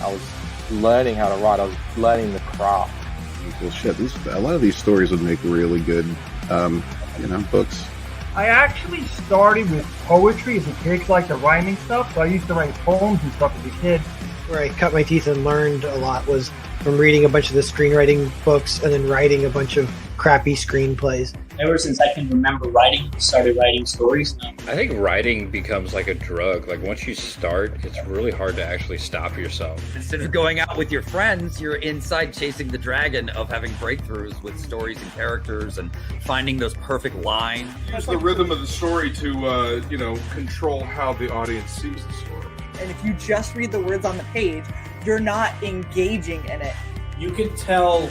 I was learning how to write. I was learning the craft. Well, shit, a lot of these stories would make really good, books. I actually started with poetry as a kid because I like the rhyming stuff, so I used to write poems and stuff as a kid. Where I cut my teeth and learned a lot was from reading a bunch of the screenwriting books and then writing a bunch of crappy screenplays. Ever since I can remember writing, started writing stories. I think writing becomes like a drug. Like once you start, it's really hard to actually stop yourself. Instead of going out with your friends, you're inside chasing the dragon of having breakthroughs with stories and characters and finding those perfect lines. Use the rhythm of the story to, control how the audience sees the story. And if you just read the words on the page, you're not engaging in it. You can tell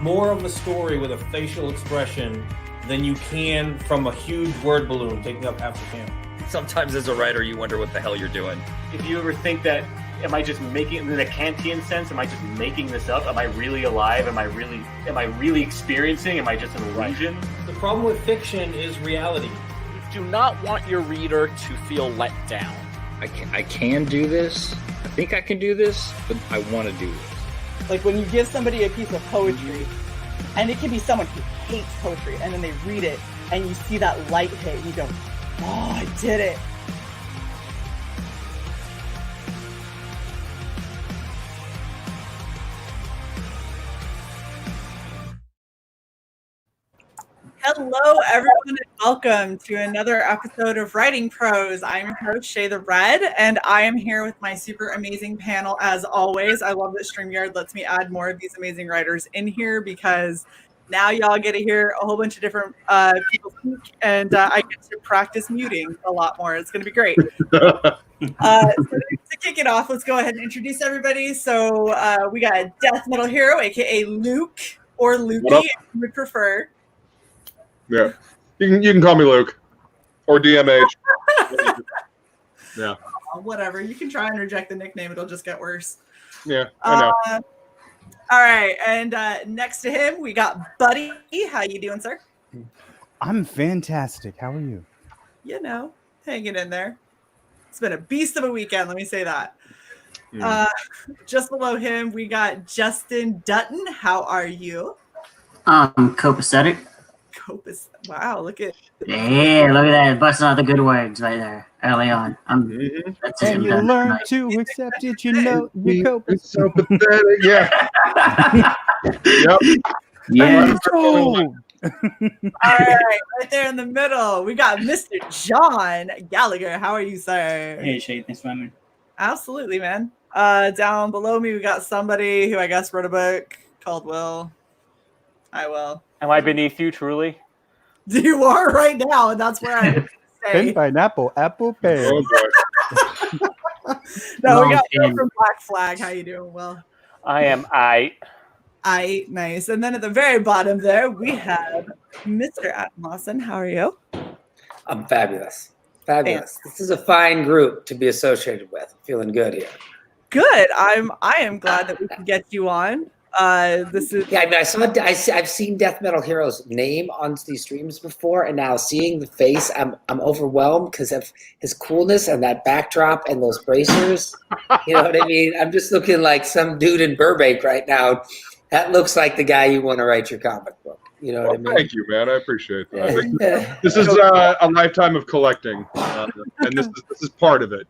more of a story with a facial expression than you can from a huge word balloon taking up half the panel. Sometimes as a writer, you wonder what the hell you're doing. If you ever think that, am I just making, in a Kantian sense, am I just making this up? Am I really alive? Am I really experiencing? Am I just an illusion? The problem with fiction is reality. You do not want your reader to feel let down. I can do this. I think I can do this, but I want to do this. Like when you give somebody a piece of poetry, and it can be someone who hates poetry, and then they read it, and you see that light hit, and you go, oh, I did it. Hello, everyone, and welcome to another episode of Writing Prose. I'm your host, Shae the Red, and I am here with my super amazing panel as always. I love that StreamYard lets me add more of these amazing writers in here because now y'all get to hear a whole bunch of different people speak, and I get to practice muting a lot more. It's going to be great. So to kick it off, let's go ahead and introduce everybody. So we got a death metal hero, aka Luke, or Lukey, if you would prefer. Yeah, you can call me Luke, or DMH. Yeah. Whatever. You can try and reject the nickname; it'll just get worse. Yeah, I know. All right, and next to him we got Buddy. How you doing, sir? I'm fantastic. How are you? You know, hanging in there. It's been a beast of a weekend. Let me say that. Just below him we got Justin Dutton. How are you? Copacetic. Wow, look at yeah, look at that, busting out the good words right there early on. That's and you learn to accept it. You know, you cope. It's so pathetic. Yeah. Yep. Yeah. all right there in the middle we got Mr. John Gallagher. How are you, sir? Hey, Shae, thanks for having me. Absolutely, man. Down below me we got somebody who I guess wrote a book called Will. I will. Am I beneath you, truly? You are right now, and that's where I say. Pen, pineapple, apple, pear. Oh, No, we got Will from Black Flag. How you doing, Will? I am Nice. And then at the very bottom there, we have Mr. Adam Lawson. How are you? I'm fabulous. Fabulous. This is a fine group to be associated with. Feeling good here. Good. I am glad that we can get you on. This is I mean, I've seen Death Metal Hero's name on these streams before, and now seeing the face, I'm overwhelmed because of his coolness and that backdrop and those bracers. You know what I mean? I'm just looking like some dude in Burbank right now. That looks like the guy you want to write your comic book. You know what I mean? Thank you, man. I appreciate that. This is a lifetime of collecting, and this is part of it.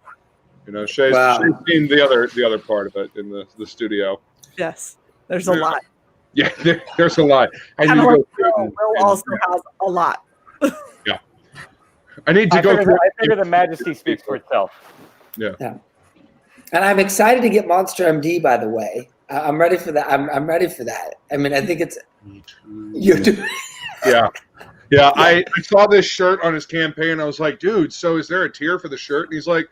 You know, Shae's seen the other part of it in the studio. Yes. There's a lot. Yeah, there's a lot. And Will also has a lot. Yeah. I need to go through. I figure the majesty speaks for itself. Yeah. And I'm excited to get Monster MD, by the way. I'm ready for that. I'm ready for that. I mean, I think it's... You do. Yeah. Yeah, I saw this shirt on his campaign. I was like, dude, so is there a tier for the shirt? And he's like,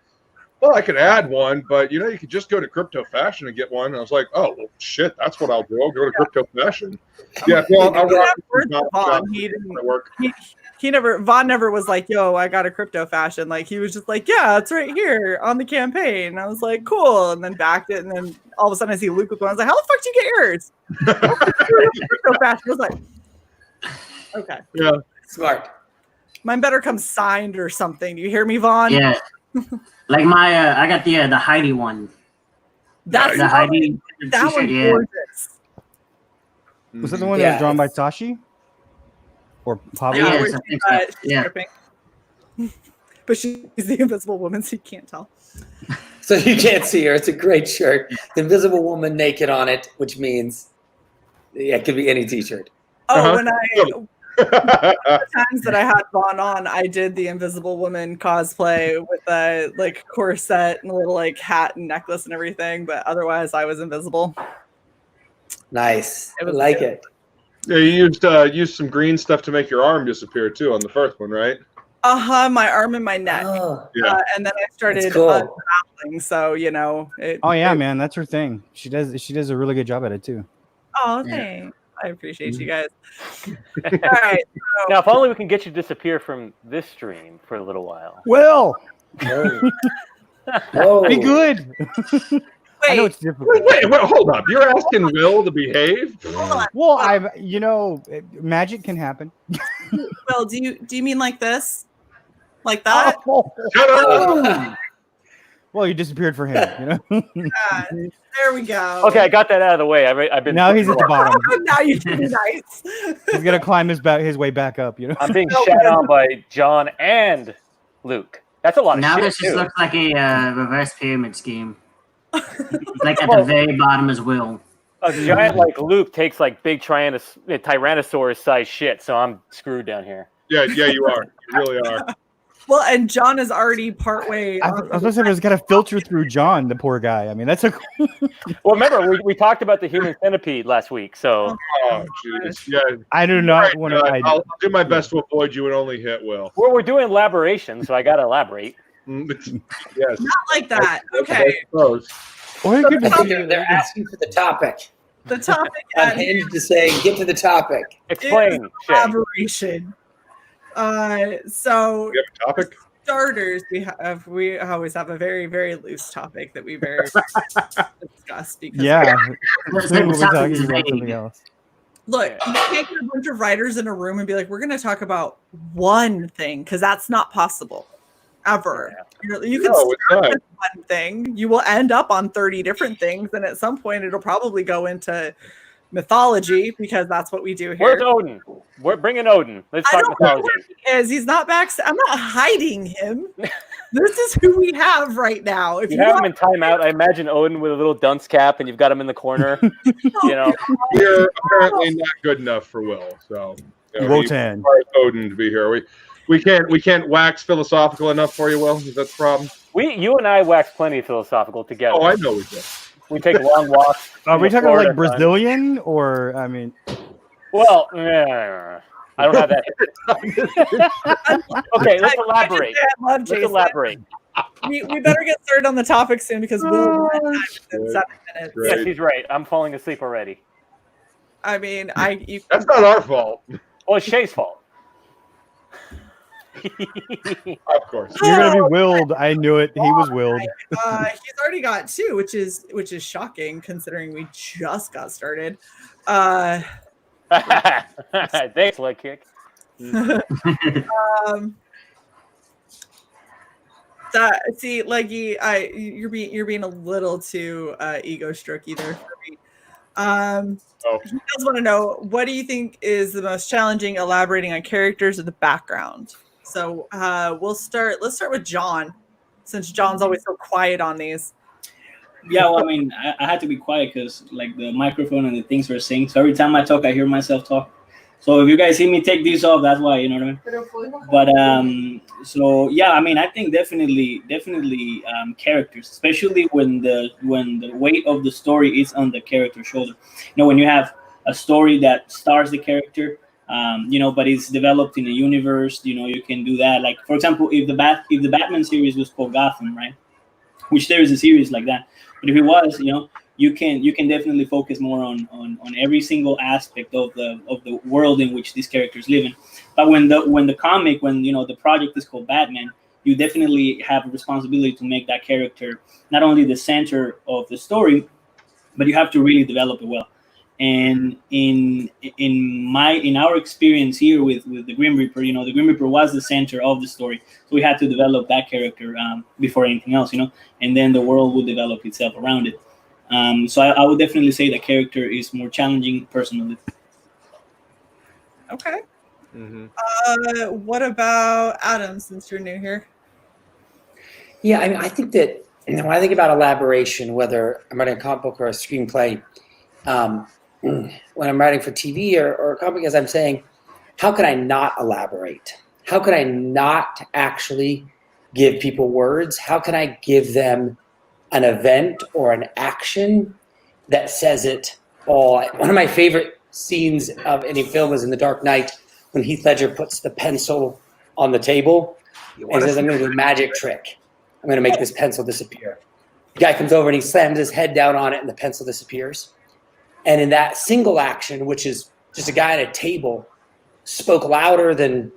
well, I could add one, but you could just go to Crypto Fashion and get one. And I was like, oh, well, shit, that's what I'll do. I'll go to Crypto Fashion. Yeah, well, I'll rock Vaughn never was like, yo, I got a Crypto Fashion. Like, he was just like, yeah, it's right here on the campaign. And I was like, cool. And then backed it. And then all of a sudden I see Luke with one. I was like, how the fuck did you get yours? Crypto Fashion. I was like, okay. Yeah. Smart. Mine better come signed or something. Do you hear me, Vaughn? Yeah. Like I got the Heidi one. That's The Heidi that t-shirt, one's yeah. gorgeous. Was that the one that was drawn by Tashi? Or Pablo? Yeah, Yes, where I she's, think so. she's Yeah. stripping. But she's the Invisible Woman, so you can't tell. So you can't see her. It's a great shirt. The Invisible Woman naked on it, which means it could be any T-shirt. Oh, when the times that I had Vaughn on, I did the Invisible Woman cosplay with a like corset and a little like hat and necklace and everything, but otherwise I was invisible. Nice. It I was like good. it. Yeah, you used some green stuff to make your arm disappear too on the first one, right? My arm and my neck. Yeah. And then I started That's cool. traveling, so you know. Oh yeah, man, that's her thing. She does a really good job at it too. Oh, thanks. I appreciate you guys. All right. So, Now, if only we can get you to disappear from this stream for a little while. Will, Oh. be good. I know it's difficult. Wait, hold up. You're asking Will to behave? Well, magic can happen. Will, do you mean like this? Like that? Shut up! Well, you disappeared for him, you know. Yeah, there we go. Okay, I got that out of the way. I've been. Now he's at the bottom. Now you did it nice. He's gonna climb his way back up, you know. I'm being shat on by John and Luke. That's a lot of Now shit, this just too. looks like a reverse pyramid scheme. It's like at the very bottom is Will. A giant like Luke takes like big Tyrannosaurus size shit, so I'm screwed down here. Yeah, you are. You really are. Well, and John is already partway. I was gonna say it was gotta filter through John, the poor guy. I mean, that's a. Well, remember we talked about the human centipede last week, so. Oh, jeez. Yeah. I do not want to. I'll do my best to avoid you and only hit Will. Well, we're doing elaboration, so I gotta elaborate. Yes. Not like that. Okay. Or it could be. They're asking for the topic. The topic I'm hinged to saying, get to the topic. Explain, Shae. Collaboration. So You have a topic? starters, we always have a very, very loose topic that we very discuss because Yeah. Let's Soon we'll be topic talking is about vague. something else. look, you can't get a bunch of writers in a room and be like, we're going to talk about one thing because that's not possible ever. You can No, it's start not. with one thing, you will end up on 30 different things, and at some point it'll probably go into mythology because that's what we do here. Where's Odin? We're bringing Odin. Let's I talk don't know mythology. where he is. He's not back. I'm not hiding him. This is who we have right now. If You you have him want, in timeout. I imagine Odin with a little dunce cap, and you've got him in the corner. You know, We're apparently not good enough for Will, so he Wotan. requires Odin to be here. We can't wax philosophical enough for you, Will. Is that the problem? you and I wax plenty philosophical together. Oh, I know we do. We take long walks. Are we in the talking like Florida sun. Brazilian or I mean? Well, I don't have that. Okay, let's elaborate. I love Let's Jason. elaborate. We better get started on the topic soon because we'll run time within 7 minutes. Yes, he's right. I'm falling asleep already. I mean, That's not our fault. Well, it's Shae's fault. Of course. You're gonna be willed. I knew it. He was willed. he's already got 2, which is shocking considering we just got started. Thanks, leg kick. See, Leggy, you're being a little too ego strokey there for me. He does want to know, what do you think is the most challenging elaborating on characters or the background? So let's start with John, since John's always so quiet on these. Yeah, well, I mean, I had to be quiet because like the microphone and the things were synced. So every time I talk, I hear myself talk. So if you guys see me take these off, that's why, you know what I mean? But so yeah, I mean, I think definitely characters, especially when the weight of the story is on the character's shoulder. You know, when you have a story that stars the character, you know, but it's developed in a universe, you know, you can do that. Like for example, if the Batman series was called Gotham, right? Which there is a series like that. But if it was, you know, you can definitely focus more on every single aspect of the world in which these characters live in. But when you know the project is called Batman, you definitely have a responsibility to make that character not only the center of the story, but you have to really develop it well. And in our experience here with the Grim Reaper, you know, the Grim Reaper was the center of the story, so we had to develop that character before anything else, you know, and then the world would develop itself around it. So I would definitely say the character is more challenging personally. Okay. Mm-hmm. What about Adam, since you're new here? Yeah, I mean, I think that when I think about elaboration, whether I'm writing a comic book or a screenplay, when I'm writing for TV or a comic, as I'm saying, how can I not elaborate? How can I not actually give people words? How can I give them an event or an action that says it all? One of my favorite scenes of any film is in The Dark Knight when Heath Ledger puts the pencil on the table and says, I'm going to do a magic trick. I'm going to make this pencil disappear. The guy comes over and he slams his head down on it and the pencil disappears. And in that single action, which is just a guy at a table, spoke louder than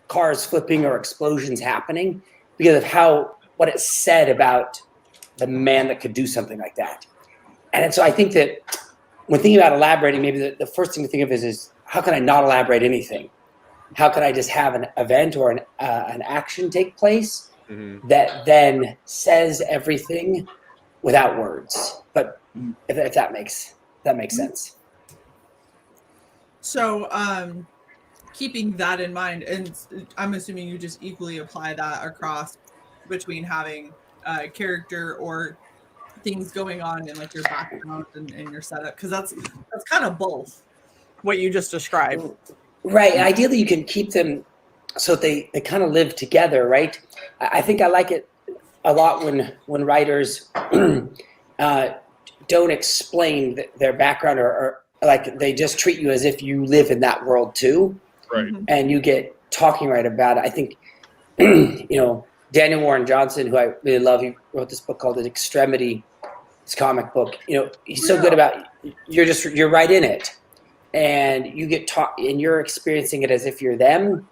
cars flipping or explosions happening because of what it said about the man that could do something like that. And so I think that when thinking about elaborating, maybe the first thing to think of is how can I not elaborate anything? How can I just have an event or an action take place that then says everything without words? But if that makes sense. So, keeping that in mind, and I'm assuming you just equally apply that across between having a character or things going on in like your background and your setup, because that's kind of both what you just described. Right. Ideally, you can keep them so they kind of live together, right? I think I like it a lot when writers don't explain their background or like they just treat you as if you live in that world too. Right. And you get talking right about it. I think, Daniel Warren Johnson, who I really love, he wrote this book called Extremity, this comic book. He's so good about you're right in it. And you get and you're experiencing it as if you're them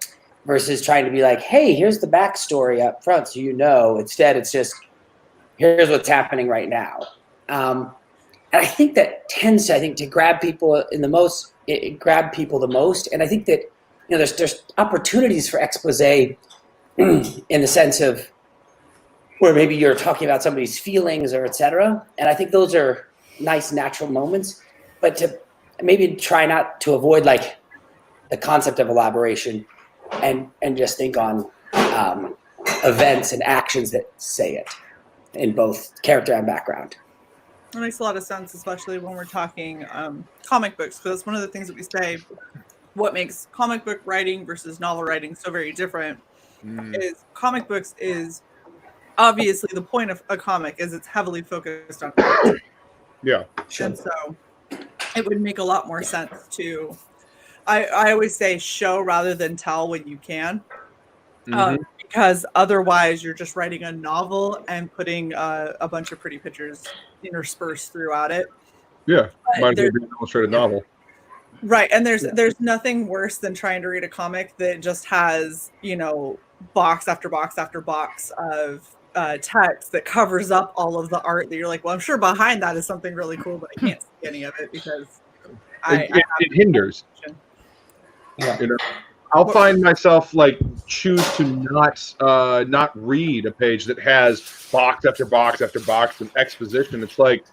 versus trying to be like, hey, here's the backstory up front. So, instead it's just, here's what's happening right now. And I think that tends to grab people the most. And I think that, there's opportunities for expose in the sense of where maybe you're talking about somebody's feelings or et cetera. And I think those are nice, natural moments, but to maybe try not to avoid like the concept of elaboration and just think on events and actions that say it in both character and background. That makes a lot of sense, especially when we're talking comic books, because that's one of the things that we say, what makes comic book writing versus novel writing so very different is comic books is obviously the point of a comic is it's heavily focused on character. Yeah. And so it would make a lot more sense to, I always say show rather than tell when you can. Because otherwise you're just writing a novel and putting a bunch of pretty pictures interspersed throughout it. Yeah, might as well be an illustrated novel. Right, and there's nothing worse than trying to read a comic that just has, box after box after box of text that covers up all of the art that you're like, well, I'm sure behind that is something really cool, but I can't see any of it because it hinders. Yeah. I'll find myself like choose to not read a page that has box after box after box of exposition. It's like,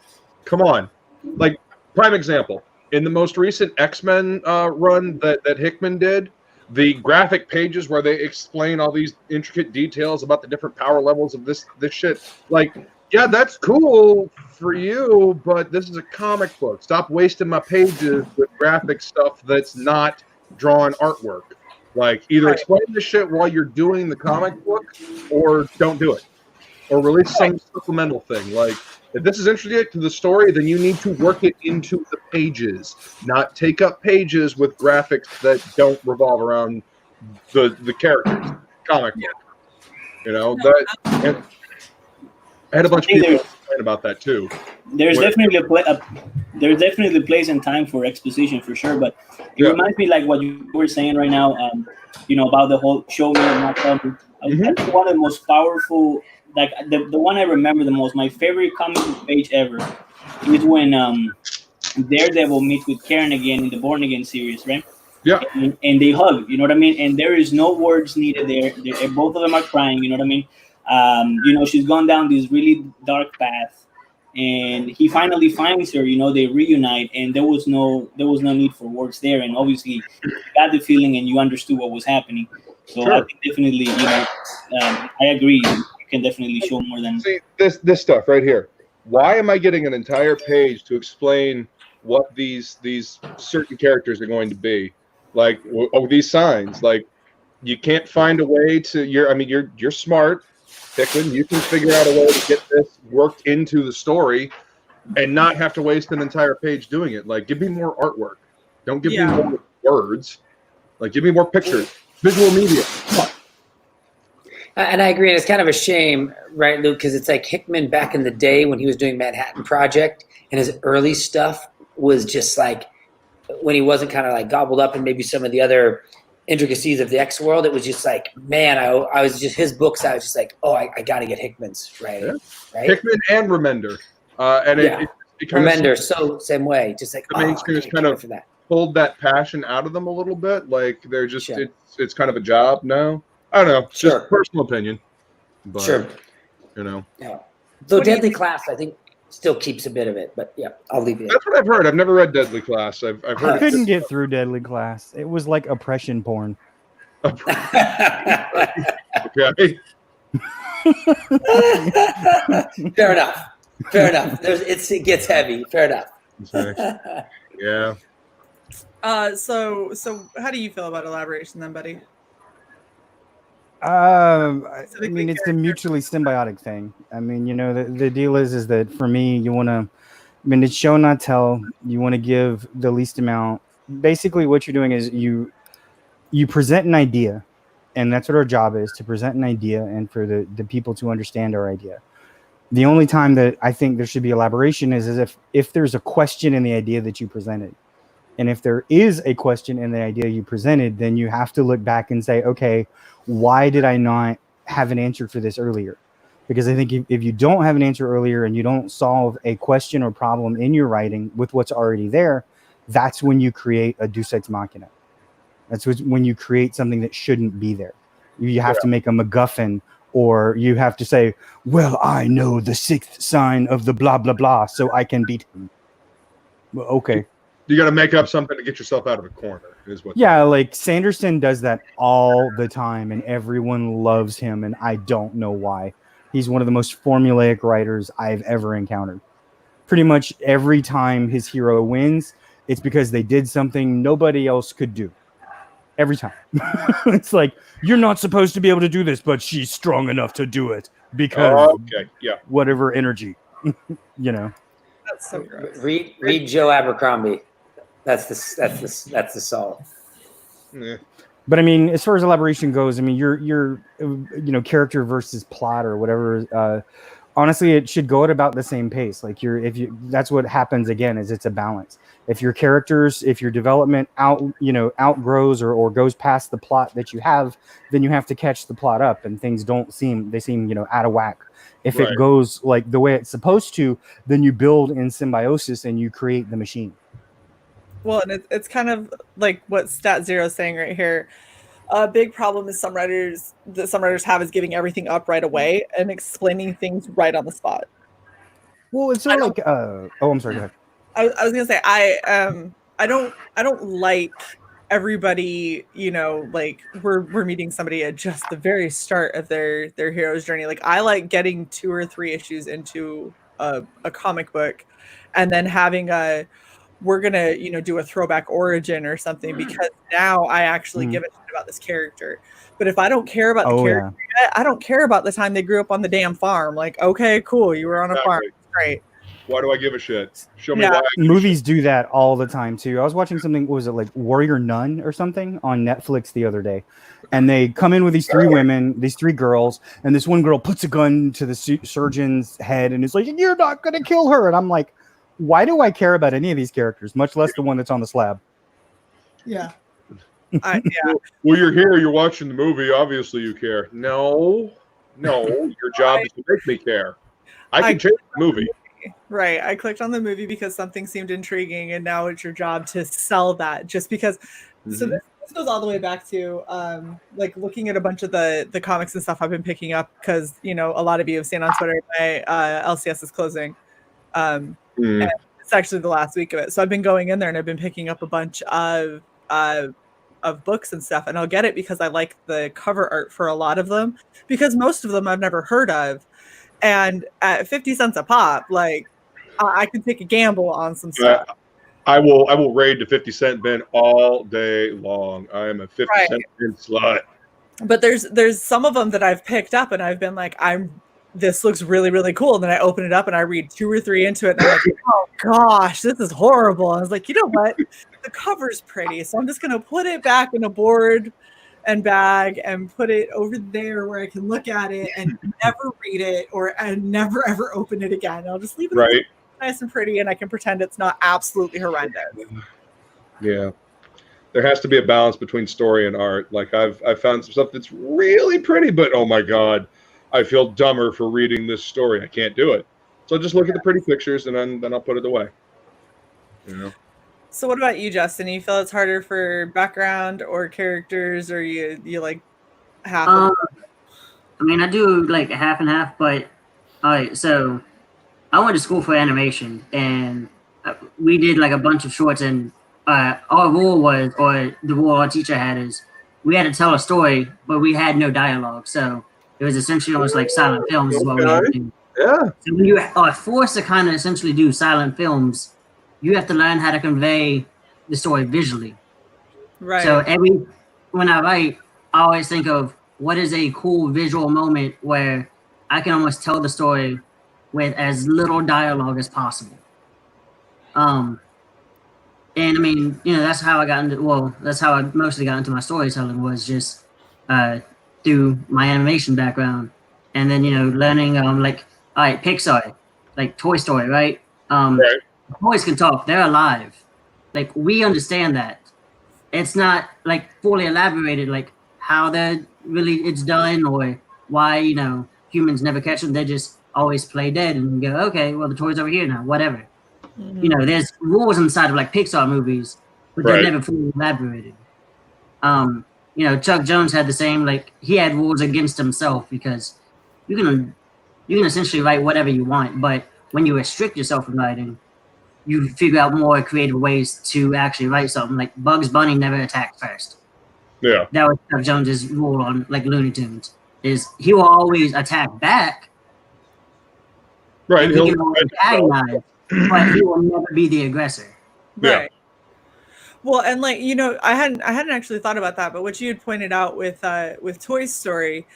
come on. Like, prime example, in the most recent X-Men run that Hickman did, the graphic pages where they explain all these intricate details about the different power levels of this shit, like, yeah, that's cool for you, but this is a comic book. Stop wasting my pages with graphic stuff that's not drawn artwork. Like, either explain this shit while you're doing the comic book, or don't do it, or release some supplemental thing. Like, if this is interesting to the story, then you need to work it into the pages, not take up pages with graphics that don't revolve around the characters. Comic book, And I had a bunch of people complain about that too. There's definitely a place and time for exposition for sure, but it reminds me like what you were saying right now, about the whole show me and not tell me. That's one of the most powerful, like the one I remember the most. My favorite comic book page ever is when Daredevil meets with Karen again in the Born Again series, right? Yeah. And they hug, you know what I mean? And there is no words needed there. Both of them are crying, you know what I mean? She's gone down this really dark path, and he finally finds her. They reunite, and there was no need for words there, and obviously you got the feeling and you understood what was happening. So Sure. I think definitely, I agree. You can definitely show more than See this stuff right here. Why am I getting an entire page to explain what these certain characters are going to be? Like, these signs. Like, you can't find a way to. You're smart, Hickman. You can figure out a way to get this worked into the story, and not have to waste an entire page doing it. Like, give me more artwork. Don't give me more words. Like, give me more pictures, visual media. Come on. And I agree, and it's kind of a shame, right, Luke? Because it's like Hickman back in the day when he was doing Manhattan Project, and his early stuff was just like, when he wasn't kind of like gobbled up in maybe some of the other intricacies of the X world, it was just like, man, I was just, his books, I was just like, oh, I got to get Hickman's writing, right? Hickman and Remender. And it kind Remender, of, so same way, just like, the mainstreamers kind of pulled that passion out of them a little bit. Like, they're just, it's kind of a job now. I don't know. It's just personal opinion. But, Yeah. Though Deadly Class, I think, still keeps a bit of it, but yeah, I'll leave it. That's what I've heard. I've never read Deadly Class. I've heard. I couldn't get through Deadly Class. It was like oppression porn. Okay. Fair enough. It gets heavy. Fair enough. Yeah. So how do you feel about Elaboration then, buddy? I mean, it's a mutually symbiotic thing. I mean, the deal is that for me, you want to, it's show not tell. You want to give the least amount. Basically, what you're doing is you present an idea, and that's what our job is, to present an idea and for the people to understand our idea. The only time that I think there should be elaboration is if there's a question in the idea that you presented. And if there is a question in the idea you presented, then you have to look back and say, okay, why did I not have an answer for this earlier? Because I think if you don't have an answer earlier and you don't solve a question or problem in your writing with what's already there, that's when you create a deus ex machina. That's when you create something that shouldn't be there. You have to make a MacGuffin, or you have to say, well, I know the sixth sign of the blah, blah, blah, so I can beat him. Well, okay. You got to make up something to get yourself out of a corner. Is what? Yeah, like Sanderson does that all the time, and everyone loves him, and I don't know why. He's one of the most formulaic writers I've ever encountered. Pretty much every time his hero wins, it's because they did something nobody else could do. Every time. It's like, you're not supposed to be able to do this, but she's strong enough to do it because whatever energy, That's so gross. Read Joe Abercrombie. That's the soul. Yeah. But I mean, as far as elaboration goes, I mean, your character versus plot or whatever. Honestly, it should go at about the same pace. Like that's what happens again, is it's a balance. If your development outgrows or goes past the plot that you have, then you have to catch the plot up, and things seem out of whack. If it goes like the way it's supposed to, then you build in symbiosis and you create the machine. Well, and it's kind of like what Stat Zero is saying right here. A big problem is some writers have is giving everything up right away and explaining things right on the spot. Well, it's sort of like I'm sorry, go ahead. I was gonna say I don't like everybody, like we're meeting somebody at just the very start of their hero's journey. Like, I like getting 2 or 3 issues into a comic book and then having we're gonna do a throwback origin or something, because now I actually give a shit about this character. But if I don't care about the character, I don't care about the time they grew up on the damn farm. Like, okay, cool, you were on a farm, great. Why do I give a shit? Show me why. Movies do that all the time too. I was watching something, what was it, like Warrior Nun or something on Netflix the other day, and they come in with these 3 women, these 3 girls, and this one girl puts a gun to the surgeon's head and is like, "You're not gonna kill her," and I'm like, why do I care about any of these characters, much less the one that's on the slab? Yeah. Well, you're here, you're watching the movie, obviously you care. No, your job is to make me care. I can change the movie. Right. I clicked on the movie because something seemed intriguing, and now it's your job to sell that, just because. So this goes all the way back to like looking at a bunch of the comics and stuff I've been picking up, because a lot of you have seen on Twitter my LCS is closing. And it's actually the last week of it. So I've been going in there and I've been picking up a bunch of books and stuff, and I'll get it because I like the cover art for a lot of them, because most of them I've never heard of, and at 50 cents a pop, like I could take a gamble on some stuff. I will raid the 50-cent bin all day long. I am a 50-cent bin slut. But there's some of them that I've picked up and I've been like, this looks really, really cool. And then I open it up and I read 2 or 3 into it and I'm like, oh gosh, this is horrible. I was like, you know what? The cover's pretty, so I'm just gonna put it back in a board and bag and put it over there where I can look at it and never read it and never ever open it again. I'll just leave it nice and pretty, and I can pretend it's not absolutely horrendous. Yeah. There has to be a balance between story and art. Like I've found some stuff that's really pretty, but oh my God, I feel dumber for reading this story. I can't do it. So I'll just look at the pretty pictures and then I'll put it away. You know? So what about you, Justin? You feel it's harder for background or characters, or you like half? I mean, I do like half and half, but all right. So I went to school for animation, and we did like a bunch of shorts. And our rule was, or the rule our teacher had is, we had to tell a story, but we had no dialogue. So it was essentially almost like silent films is what we had to do. Yeah. So when you are forced to kind of essentially do silent films, you have to learn how to convey the story visually. Right. So when I write, I always think of what is a cool visual moment where I can almost tell the story with as little dialogue as possible. And I mean, that's how I got into. Well, that's how I mostly got into my storytelling, was just through my animation background, and then learning like, all right, Pixar, like Toy Story, right? Right. Toys can talk. They're alive. Like, we understand that. It's not like fully elaborated, like how it's done, or why humans never catch them. They just always play dead and go, okay, well, the toy's over here now, whatever. Mm-hmm. There's rules inside of like Pixar movies, but they're never fully elaborated. Chuck Jones had the same, like, he had rules against himself, because you can essentially write whatever you want, but when you restrict yourself from writing, you figure out more creative ways to actually write something. Like Bugs Bunny never attacked first. Yeah. That was Chuck Jones's rule on like Looney Tunes, is he will always attack back. Right. He can always antagonize, but he will never be the aggressor. Right. Well, and like, I hadn't actually thought about that, but what you had pointed out with Toy Story,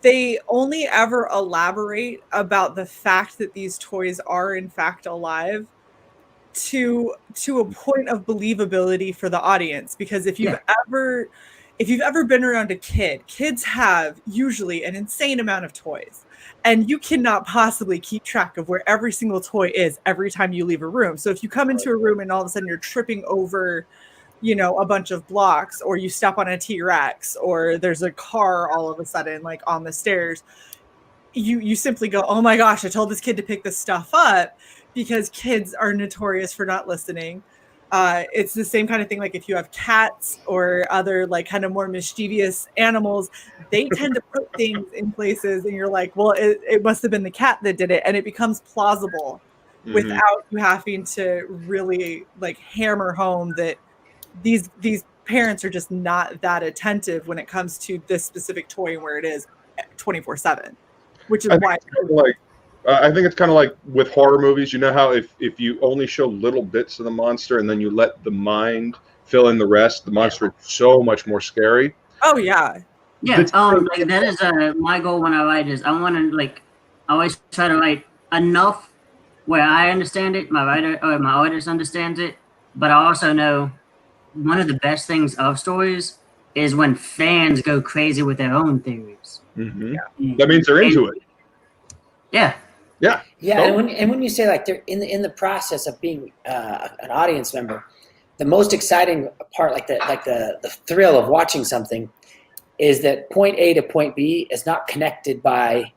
they only ever elaborate about the fact that these toys are in fact alive to a point of believability for the audience. Because if you've ever been around a kid, kids have usually an insane amount of toys, and you cannot possibly keep track of where every single toy is every time you leave a room. So if you come into a room and all of a sudden you're tripping over a bunch of blocks, or you step on a T-Rex, or there's a car all of a sudden like on the stairs, you simply go, oh my gosh, I told this kid to pick this stuff up, because kids are notorious for not listening. It's the same kind of thing. Like if you have cats or other like kind of more mischievous animals, they tend to put things in places and you're like, well, it must have been the cat that did it. And it becomes plausible without you having to really like hammer home that these parents are just not that attentive when it comes to this specific toy and where it is 24/7, which is why I think it's kind of like with horror movies. You know how if you only show little bits of the monster and then you let the mind fill in the rest, the monster is so much more scary. Oh yeah. Yeah. Like that is my goal when I write, is I want to like, I always try to write enough where I understand it, my writer or my artist understands it, but I also know one of the best things of stories is when fans go crazy with their own theories. Mm-hmm. Yeah. That means they're into it. Yeah. Yeah. Yeah, and when you say like they're in the process of being an audience member, the most exciting part, like the thrill of watching something, is that point A to point B is not connected by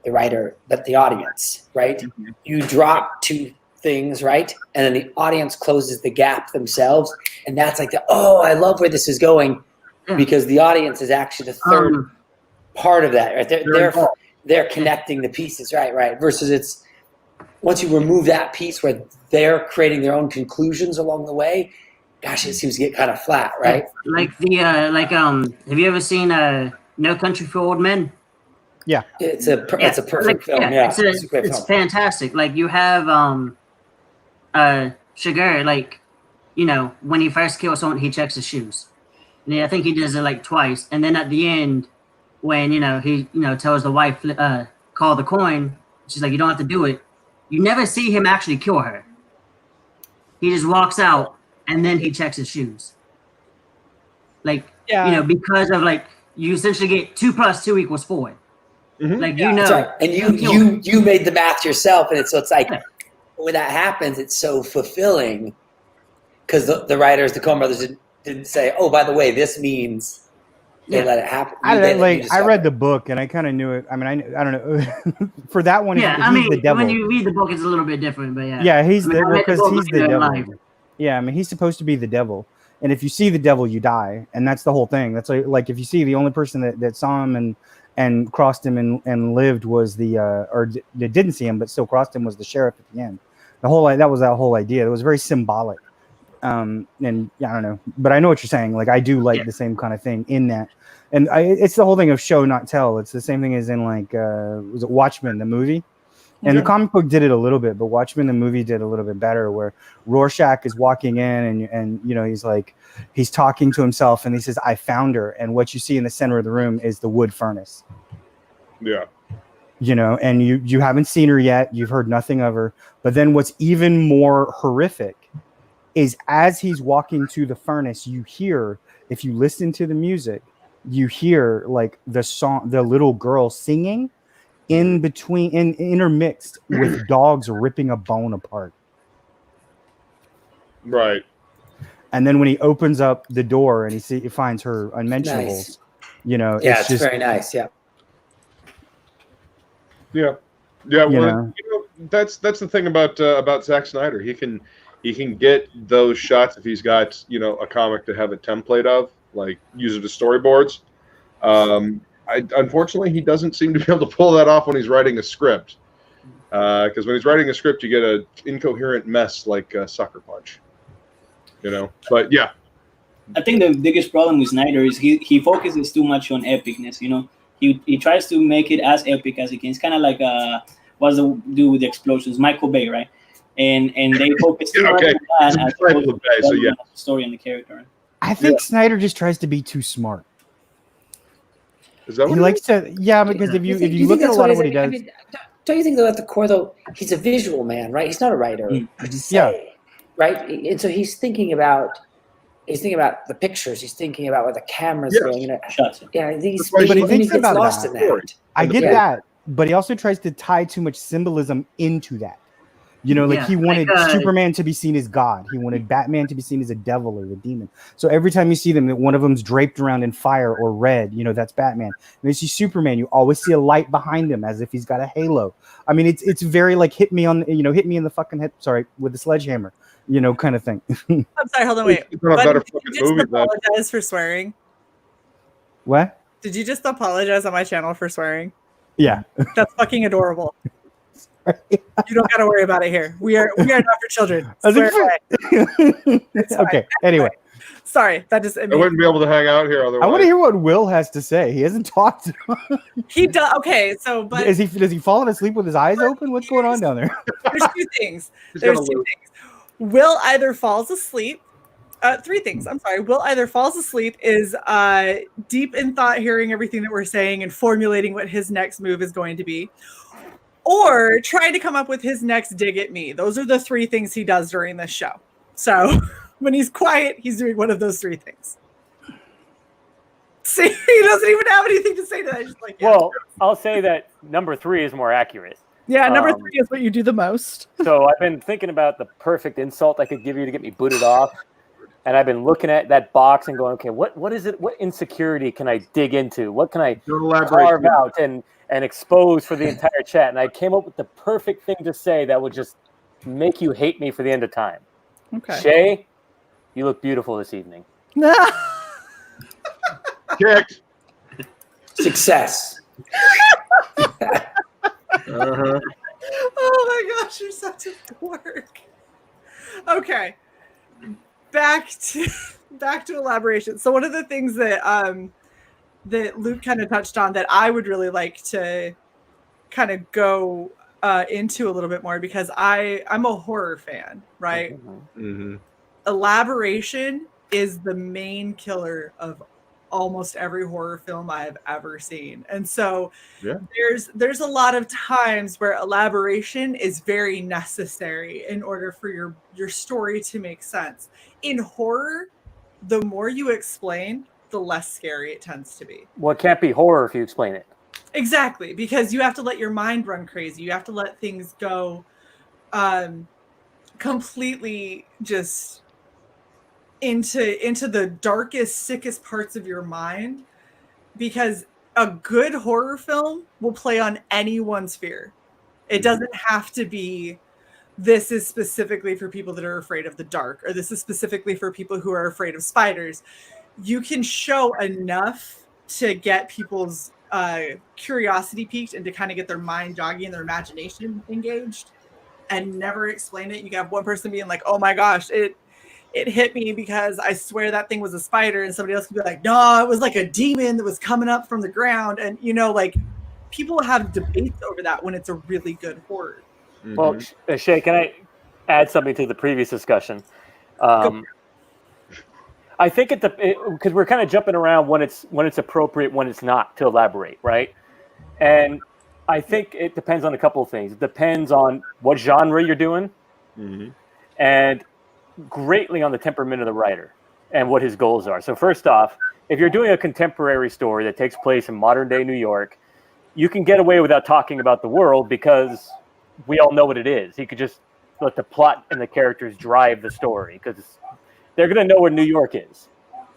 the writer, but the audience, right? Mm-hmm. You drop two things, right, and then the audience closes the gap themselves, and that's like I love where this is going, because the audience is actually the third part of that, right? They're connecting the pieces, right? Versus once you remove that piece where they're creating their own conclusions along the way, gosh, it seems to get kind of flat, right? Like the have you ever seen No Country for Old Men? Yeah, it's a perfect film. Yeah, it's a great it's film. fantastic. Like you have Sugar, like, you know, when he first kills someone, he checks his shoes. And I think he does it like twice. And then at the end, when, you know, he, you know, tells the wife, call the coin, she's like, you don't have to do it. You never see him actually kill her. He just walks out and then he checks his shoes. Like, you know, because of like, you essentially get 2 + 2 = 4. Like, you know. That's right. And you made the math yourself. And it's like, when that happens, it's so fulfilling because the writers, the Coen brothers didn't say, oh, by the way, this means they let it happen. I read the book and I kind of knew it. I mean, I don't know. For that one, yeah, he's the devil. When you read the book, it's a little bit different, but yeah. Yeah, he's I mean, because he's the devil. life. Yeah, I mean, he's supposed to be the devil. And if you see the devil, you die. And that's the whole thing. That's like if you see the only person that saw him and crossed him and lived was that didn't see him but still crossed him was the sheriff at the end. That whole idea. It was very symbolic. And yeah, I don't know, but I know what you're saying. Like I do like the same kind of thing in that, and it's the whole thing of show not tell. It's the same thing as in like was it Watchmen the movie, and the comic book did it a little bit, but Watchmen the movie did a little bit better. Where Rorschach is walking in and you know he's talking to himself and he says I found her, and what you see in the center of the room is the wood furnace. Yeah. You know, and you haven't seen her yet. You've heard nothing of her. But then what's even more horrific is as he's walking to the furnace, you hear, if you listen to the music, you hear like the song, the little girl singing intermixed with dogs ripping a bone apart. Right. And then when he opens up the door and he finds her unmentionables, you know, it's just very nice. Yeah. Yeah. Well, that's the thing about Zack Snyder. He can get those shots if he's got a comic to have a template of, like use it as storyboards. Unfortunately, he doesn't seem to be able to pull that off when he's writing a script. Because when he's writing a script, you get an incoherent mess like Sucker Punch. But yeah. I think the biggest problem with Snyder is he focuses too much on epicness. He tries to make it as epic as he can. It's kind of like what's the do with the explosions? Michael Bay, right? And they focus too much on that as opposed to the story and the character. I think Snyder just tries to be too smart. Is that what he likes to? Yeah, because if you look at a lot of what he does, I mean, don't you think though at the core though he's a visual man, right? He's not a writer. Right, and so he's thinking about the pictures. He's thinking about where the camera's going. Yeah, I think but he thinks about lost in that. I get that, but he also tries to tie too much symbolism into that. He wanted Superman to be seen as God. He wanted Batman to be seen as a devil or a demon. So every time you see them, one of them's draped around in fire or red, that's Batman. And you see Superman, you always see a light behind him as if he's got a halo. I mean, it's very like hit me in the fucking head. Sorry, with the sledgehammer, kind of thing. I'm sorry, hold on, wait. Did you just apologize for swearing? What? Did you just apologize on my channel for swearing? Yeah. That's fucking adorable. You don't got to worry about it here. We are not for children. Okay. Anyway, sorry. That just I wouldn't be able to hang out here otherwise. I want to hear what Will has to say. He hasn't talked. He does. Okay, so but does he falling asleep with his eyes open? What's going on down there? There's two things. Will either falls asleep. Three things. I'm sorry. Will either falls asleep, is deep in thought, hearing everything that we're saying and formulating what his next move is going to be, or trying to come up with his next dig at me. Those are the three things he does during this show. So when he's quiet, he's doing one of those three things. See, he doesn't even have anything to say to that. He's just like, well, I'll say that number 3 is more accurate. Yeah, number 3 is what you do the most. So I've been thinking about the perfect insult I could give you to get me booted off. And I've been looking at that box and going, okay, what is it? What insecurity can I dig into? What can I carve out and expose for the entire chat? And I came up with the perfect thing to say that would just make you hate me for the end of time. Okay. Shae, you look beautiful this evening. Kicked. Success. Oh my my gosh, you're such a dork. Okay. Back to elaboration. So one of the things that that Luke kind of touched on that I would really like to kind of go into a little bit more, because I'm a horror fan, right? Mm-hmm. Elaboration is the main killer of almost every horror film I've ever seen. And so there's a lot of times where elaboration is very necessary in order for your story to make sense. In horror, the more you explain, the less scary it tends to be. Well, it can't be horror if you explain it. Exactly, because you have to let your mind run crazy. You have to let things go completely just into the darkest, sickest parts of your mind, because a good horror film will play on anyone's fear. It doesn't have to be, this is specifically for people that are afraid of the dark, or this is specifically for people who are afraid of spiders. You can show enough to get people's curiosity piqued and to kind of get their mind jogging and their imagination engaged, and never explain it. You can have one person being like, oh my gosh, it hit me because I swear that thing was a spider, and somebody else could be like, no, it was like a demon that was coming up from the ground. And like people have debates over that when it's a really good horror. Well, Shae, can I add something to the previous discussion? I think because we're kind of jumping around when it's appropriate, when it's not, to elaborate, right? And I think it depends on a couple of things. It depends on what genre you're doing, and greatly on the temperament of the writer and what his goals are. So first off, if you're doing a contemporary story that takes place in modern day New York, you can get away without talking about the world because we all know what it is. He could just let the plot and the characters drive the story, because they're going to know where New York is,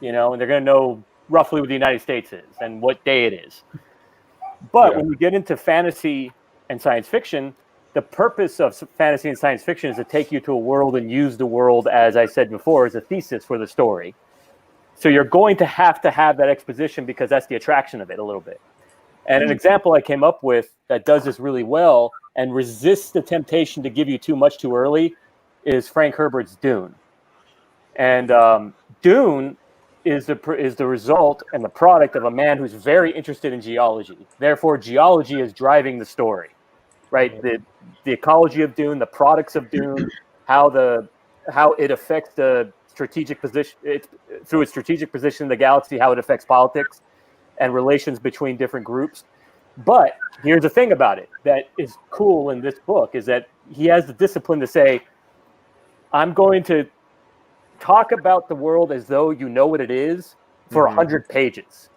and they're going to know roughly what the United States is and what day it is. But when you get into fantasy and science fiction, the purpose of fantasy and science fiction is to take you to a world and use the world, as I said before, as a thesis for the story. So you're going to have that exposition, because that's the attraction of it a little bit. And an example I came up with that does this really well and resists the temptation to give you too much too early is Frank Herbert's Dune. And Dune is the result and the product of a man who's very interested in geology. Therefore, geology is driving the story, right? The ecology of Dune, the products of Dune, how it affects the strategic position, through its strategic position in the galaxy, how it affects politics and relations between different groups. But here's the thing about it that is cool in this book, is that he has the discipline to say, I'm going to talk about the world as though you know what it is for 100 pages,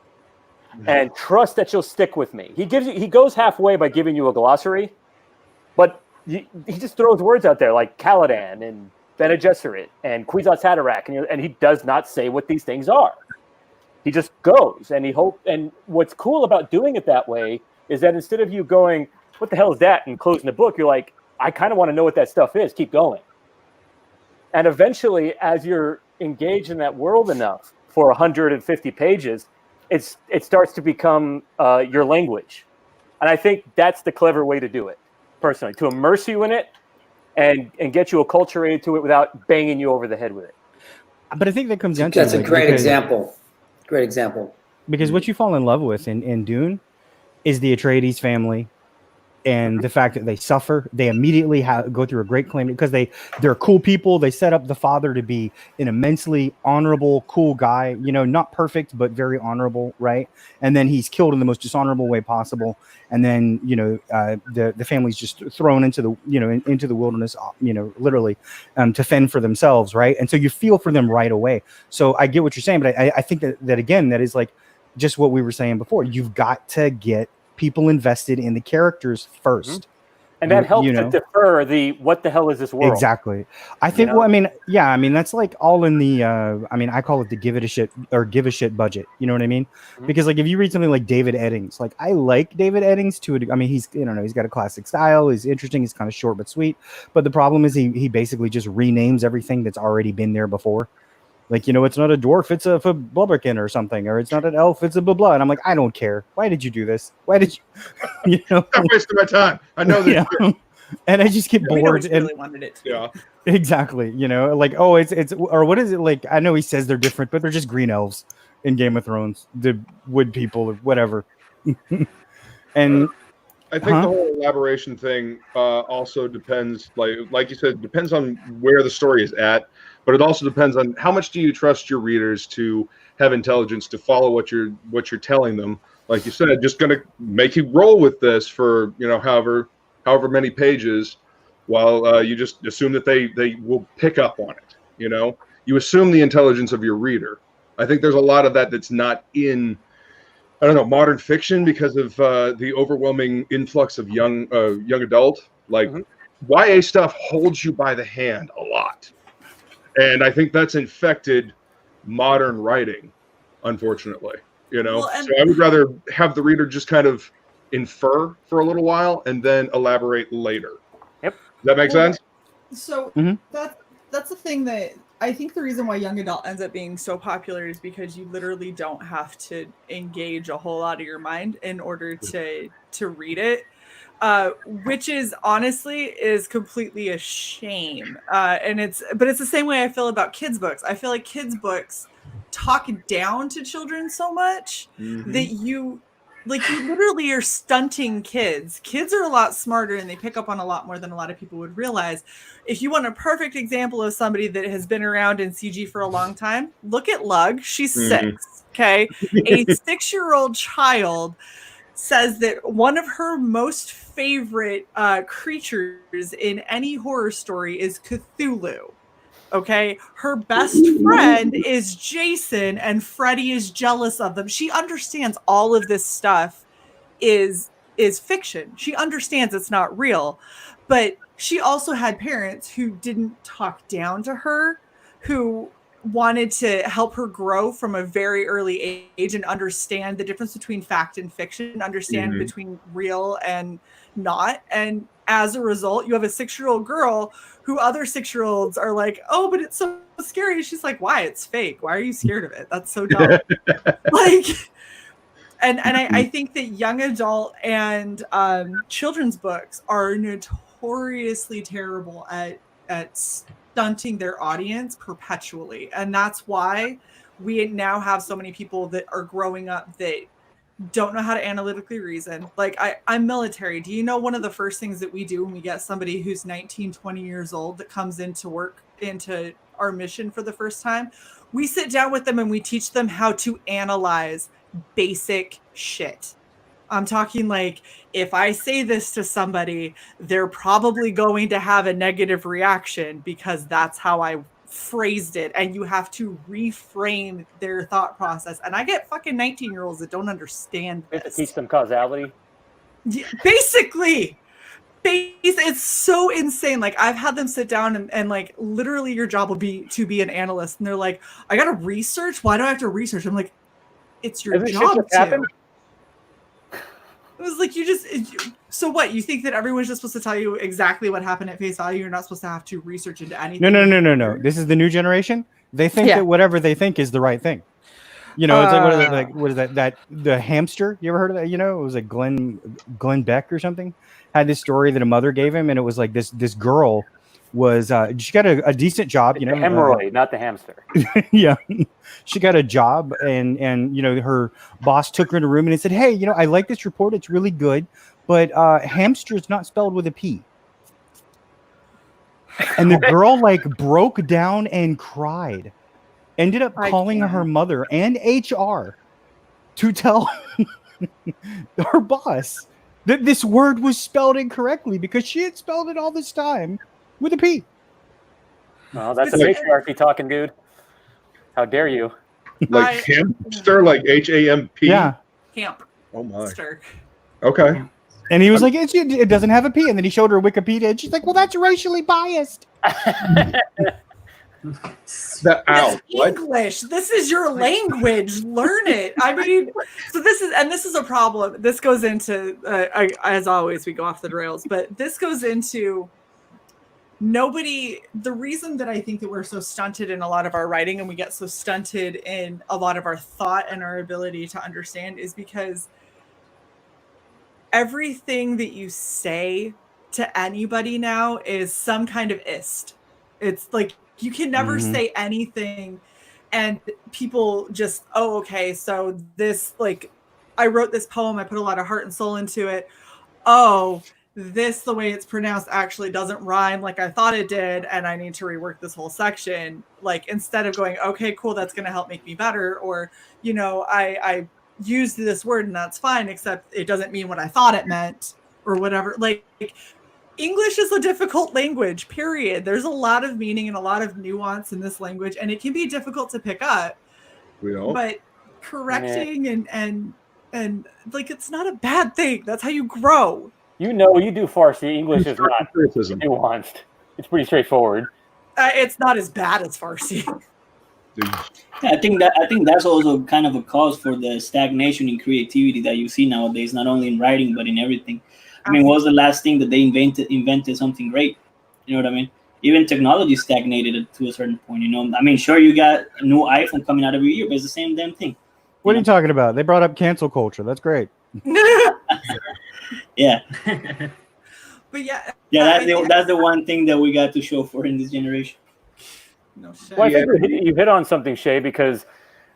and trust that you'll stick with me. He goes halfway by giving you a glossary, but he just throws words out there like Caladan and Bene Gesserit and Kwisatz Haderach, and he does not say what these things are. He just goes, and and what's cool about doing it that way is that instead of you going, what the hell is that, and closing the book, you're like, I kind of want to know what that stuff is. Keep going. And eventually, as you're engaged in that world enough for 150 pages, it starts to become your language. And I think that's the clever way to do it, personally, to immerse you in it and get you acculturated to it without banging you over the head with it. But I think that comes down to that's a great example. Great example. Because what you fall in love with in Dune is the Atreides family, and the fact that they suffer. They immediately go through a great claim because they're cool people. They set up the father to be an immensely honorable, cool guy, not perfect, but very honorable. Right. And then he's killed in the most dishonorable way possible. And then, the family's just thrown into the, into the wilderness, literally to fend for themselves. Right. And so you feel for them right away. So I get what you're saying, but I think that again, that is like just what we were saying before. You've got to get people invested in the characters first, and that helps to defer the what the hell is this world. Exactly. I think that's like all in the I call it the give a shit budget, you know what I mean? Because like if you read something like David Eddings, like I like David Eddings he's got a classic style, he's interesting, he's kind of short but sweet, but the problem is he basically just renames everything that's already been there before. Like, it's not a dwarf, it's a blubberkin or something, or it's not an elf, it's a blah blah. And I'm like, I don't care. Why did you do this? Why did you? I'm wasting my time. I know this. And I just get We know bored. what you And really wanted it to be. Yeah. exactly, like, oh, it's or what is it like? I know he says they're different, but they're just green elves in Game of Thrones, the wood people or whatever. And I think the whole elaboration thing also depends, like you said, depends on where the story is at, but it also depends on how much do you trust your readers to have intelligence to follow what you're telling them. Like you said, just going to make you roll with this for however many pages, while you just assume that they will pick up on it. You assume the intelligence of your reader. I think there's a lot of that that's not in, I don't know, modern fiction because of the overwhelming influx of young adult. Like YA stuff holds you by the hand a lot, and I think that's infected modern writing, unfortunately. Well, and- So I would rather have the reader just kind of infer for a little while and then elaborate later. Yep. Does that make sense? So Mm-hmm. that's the thing that I think the reason why young adult ends up being so popular is because you literally don't have to engage a whole lot of your mind in order to read it, which is honestly completely a shame. And it's the same way I feel about kids books. I feel like kids books talk down to children so much that you literally are stunting kids. Kids are a lot smarter and they pick up on a lot more than a lot of people would realize. If you want a perfect example of somebody that has been around in CG for a long time, look at Lug. She's 6. Okay. A 6-year-old child says that one of her most favorite creatures in any horror story is Cthulhu. Okay, her best friend is Jason, and Freddy is jealous of them. She understands all of this stuff is fiction. She understands it's not real, but she also had parents who didn't talk down to her, who wanted to help her grow from a very early age and understand the difference between fact and fiction, understand between real and not. And as a result, you have a 6-year-old girl who other 6-year-olds are like, oh, but it's so scary. She's like, why? It's fake. Why are you scared of it? That's so dumb. And I think that young adult and children's books are notoriously terrible at stunting their audience perpetually. And that's why we now have so many people that are growing up that don't know how to analytically reason. Like I'm military. Do you know one of the first things that we do when we get somebody who's 19, 20 years old that comes into our mission for the first time? We sit down with them and we teach them how to analyze basic shit. I'm talking like, if I say this to somebody, they're probably going to have a negative reaction because that's how I phrased it, and you have to reframe their thought process. And I get fucking 19-year-olds that don't understand this. You have to teach them causality. Yeah, basically. It's so insane. Like, I've had them sit down and like, literally your job will be to be an analyst, and they're like, I gotta research. Why do I have to research? I'm like, it's your job to. It was like, so what? You think that everyone's just supposed to tell you exactly what happened at face value? You're not supposed to have to research into anything. No. This is the new generation. They think that whatever they think is the right thing. It's like what is that? That the hamster. You ever heard of that? It was like Glenn Beck or something. Had this story that a mother gave him, and it was like this girl was she got a decent job. The hemorrhoid, not the hamster. Yeah, she got a job, and her boss took her in a room and he said, "Hey, I like this report. It's really good, but hamster is not spelled with a P." And the girl like broke down and cried. Ended up calling her mother and HR to tell her boss that this word was spelled incorrectly because she had spelled it all this time with a P. Well, that's a patriarchy talking, dude. How dare you? Like hamster, like HAMP? Yeah. Camp. Oh my. Stir. Okay. And he was like, it doesn't have a P. And then he showed her Wikipedia and she's like, well, that's racially biased. English. This is your language. Learn it. I mean, so this is a problem. This goes into, as always, we go off the rails, but this goes into the reason that I think that we're so stunted in a lot of our writing and we get so stunted in a lot of our thought and our ability to understand is because everything that you say to anybody now is some kind of ist. It's like you can never say anything and people just, oh, okay, so this, like, I wrote this poem, I put a lot of heart and soul into it. Oh, this, the way it's pronounced actually doesn't rhyme like I thought it did, and I need to rework this whole section. Like, instead of going, okay, cool, that's going to help make me better, or, you know, I used this word and that's fine, except it doesn't mean what I thought it meant, or whatever. Like, English is a difficult language, period. There's a lot of meaning and a lot of nuance in this language, and it can be difficult to pick up. But correcting and like, it's not a bad thing. That's how you grow. You know, you do Farsi. English is not nuanced. It's pretty straightforward. It's not as bad as Farsi. Yeah, I think that's also kind of a cause for the stagnation in creativity that you see nowadays, not only in writing but in everything. I mean, what was the last thing that they invented something great? You know what I mean? Even technology stagnated to a certain point. You know, I mean, sure, you got a new iPhone coming out every year, but it's the same damn thing. What are you talking about? They brought up cancel culture. That's great. Yeah. But yeah, that's the one thing that we got to show for in this generation. No shit. Well, I think you hit on something, Shae, because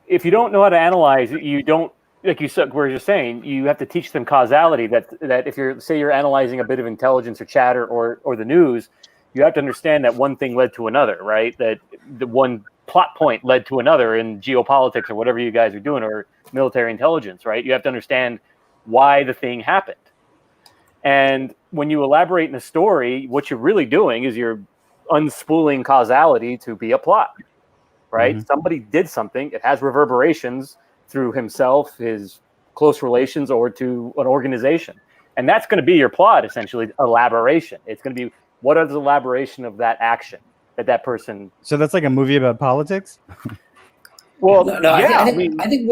if you don't know how to analyze, you don't, like you said, we're just saying, you have to teach them causality. That if you're analyzing a bit of intelligence or chatter or the news, you have to understand that one thing led to another, right? That the one plot point led to another in geopolitics or whatever you guys are doing, or military intelligence, right? You have to understand why the thing happened. And when you elaborate in a story, what you're really doing is you're unspooling causality to be a plot, right? Somebody did something. It has reverberations through himself, his close relations, or to an organization. And that's going to be your plot, essentially, elaboration. It's going to be, what is the elaboration of that action that person... So that's like a movie about politics? Well, no, yeah, I think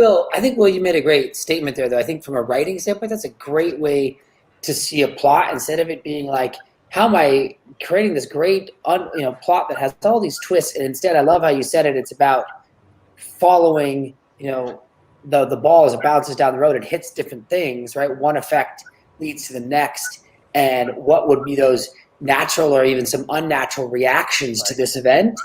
Will, you made a great statement there, though. I think from a writing standpoint, that's a great way to see a plot, instead of it being like, how am I creating this great plot that has all these twists? And instead, I love how you said it. It's about following, the ball as it bounces down the road. It hits different things, right? One effect leads to the next. And what would be those natural or even some unnatural reactions to this event?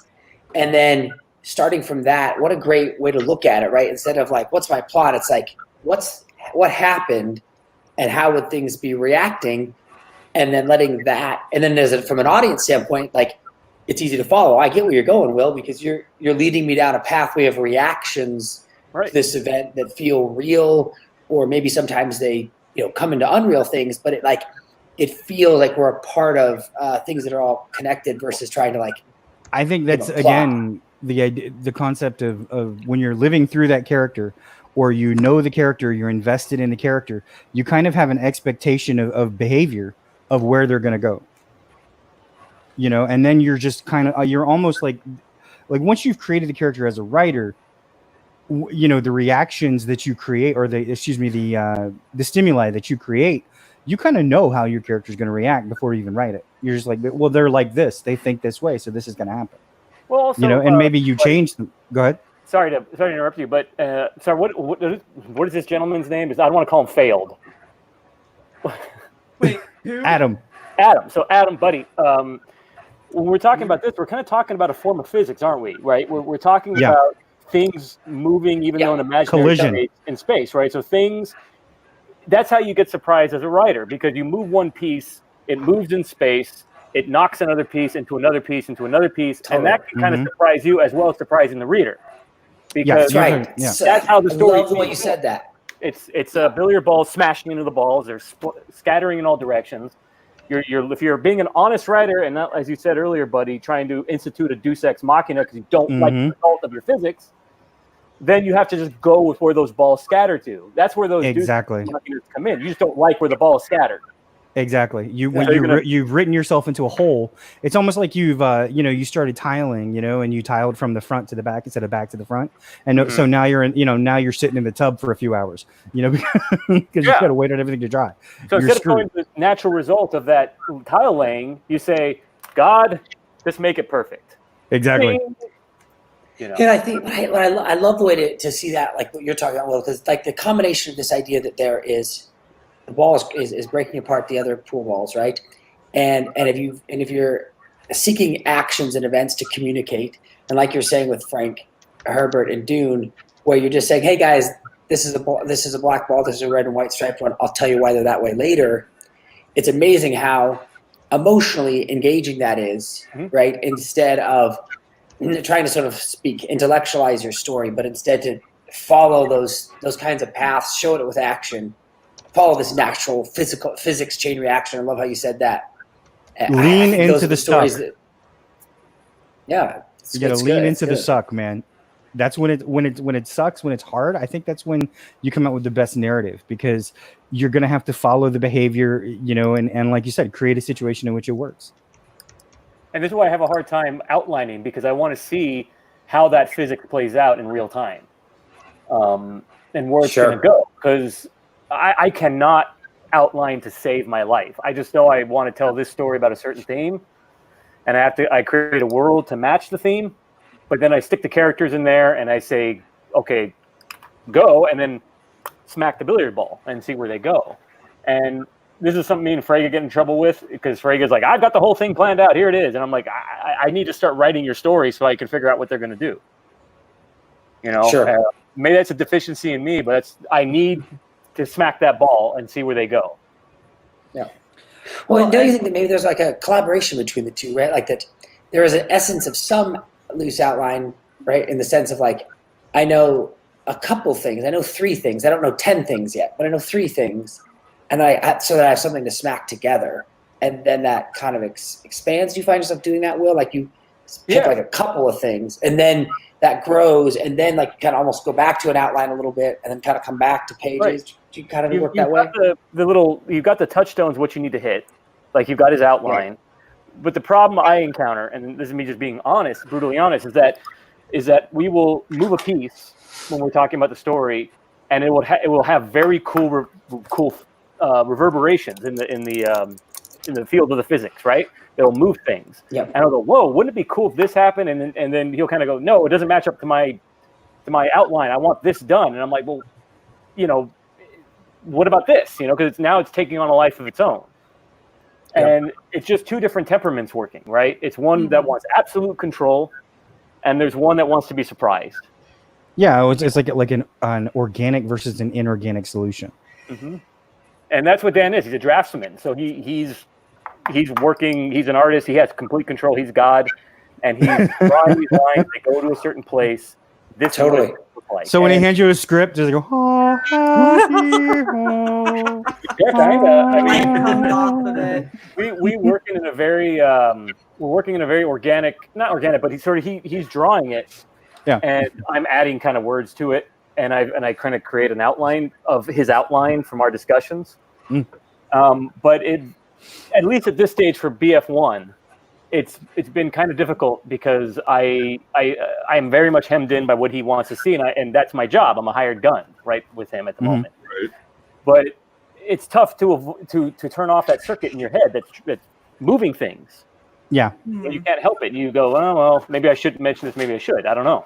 And then starting from that, what a great way to look at it, right? Instead of like, what's my plot? It's like, what happened and how would things be reacting? And then letting that, and then from an audience standpoint, like, it's easy to follow. I get where you're going, Will, because you're leading me down a pathway of reactions to this event that feel real, or maybe sometimes they come into unreal things, but it feels like we're a part of things that are all connected versus trying to I think that's again the idea, the concept of when you're living through that character, or the character, you're invested in the character, you kind of have an expectation of behavior of where they're going to go, and then you're just kind of, you're almost like once you've created the character as a writer, the reactions that you create, or the stimuli that you create, you kind of know how your character is going to react before you even write it. You're just like, well, they're like this, they think this way, so this is going to happen. Well, also, and maybe you change them. Go ahead. Sorry to interrupt you, but sorry, what is this gentleman's name? I don't want to call him Failed. Wait, who? Adam. So Adam, buddy, when we're talking about this, we're kind of talking about a form of physics, aren't we? Right? We're talking about things moving, even though in imaginary space, in space, right? So things. That's how you get surprised as a writer, because you move one piece, it moves in space, it knocks another piece into another piece into another piece, and that can kind of surprise you as well as surprising the reader. Because that's how the story. I love the way you said that. It's a billiard ball smashing into the balls. They're scattering in all directions. If you're being an honest writer, and not, as you said earlier, buddy, trying to institute a deus ex machina because you don't like the result of your physics, then you have to just go with where those balls scatter to. That's where those deus ex machinas come in. You just don't like where the ball is scattered. Exactly. You've written yourself into a hole. It's almost like you've you started tiling, and you tiled from the front to the back instead of back to the front, and so now you're now you're sitting in the tub for a few hours, because you've got to wait on everything to dry. So instead of going to the natural result of that tile laying, you say, God, just make it perfect. Exactly. And I think I love the way to see that, like what you're talking about, Will, because like the combination of this idea that there is. The ball is breaking apart the other pool balls, right? and if you're seeking actions and events to communicate, and like you're saying with Frank Herbert and Dune, where you're just saying, hey guys, this is a black ball, this is a red and white striped one, I'll tell you why they're that way later. It's amazing how emotionally engaging that is, right? Instead of trying to sort of intellectualize your story, but instead to follow those kinds of paths, show it with action, follow this natural physics chain reaction. I love how you said that. Lean into the suck. Yeah, you got to lean into the suck, man. That's when it sucks, when it's hard. I think that's when you come out with the best narrative, because you're going to have to follow the behavior, and like you said, create a situation in which it works. And this is why I have a hard time outlining, because I want to see how that physics plays out in real time, and where it's going to go. Because I cannot outline to save my life. I just know I want to tell this story about a certain theme, and I create a world to match the theme, but then I stick the characters in there and I say, okay, go, and then smack the billiard ball and see where they go. And this is something me and Frege get in trouble with, because Frege's like, I've got the whole thing planned out. Here it is. And I'm like, I need to start writing your story so I can figure out what they're going to do. Maybe that's a deficiency in me, but I need to smack that ball and see where they go. Yeah. Well, don't you think that maybe there's like a collaboration between the two, right? Like that there is an essence of some loose outline, right? In the sense of like, I know a couple things. I know 3 things. I don't know 10 things yet, but I know 3 things. And so that I have something to smack together. And then that kind of expands. Do you find yourself doing that, Will? Like you pick like a couple of things, and then that grows, and then like kind of almost go back to an outline a little bit, and then kind of come back to pages. Right. Do you kind of work that way? You've got the touchstones, what you need to hit. Like you've got his outline. Right. But the problem I encounter, and this is me just being honest, brutally honest, is that we will move a piece when we're talking about the story, and it will have very cool reverberations in the field of the physics, right? It'll move things. Yep. And I'll go, whoa, wouldn't it be cool if this happened? And then he'll kind of go, no, it doesn't match up to my outline. I want this done. And I'm like, well, what about this? Because now it's taking on a life of its own. And it's just 2 different temperaments working, right? It's one that wants absolute control, and there's one that wants to be surprised. Yeah, it's like an organic versus an inorganic solution. Mm-hmm. And that's what Dan is. He's a draftsman. So he's working. He's an artist. He has complete control. He's God, and he's drawing these lines. They go to a certain place. This totally. Is what it looks like. So when he hands you a script, does it go? Yeah, kinda. I mean, we working in a very organic, not organic, but he's drawing it. Yeah. And I'm adding kind of words to it, and I kind of create an outline of his outline from our discussions. But at least at this stage for BF1, it's been kind of difficult, because I am very much hemmed in by what he wants to see, and that's my job. I'm a hired gun, right, with him at the moment. Right. But it's tough to turn off that circuit in your head that's moving things. Yeah. And you can't help it. You go, oh well, maybe I shouldn't mention this. Maybe I should. I don't know.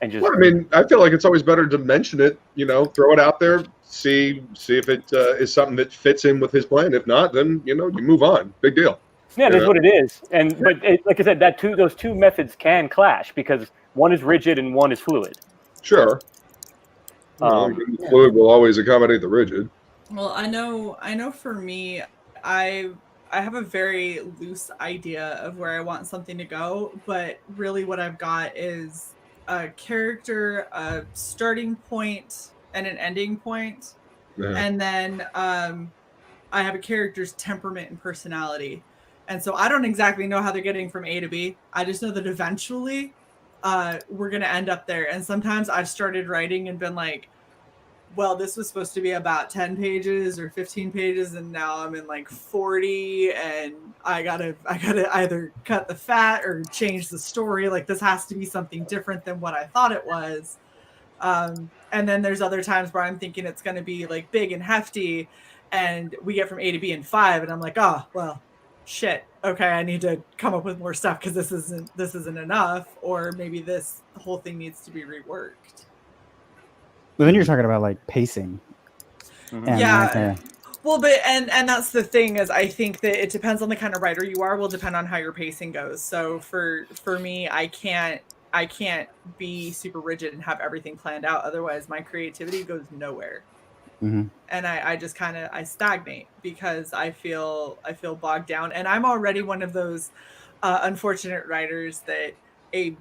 And just. Well, I mean, I feel like it's always better to mention it. Throw it out there. See if it is something that fits in with his plan. If not, then you move on. Big deal. Yeah, that's what it is. And but like I said, those two methods can clash, because one is rigid and one is fluid. Sure. The fluid will always accommodate the rigid. Well, I know for me, I have a very loose idea of where I want something to go, but really what I've got is a character, a starting point, and an ending point. Yeah. And then I have a character's temperament and personality. And so I don't exactly know how they're getting from A to B. I just know that eventually we're going to end up there. And sometimes I've started writing and been like, well, this was supposed to be about 10 pages or 15 pages, and now I'm in like 40, and I gotta either cut the fat or change the story. Like, this has to be something different than what I thought it was. And then there's other times where I'm thinking it's going to be like big and hefty, and we get from A to B in 5, and I'm like, oh, well, shit. Okay, I need to come up with more stuff, because this isn't enough, or maybe the whole thing needs to be reworked. But then you're talking about like pacing. Yeah. Well, but and that's the thing is I think that it depends on the kind of writer you are. Will depend on how your pacing goes. So for me, I can't be super rigid and have everything planned out. Otherwise, my creativity goes nowhere. Mm-hmm. And I just kind of I stagnate because I feel bogged down. And I'm already one of those unfortunate writers that a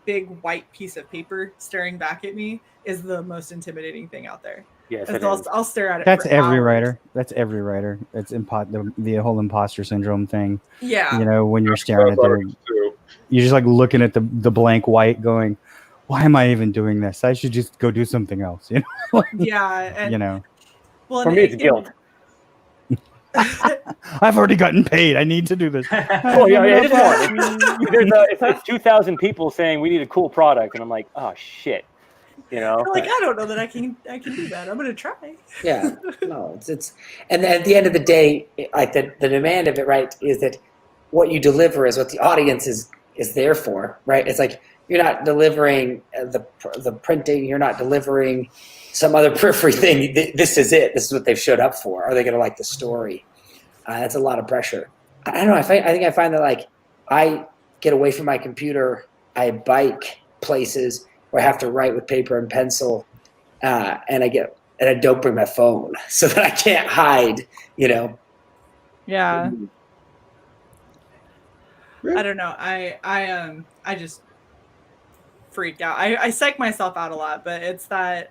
big white piece of paper staring back at me is the most intimidating thing out there. Yes, and so I'll stare at it. That's for every hours. writer. That's every writer. It's the whole imposter syndrome thing. Yeah. You know, when you're staring at their, you're just like looking at the blank white, going, "Why am I even doing this? I should just go do something else." You know. Yeah. And, you know. Well, for me, it's guilt. I've already gotten paid. I need to do this. Oh yeah, it is more. It's 2,000 people saying we need a cool product, and I'm like, oh shit, you know. Like I don't know that I can do that. I'm gonna try. Yeah, no, it's and at the end of the day, like the demand of it, right, is that what you deliver is what the audience is there for, right? It's like you're not delivering the printing, you're not delivering some other periphery thing. This is it. This is what they've showed up for. Are they going to like the story? That's a lot of pressure. I don't know. I think I find that like I get away from my computer. I bike places where I have to write with paper and pencil, and I don't bring my phone so that I can't hide. You know. Yeah. I don't know. I just freaked out. I psych myself out a lot, but it's that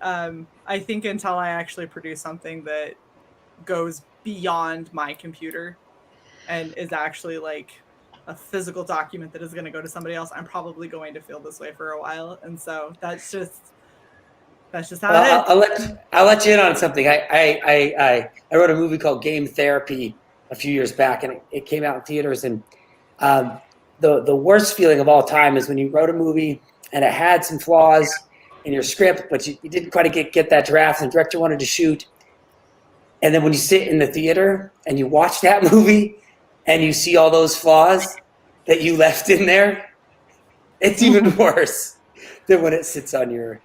I think until I actually produce something that goes beyond my computer and is actually like a physical document that is going to go to somebody else, I'm probably going to feel this way for a while. And so that's just how it is. I'll let you in on something. I wrote a movie called Game Therapy a few years back, and it came out in theaters. And the worst feeling of all time is when you wrote a movie and it had some flaws in your script, but you didn't quite get that draft, and the director wanted to shoot. And then when you sit in the theater and you watch that movie and you see all those flaws that you left in there, it's even worse than when it sits on your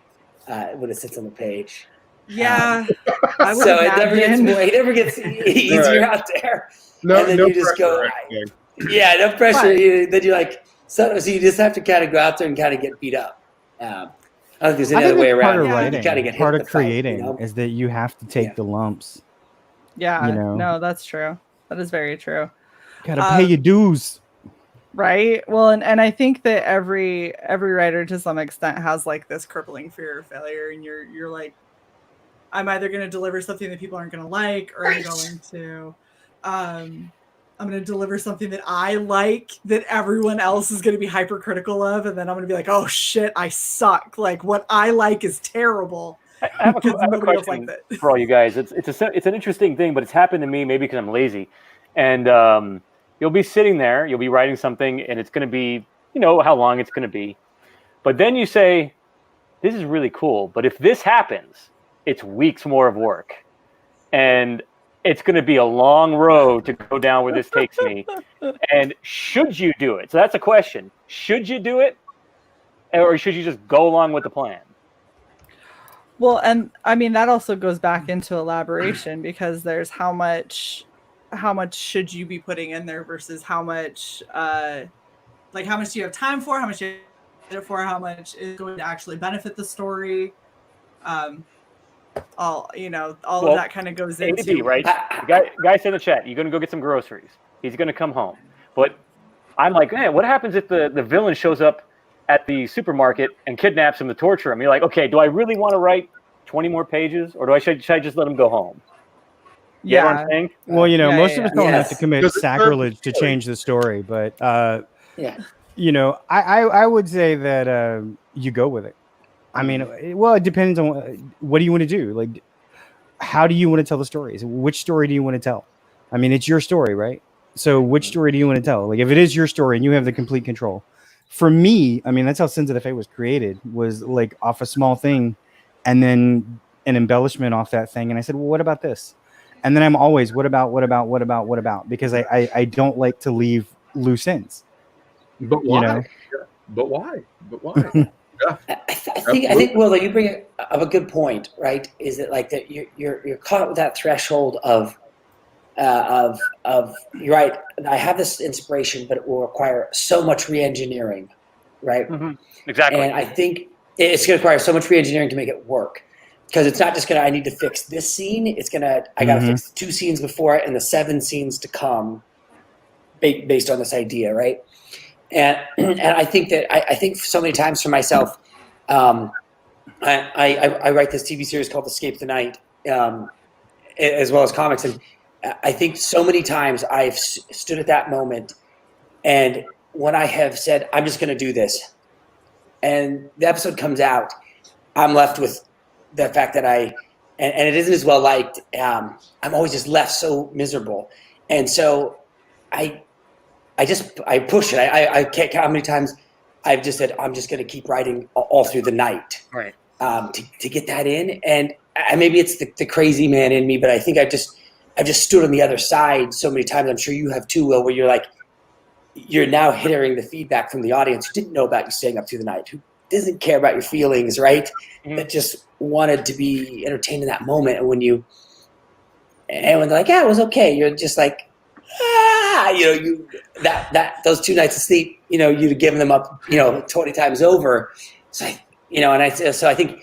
on the page. Yeah. So it never gets easier out there. No, and then no you just pressure, go, yeah, no pressure. Then you're like, so you just have to kind of go out there and kind of get beat up. I don't think there's any other way around. Part of writing, You gotta get part hit of in the fight, creating, you know? is that you have to take the lumps. Yeah. You know. No, that's true. That is very true. Gotta pay your dues. Right. Well, and I think that every writer to some extent has like this crippling fear of failure, and you're like, I'm either going to deliver something that people aren't going to like, or I'm going to deliver something that I like that everyone else is going to be hypercritical of, and then I'm going to be like, oh shit, I suck. Like what I like is terrible. I have a question for all you guys. It's an interesting thing, but it's happened to me maybe because I'm lazy, and you'll be sitting there, you'll be writing something, and it's going to be, you know, how long it's going to be, but then you say, this is really cool, but if this happens, it's weeks more of work, and it's going to be a long road to go down where this takes me. And should you do it? So that's a question. Should you do it, or should you just go along with the plan? Well, and I mean that also goes back into elaboration, because there's how much should you be putting in there versus how much like how much do you have time for, how much you have it for, how much is going to actually benefit the story. All of that kind of goes into right. The guy said in the chat, you're going to go get some groceries. He's going to come home. But I'm like, man, what happens if the villain shows up at the supermarket and kidnaps him to torture him? You're like, okay, do I really want to write 20 more pages, or should I just let him go home? You know what I'm saying? Well, you know, most of us don't have to commit sacrilege to change the story, but you know, I would say that you go with it. I mean, well, it depends on what do you want to do. Like, how do you want to tell the stories? Which story do you want to tell? I mean, it's your story, right? So which story do you want to tell? Like, if it is your story and you have the complete control. For me, I mean, that's how Sins of the Fae was created, was like off a small thing and then an embellishment off that thing. And I said, well, what about this? And then I'm always, what about? Because I don't like to leave loose ends. But why? You know? But why? Yeah. I think, Will, that you bring up a good point, right? Is that like that you're caught with that threshold of of you're right. I have this inspiration, but it will require so much re-engineering, right? Exactly. And I think it's going to require so much re-engineering to make it work, because it's not just I need to fix this scene. It's I got to fix the 2 scenes before it and the 7 scenes to come, based on this idea, right? And I think that I think so many times for myself, I write this TV series called Escape the Night, as well as comics, and I think so many times I've stood at that moment, and when I have said, I'm just going to do this, and the episode comes out, I'm left with the fact that and it isn't as well liked. I'm always just left so miserable. And so I push it. I can't count how many times I've just said, I'm just going to keep writing all through the night. Right. To get that in. And maybe it's the crazy man in me, but I think I've just stood on the other side so many times. I'm sure you have too, Will, where you're like, you're now hearing the feedback from the audience who didn't know about you staying up through the night, who doesn't care about your feelings, right? That just wanted to be entertained in that moment. And when they're like, yeah, it was okay, you're just like, those 2 nights of sleep, you'd have given them up, 20 times over. So so I think,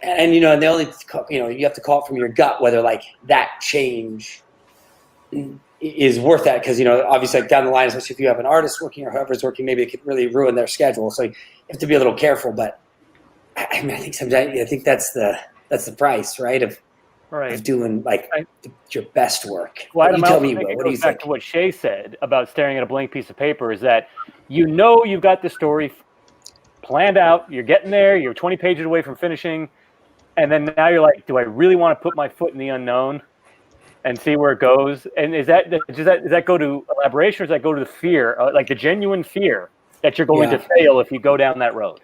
and they only, you have to call it from your gut whether like that change is worth that, because obviously like down the line, especially if you have an artist working or whoever's working, maybe it could really ruin their schedule. So you have to be a little careful. But I think sometimes that's the price, right? Of doing like your best work. Well, you tell me, Will, what do you back think? to what Shae said about staring at a blank piece of paper is that you've got the story planned out, you're getting there, you're 20 pages away from finishing, and then now you're like, do I really want to put my foot in the unknown and see where it goes? And does that go to elaboration, or does that go to the fear, like the genuine fear that you're going to fail if you go down that road?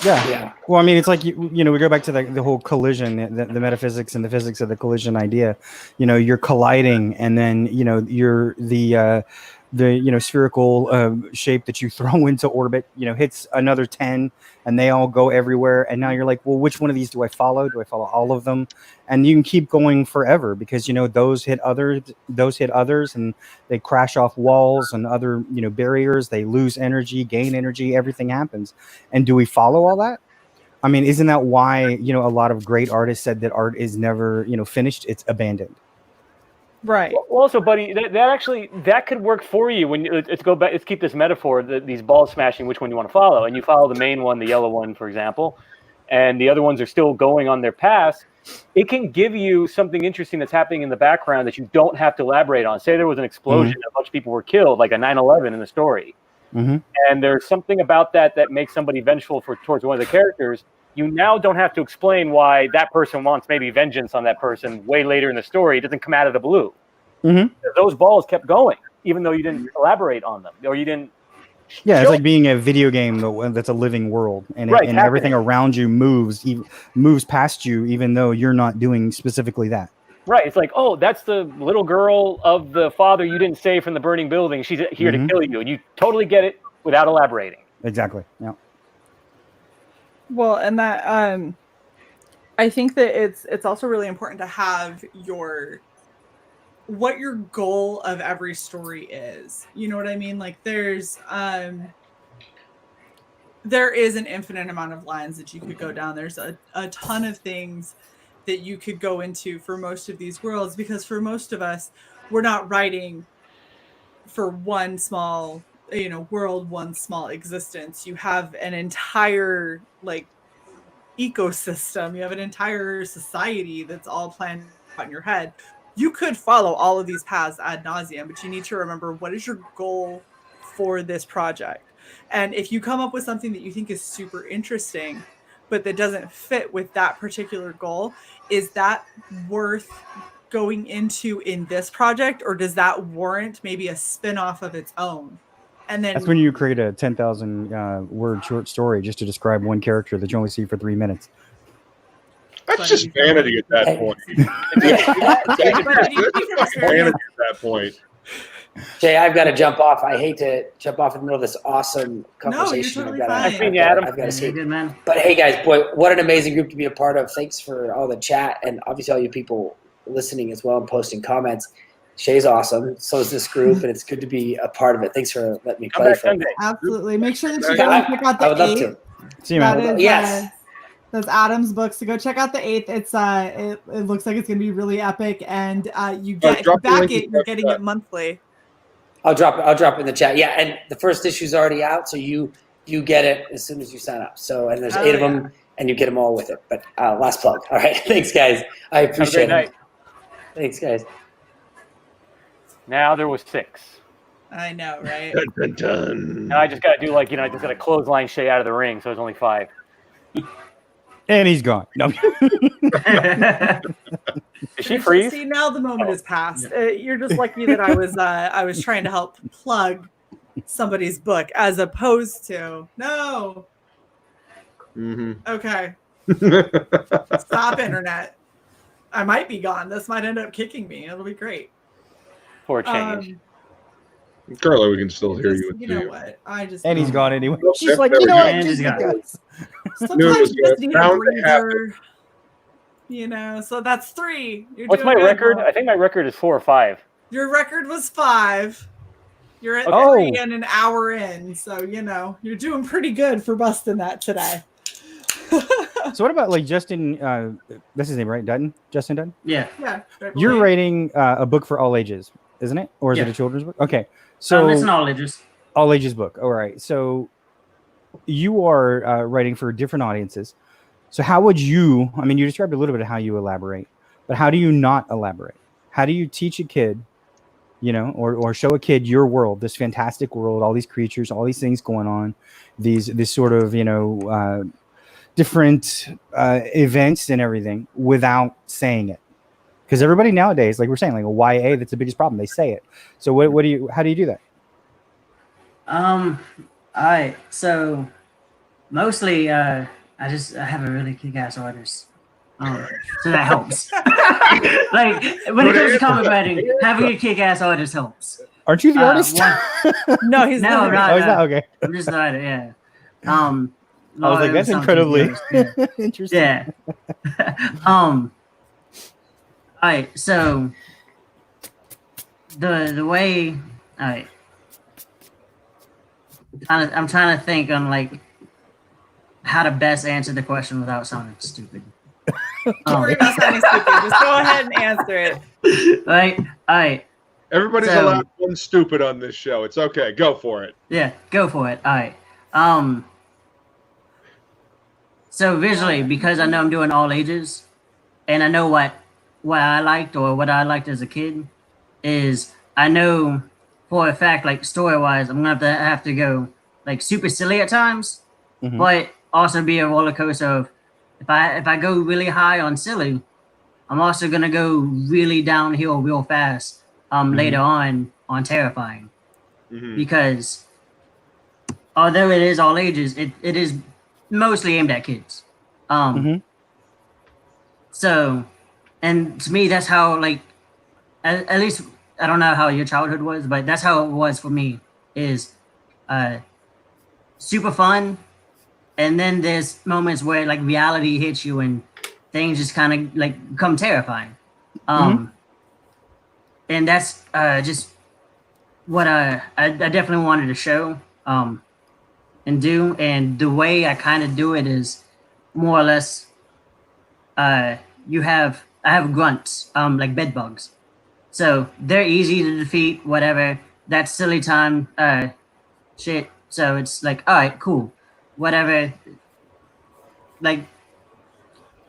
Yeah. Well, I mean, it's like, we go back to the whole collision, the metaphysics and the physics of the collision idea. You're colliding, and then, you're the spherical shape that you throw into orbit, hits another 10, and they all go everywhere. And now you're like, well, which one of these do I follow? Do I follow all of them? And you can keep going forever, because, those hit others, and they crash off walls and other, barriers. They lose energy, gain energy, everything happens. And do we follow all that? I mean, isn't that why, a lot of great artists said that art is never, finished, it's abandoned. Right. Well, also, buddy, that could work for you when let's go back. Let's keep this metaphor. These balls smashing. Which one you want to follow? And you follow the main one, the yellow one, for example, and the other ones are still going on their path. It can give you something interesting that's happening in the background that you don't have to elaborate on. Say there was an explosion, a bunch of people were killed, like a 9/11 in the story, and there's something about that makes somebody vengeful towards one of the characters. You now don't have to explain why that person wants maybe vengeance on that person way later in the story. It doesn't come out of the blue. Those balls kept going, even though you didn't elaborate on them, or you didn't. Yeah, it's like being a video game that's a living world, and everything around you moves past you, even though you're not doing specifically that. Right. It's like, oh, that's the little girl of the father you didn't save from the burning building. She's here to kill you, and you totally get it without elaborating. Exactly. Yeah. Well, and that I think that it's also really important to have what your goal of every story is. You know what I mean? Like there is an infinite amount of lines that you could go down. There's a ton of things that you could go into for most of these worlds, because for most of us, we're not writing for one small world, one small existence. You have an entire ecosystem. You have an entire society that's all planned out in your head. You could follow all of these paths ad nauseum, but you need to remember, what is your goal for this project? And if you come up with something that you think is super interesting, but that doesn't fit with that particular goal, is that worth going into in this project, or does that warrant maybe a spin-off of its own? And then that's when you create a 10,000 word short story just to describe one character that you only see for 3 minutes. That's just vanity at that point. That's vanity at that point. Jay, I've got to jump off. I hate to jump off in the middle of this awesome conversation. No, you're totally fine. I've got to see. Good, man. But hey, guys, boy, what an amazing group to be a part of. Thanks for all the chat, and obviously all you people listening as well and posting comments. Shae's awesome. So is this group, and it's good to be a part of it. Thanks for letting me play for it. Absolutely. Make sure that you Yeah, go check out the I would love 8th. to. See you, That man. is, Yes. that's Adam's book. So go check out the 8th. It's it looks like it's gonna be really epic, and you get if you drop the back link it, in you're the getting chat. it monthly. I'll drop it in the chat. Yeah, and the first issue's already out, so you get it as soon as you sign up. So, and there's 8 of them, and you get them all with it. But last plug. All right, thanks, guys. I appreciate Have a great it. night. Thanks, guys. Now there was 6. I know, right? And I just got to do I just got to clothesline Shae out of the ring, so it's only 5. And he's gone. No. Is she freeze? See, now the moment has passed. You're just lucky that I was trying to help plug somebody's book as opposed to no. Okay. Stop, internet. I might be gone. This might end up kicking me. It'll be great. For a change. Carla, we can still hear you. You know what? I just And he's gone anyway. Nope, She's like, there you we know go. what? And Just he's gone. because. Sometimes you just need a bound to happen. breather. You know, so that's 3. You're What's my doing good, record? Bob. I think my record is 4 or 5. Your record was 5. You're at Oh. 3 and an hour in, so you know you're doing pretty good for busting that today. So what about Justin? That's his name, right? Dutton? Justin Dutton? Yeah. Yeah. You're writing a book for all ages, isn't it? Or is it Yeah. a children's book? Okay. So it's an all ages. All ages book. All right. So you are writing for different audiences. So how would you? I mean, you described a little bit of how you elaborate, but how do you not elaborate? How do you teach a kid, or show a kid your world, this fantastic world, all these creatures, all these things going on, this sort of different events and everything without saying it? Because everybody nowadays, like we're saying, like a YA, that's the biggest problem. They say it. So how do you do that? All right. So mostly, I have a really kick-ass artist. So that helps. Like when it comes to comic writing, having a kick-ass artist helps. Aren't you the artist? No, he's no, not. Oh, he's not? Okay. I'm just the writer. Yeah. I was like, that's incredibly interesting. Yeah. All right. So the way, all right. I'm trying to think on how to best answer the question without sounding stupid. Don't worry about sounding stupid. Just go ahead and answer it. Right. All right. Everybody's So- allowed one stupid on this show. It's okay. Go for it. Yeah, go for it. All right. So visually, because I know I'm doing all ages, and I know what I liked or what I liked as a kid, is I know for a fact, like story-wise, I'm gonna have to go super silly at times, but also be a roller coaster of if I go really high on silly, I'm also gonna go really downhill real fast later on terrifying, because although it is all ages, it is mostly aimed at kids. So, and to me, that's how at least I don't know how your childhood was, but that's how it was for me. Is super fun, and then there's moments where reality hits you and things just kind of become terrifying. And that's just what I definitely wanted to show and do. And the way I kind of do it is more or less I have grunts, like bed bugs. So they're easy to defeat, whatever. That's silly time shit. So it's all right, cool. Whatever.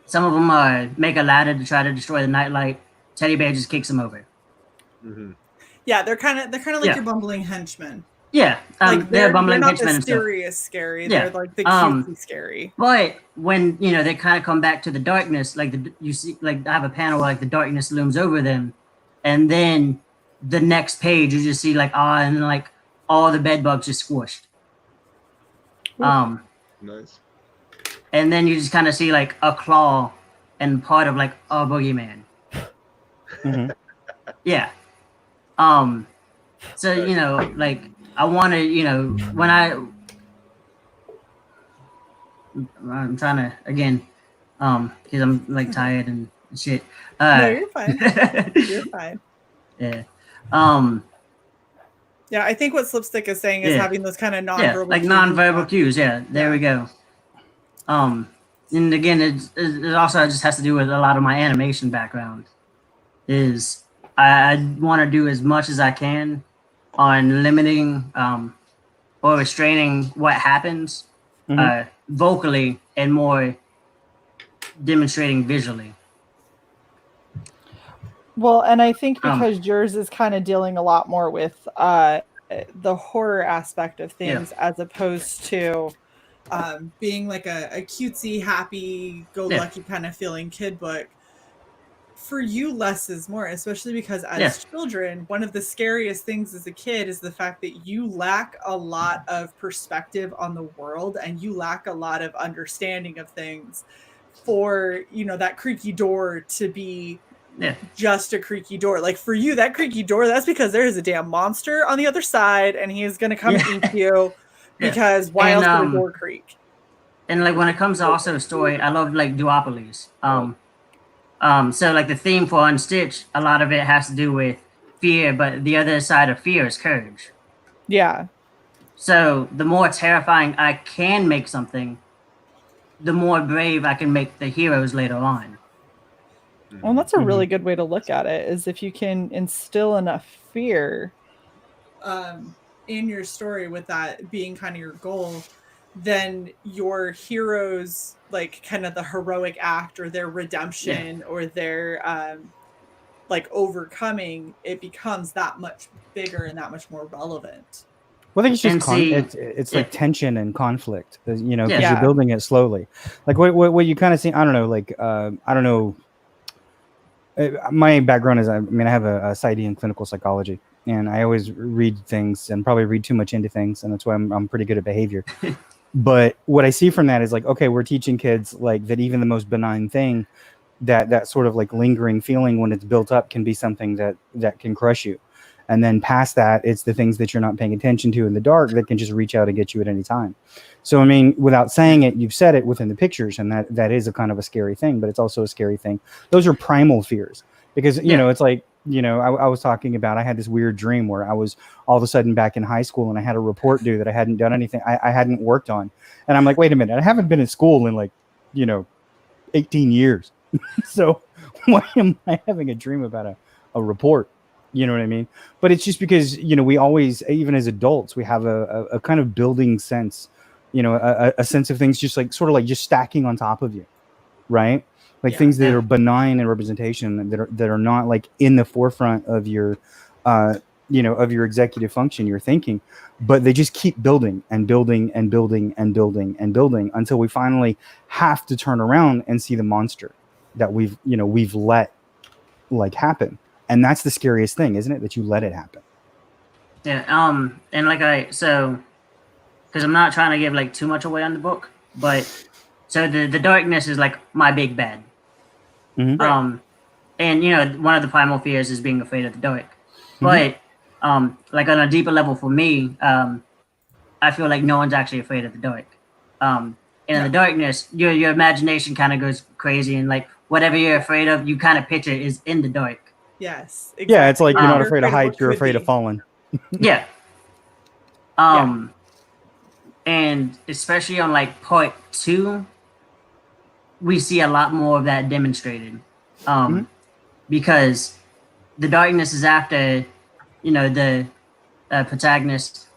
Some of them make a ladder to try to destroy the nightlight. Teddy Bear just kicks them over. Yeah, they're kind of like Yeah. your bumbling henchmen. Yeah, they're bumbling not henchmen the and stuff. serious scary. Yeah. They're the cutesy scary. But when they kind of come back to the darkness, you see, I have a panel where the darkness looms over them, and then the next page you just see and then all the bed bugs just squished. Nice. And then you just kind of see a claw and part of a boogeyman. Yeah. So I want to when I'm trying to again because I'm tired and shit. No, you're fine. You're fine. Yeah. Yeah, I think what Slipstick is saying is Yeah. having those kind of Yeah, nonverbal like cues. nonverbal cues. Yeah, there we go. And again, it also just has to do with a lot of my animation background. Is I want to do as much as I can on limiting or restraining what happens vocally and more demonstrating visually. Well, and I think because yours is kind of dealing a lot more with the horror aspect of things as opposed to being like a cutesy, happy, go lucky kind of feeling kid book. For you, less is more, especially because as children, one of the scariest things as a kid is the fact that you lack a lot of perspective on the world and you lack a lot of understanding of things for, you know, that creaky door to be just a creaky door. Like for you, that creaky door, that's because there is a damn monster on the other side and he is going to come and eat you because why else would a door creak? And like when it comes to also story, I love like duopolies. So like the theme for Unstitched, a lot of it has to do with fear, but the other side of fear is courage. Yeah. So the more terrifying I can make something, the more brave I can make the heroes later on. Well, that's a really good way to look at it, is if you can instill enough fear in your story with that being kind of your goal, then your heroes, like kind of the heroic act or their redemption or their like overcoming, it becomes that much bigger and that much more relevant. Well, I think it's just it's like tension and conflict, you know, because Yeah. you're building it slowly. Like what you kind of see, I don't know, like I don't know. My background is, I mean, I have a PsyD in clinical psychology, and I always read things and probably read too much into things, and that's why I'm pretty good at behavior. But what I see from that is like, okay, we're teaching kids like that even the most benign thing, that sort of like lingering feeling when it's built up can be something that can crush you. And then past that, it's the things that you're not paying attention to in the dark that can just reach out and get you at any time. So, I mean, without saying it, you've said it within the pictures, and that is a kind of a scary thing, but it's also a scary thing. Those are primal fears because, you know, it's like, you know, I was talking about, I had this weird dream where I was all of a sudden back in high school and I had a report due that I hadn't done anything, I hadn't worked on. And I'm like, wait a minute, I haven't been in school in like, you know, 18 years. So why am I having a dream about a report? You know what I mean? But it's just because, you know, we always, even as adults, we have a kind of building sense, you know, a sense of things just like sort of like just stacking on top of you, right? Like things that are benign in representation that are not like in the forefront of your, you know, of your executive function, your thinking, but they just keep building and building and building and building and building until we finally have to turn around and see the monster that we've let like happen. And that's the scariest thing, isn't it? That you let it happen. Yeah. And like because I'm not trying to give like too much away on the book, but so the darkness is like my big bad. Mm-hmm. And you know, one of the primal fears is being afraid of the dark. But like on a deeper level for me, I feel like no one's actually afraid of the dark. And in the darkness, your imagination kind of goes crazy, and like whatever you're afraid of, you kind of picture is in the dark. Yes. Exactly. Yeah, it's like you're not afraid of heights, you're afraid of falling. Yeah. And especially on like part 2, we see a lot more of that demonstrated. Because the darkness is after, you know, the protagonist,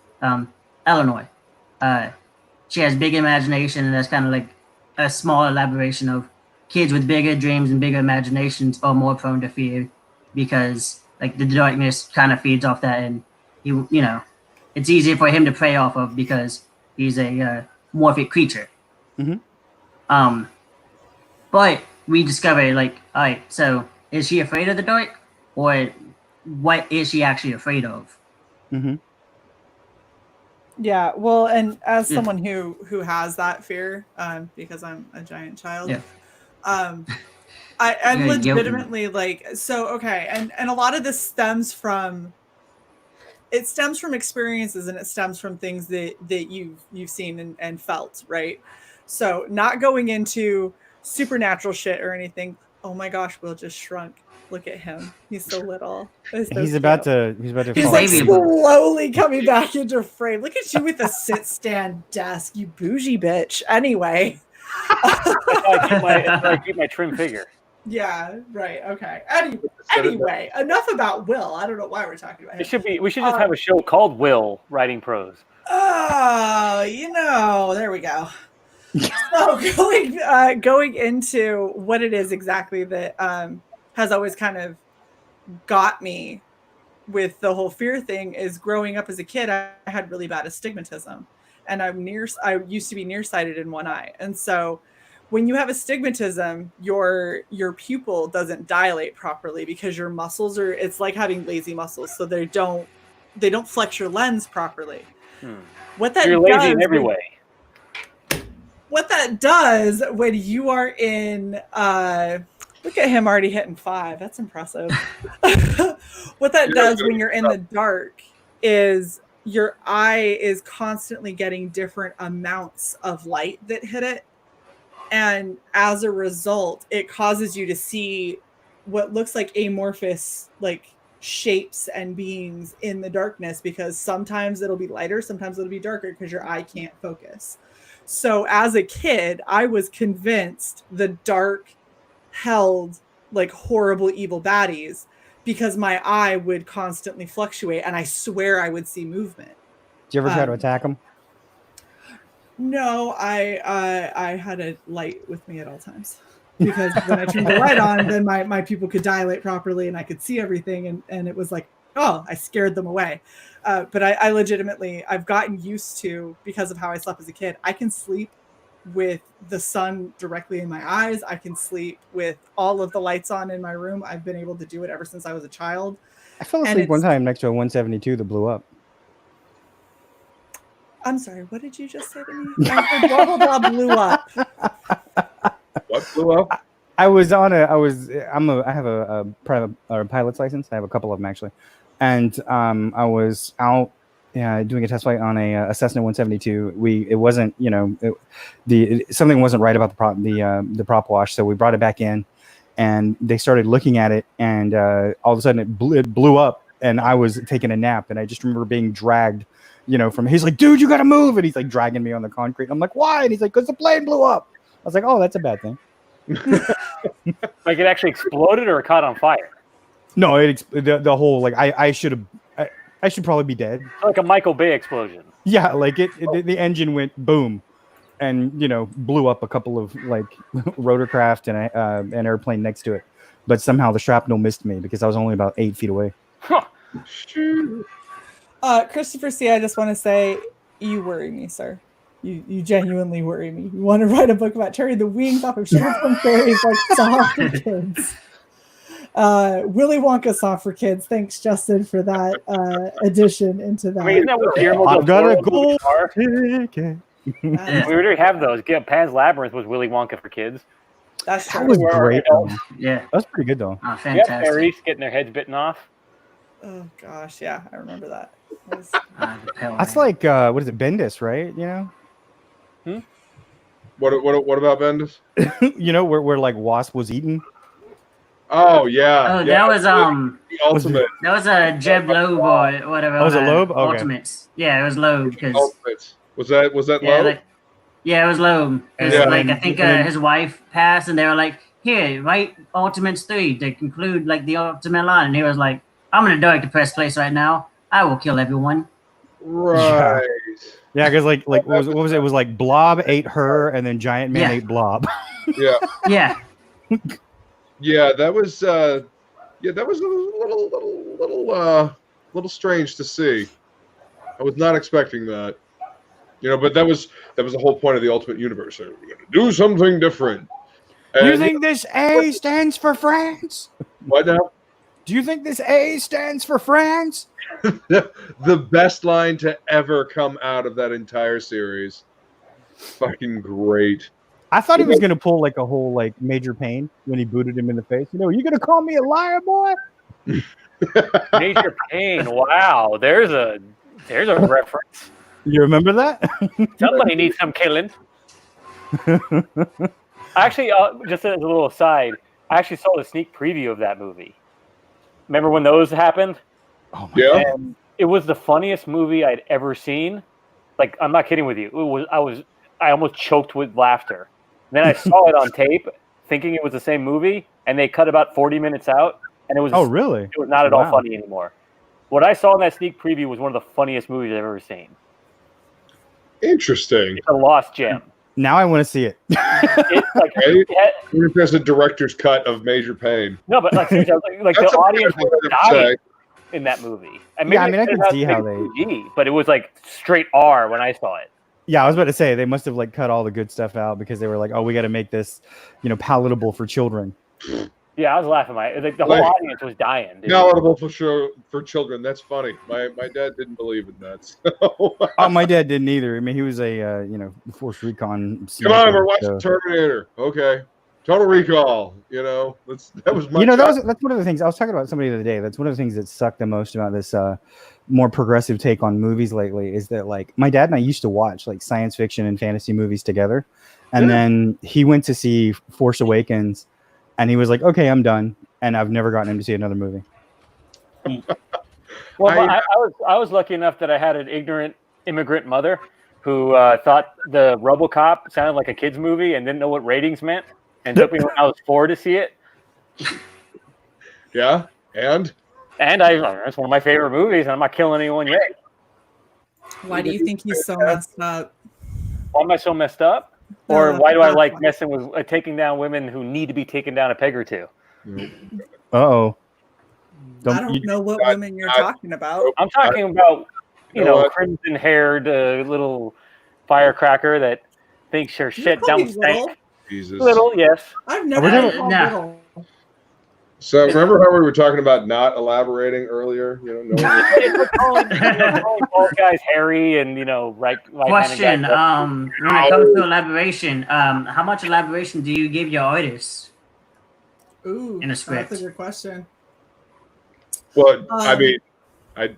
Eleanor. She has big imagination, and that's kind of like a small elaboration of kids with bigger dreams and bigger imaginations are more prone to fear, because like the darkness kind of feeds off that, and you know, it's easier for him to prey off of because he's a morphic creature. But we discover like, all right, so is she afraid of the dark, or what is she actually afraid of? Yeah, well, and as someone who has that fear, because I'm a giant child, I'm legitimately like, so okay, and a lot of this stems from experiences, and it stems from things that you've seen and felt, right? So not going into supernatural shit or anything. Oh my gosh, Will just shrunk. Look at him. He's so little. He's so He's cute. about to. He's He's like slowly coming back into frame. Look at you with a sit stand desk, you bougie bitch. Anyway. I keep my trim figure. Yeah, right. Okay. Anyway, enough about Will. I don't know why we're talking about him. We should just have a show called Will Writing Prose. Oh, there we go. So going into what it is exactly that has always kind of got me with the whole fear thing is growing up as a kid, I had really bad astigmatism, and I used to be nearsighted in one eye, and so when you have astigmatism, your pupil doesn't dilate properly because your muscles it's like having lazy muscles, so they don't flex your lens properly. What that You're lazy in every way. What that does when you are in look at him already hitting 5. That's impressive. What that does when you're in the dark is your eye is constantly getting different amounts of light that hit it. And as a result, it causes you to see what looks like amorphous like shapes and beings in the darkness, because sometimes it'll be lighter, sometimes it'll be darker because your eye can't focus. So as a kid, I was convinced the dark held like horrible evil baddies because my eye would constantly fluctuate, and I swear I would see movement. Did you ever try to attack him? No, I had a light with me at all times, because when I turned the light on, then my pupil could dilate properly and I could see everything, and it was like, oh, I scared them away. But I legitimately, I've gotten used to, because of how I slept as a kid, I can sleep with the sun directly in my eyes. I can sleep with all of the lights on in my room. I've been able to do it ever since I was a child. I fell asleep one time next to a 172 that blew up. I'm sorry, what did you just say to me? Blah, blah, blah blew up. What blew up? I have a private pilot's license. I have a couple of them actually, and I was out doing a test flight on a Cessna 172. It wasn't, something wasn't right about the prop wash, so we brought it back in, and they started looking at it, and all of a sudden it blew up, and I was taking a nap, and I just remember being dragged. He's like, dude, you got to move. And he's like dragging me on the concrete. I'm like, why? And he's like, because the plane blew up. I was like, oh, that's a bad thing. Like it actually exploded or it caught on fire? No, the whole, like, I should probably be dead. Like a Michael Bay explosion. Yeah, like the engine went boom and, blew up a couple of like rotorcraft and an airplane next to it. But somehow the shrapnel missed me because I was only about 8 feet away. Christopher C., I just want to say, you worry me, sir. You genuinely worry me. You want to write a book about tearing the wings off of ships from fairies like soft for kids. Willy Wonka soft for kids. Thanks, Justin, for that addition into that. I mean, isn't that what Guillermo I've got a gold ticket. We already have those. Pan's Labyrinth was Willy Wonka for kids. That was great. Yeah, that was pretty good though. Oh, fantastic. Yeah, fairies getting their heads bitten off. Oh gosh, yeah, I remember that. That's like what is it, Bendis, right? What about Bendis? where like Wasp was eaten. Oh yeah. Oh, that was the Ultimate. That was a Jeb Loeb or whatever. Oh, was it Loeb? Okay. Ultimates. Yeah, it was Loeb. Ultimates. Was that Loeb? Yeah, it was Loeb. Yeah. I think his wife passed, and they were like, "Here, write Ultimates 3 to conclude like the Ultimate line." And he was like, "I'm gonna direct the press place right now. I will kill everyone." Right. Yeah, because like what was it? It was like Blob ate her, and then Giant Man ate Blob. Yeah. Yeah. Yeah, that was a little strange to see. I was not expecting that. But that was the whole point of the Ultimate Universe. We're going to do something different. You think this A stands for France? What now? Do you think this A stands for France? The best line to ever come out of that entire series. Fucking great. I thought he was going to pull like a whole like Major Payne when he booted him in the face. You going to call me a liar, boy? Major Payne. Wow, there's a reference. You remember that? Somebody needs some killing. Actually, just as a little aside, I actually saw the sneak preview of that movie. Remember when those happened? Oh my yeah. And it was the funniest movie I'd ever seen. Like, I'm not kidding with you. I almost choked with laughter. And then I saw it on tape, thinking it was the same movie, and they cut about 40 minutes out, and it was. Oh, really? It was not at all Wow. funny anymore. What I saw in that sneak preview was one of the funniest movies I've ever seen. Interesting. It's a lost gem. Now I want to see it. It's like If there's a director's cut of Major Pain. no, but like seriously, like the That's a audience fair was thing to dying say. in that movie. Yeah, I mean, I can see how but it was like straight R when I saw it. Yeah, I was about to say they must have like cut all the good stuff out because they were like, oh, we got to make this, palatable for children. Yeah, I was laughing. The whole Like, audience was dying. Dude. Palatable for children. That's funny. My dad didn't believe in that. So. Oh, my dad didn't either. I mean, he was a Force Recon. Come on, we're sniper, watching so- Terminator. Okay, Total Recall. That was my. that's one of the things I was talking about somebody the other day. That's one of the things that sucked the most about this more progressive take on movies lately is that like my dad and I used to watch like science fiction and fantasy movies together, and then he went to see Force Awakens, and he was like, "Okay, I'm done," and I've never gotten him to see another movie. Well, I was lucky enough that I had an ignorant immigrant mother who thought the RoboCop sounded like a kids movie and didn't know what ratings meant, and took me when I was 4 to see it. Yeah, and it's one of my favorite movies, and I'm not killing anyone yet. Why do you think he's so messed up? Why am I so messed up? Or why do I like messing with taking down women who need to be taken down a peg or two? Uh-oh. I don't know what women you're talking about. I'm talking about, You know what? crimson-haired little firecracker that thinks her shit call me don't stink. little? Jesus. Little, yes. I've never been called little. So remember how we were talking about not elaborating earlier? calling bald guys hairy and right. Question: when it comes to elaboration, how much elaboration do you give your artists Ooh, in a script? that's a good question. Well, I mean, I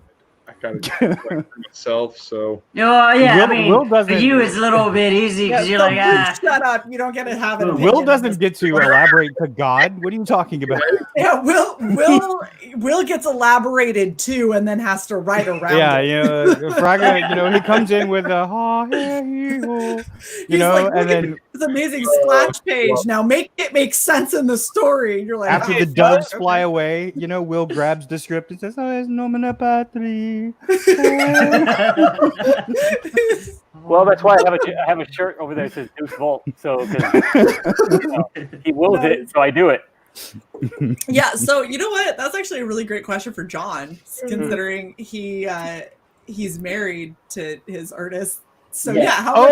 kind of myself, so. Will for you it's a little bit easy because you're like, shut up. You don't get to have it. Will doesn't get to elaborate to God. What are you talking about? Yeah, Will gets elaborated too, and then has to write around. Yeah, it. Fragment. He comes in with a He's like, and look then at this amazing splash page. Now make it make sense in the story. And you're like, after "Oh, the doves fuck, fly away, Will grabs the script and says, "Oh, es nomina patri." Well, that's why I have a shirt over there that says Deuce Volt. So 'cause, he wills it, so I do it. Yeah, so you know what? That's actually a really great question for John, considering he's married to his artist. So yeah, how a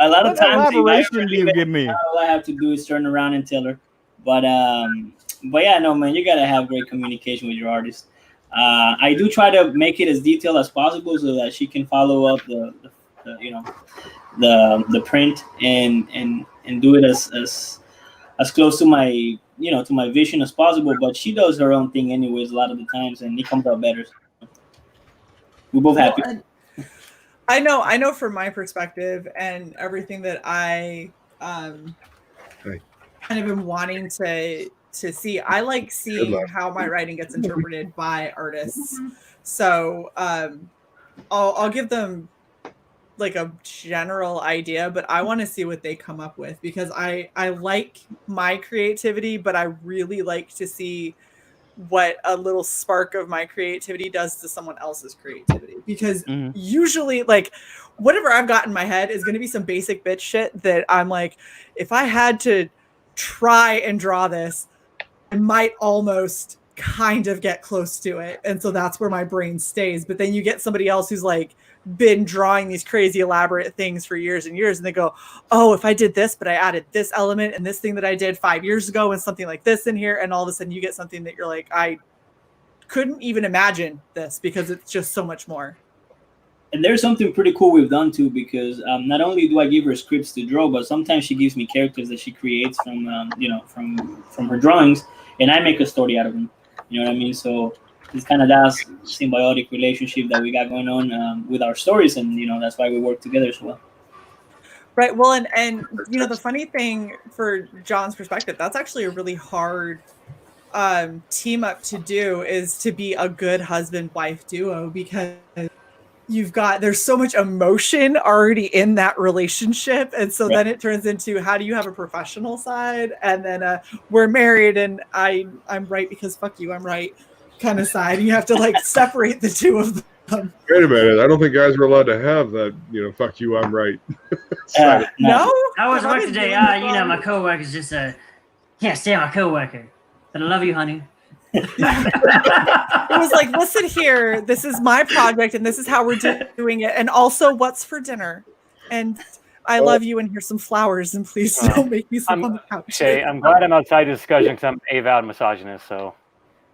lot of What times elaboration do you give me? all I have to do is turn around and tell her. But yeah, no man, you gotta have great communication with your artist. I do try to make it as detailed as possible so that she can follow up the print and do it as close to my to my vision as possible. But she does her own thing anyways a lot of the times, and it comes out better. We're both happy. I know from my perspective and everything that I kind of been wanting to see. I like seeing how my writing gets interpreted by artists. So I'll give them like a general idea, but I want to see what they come up with because I like my creativity, but I really like to see what a little spark of my creativity does to someone else's creativity, because usually like whatever I've got in my head is going to be some basic bitch shit that I'm like, if I had to try and draw this, I might almost kind of get close to it. And so that's where my brain stays. But then you get somebody else who's like been drawing these crazy elaborate things for years and years, and they go, oh, if I did this, but I added this element and this thing that I did 5 years ago and something like this in here, and all of a sudden you get something that you're like, I couldn't even imagine this because it's just so much more. And there's something pretty cool we've done too, because not only do I give her scripts to draw, but sometimes she gives me characters that she creates from from her drawings, and I make a story out of them. You know what I mean? So it's kind of that symbiotic relationship that we got going on with our stories, and that's why we work together as well. Right. Well, and you know, the funny thing for John's perspective, that's actually a really hard team up to do, is to be a good husband-wife duo, because there's so much emotion already in that relationship, and so then it turns into, how do you have a professional side, and then we're married and I'm right because fuck you, I'm right kind of side, and you have to like separate the two of them. Wait a minute. I don't think guys are allowed to have that, fuck you, I'm right. No? I was working today. My coworker's just can't stand my coworker. But I love you, honey. It was like, listen here, this is my project and this is how we're doing it. And also, what's for dinner? And I love you, and here's some flowers, and please don't make me sit on the couch. Shae, I'm glad I'm outside the discussion because I'm avowed misogynist, so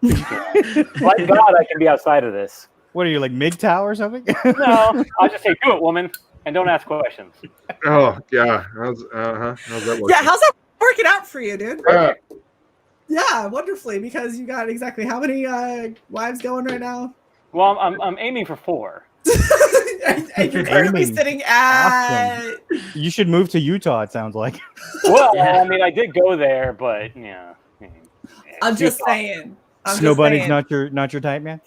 like God, I can be outside of this. What are you, like MGTOW or something? No, I'll just say, do it, woman, and don't ask questions. Oh, yeah. How's that working? Yeah, how's that working out for you, dude? Yeah, wonderfully, because you got exactly how many wives going right now? Well, I'm aiming for 4. And you're currently sitting at... Awesome. You should move to Utah, it sounds like. Well, I mean, I did go there, but, yeah. I'm just saying. Snow Bunny's not your type, man?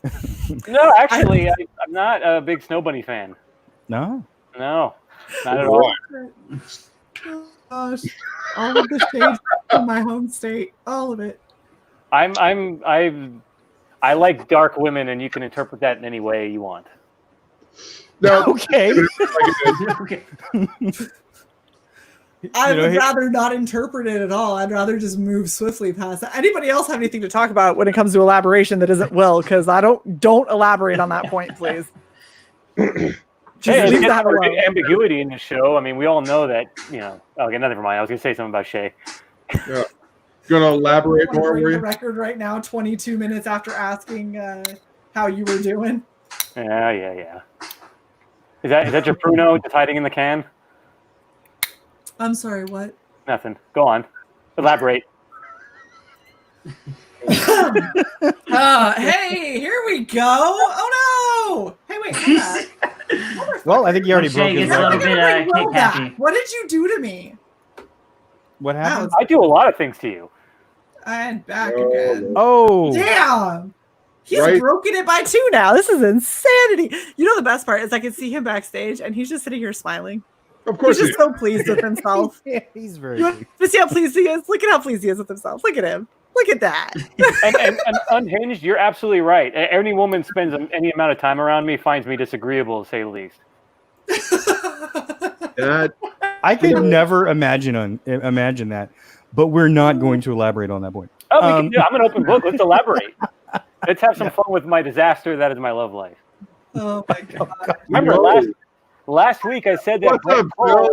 No, actually, I'm not a big Snow Bunny fan. No? No, not at all. Oh, gosh. All of the shades from my home state. All of it. I like dark women, and you can interpret that in any way you want. No, okay. Okay. I would rather not interpret it at all. I'd rather just move swiftly past that. Anybody else have anything to talk about when it comes to elaboration that isn't Will? Because I don't elaborate on that point, please. Hey, leave that alone. Ambiguity in the show. I mean, we all know that. Okay, never mind. I was gonna say something about Shae. Yeah. You want to elaborate more? The record right now, 22 minutes after asking how you were doing. Yeah. Is that your Pruno just hiding in the can? I'm sorry, what? Nothing. Go on. Elaborate. Hey, here we go. Oh no! Hey, wait, come back. Well, I think you already broke his record. What did you do to me? What happened? I do a lot of things to you. And back again. Oh. Damn! He's Right. broken it by 2 now. This is insanity. You know the best part is I can see him backstage, and he's just sitting here smiling. Of course he's just so pleased with himself. Yeah, he's very You want to see how pleased he is? Look at how pleased he is with himself. Look at him. Look at that. and unhinged, you're absolutely right. Any woman spends any amount of time around me finds me disagreeable, to say the least. I could never imagine that, but we're not going to elaborate on that point. Oh, I'm an open book. Let's elaborate. Let's have some fun with my disaster that is my love life. Oh my god! Remember last week I said that.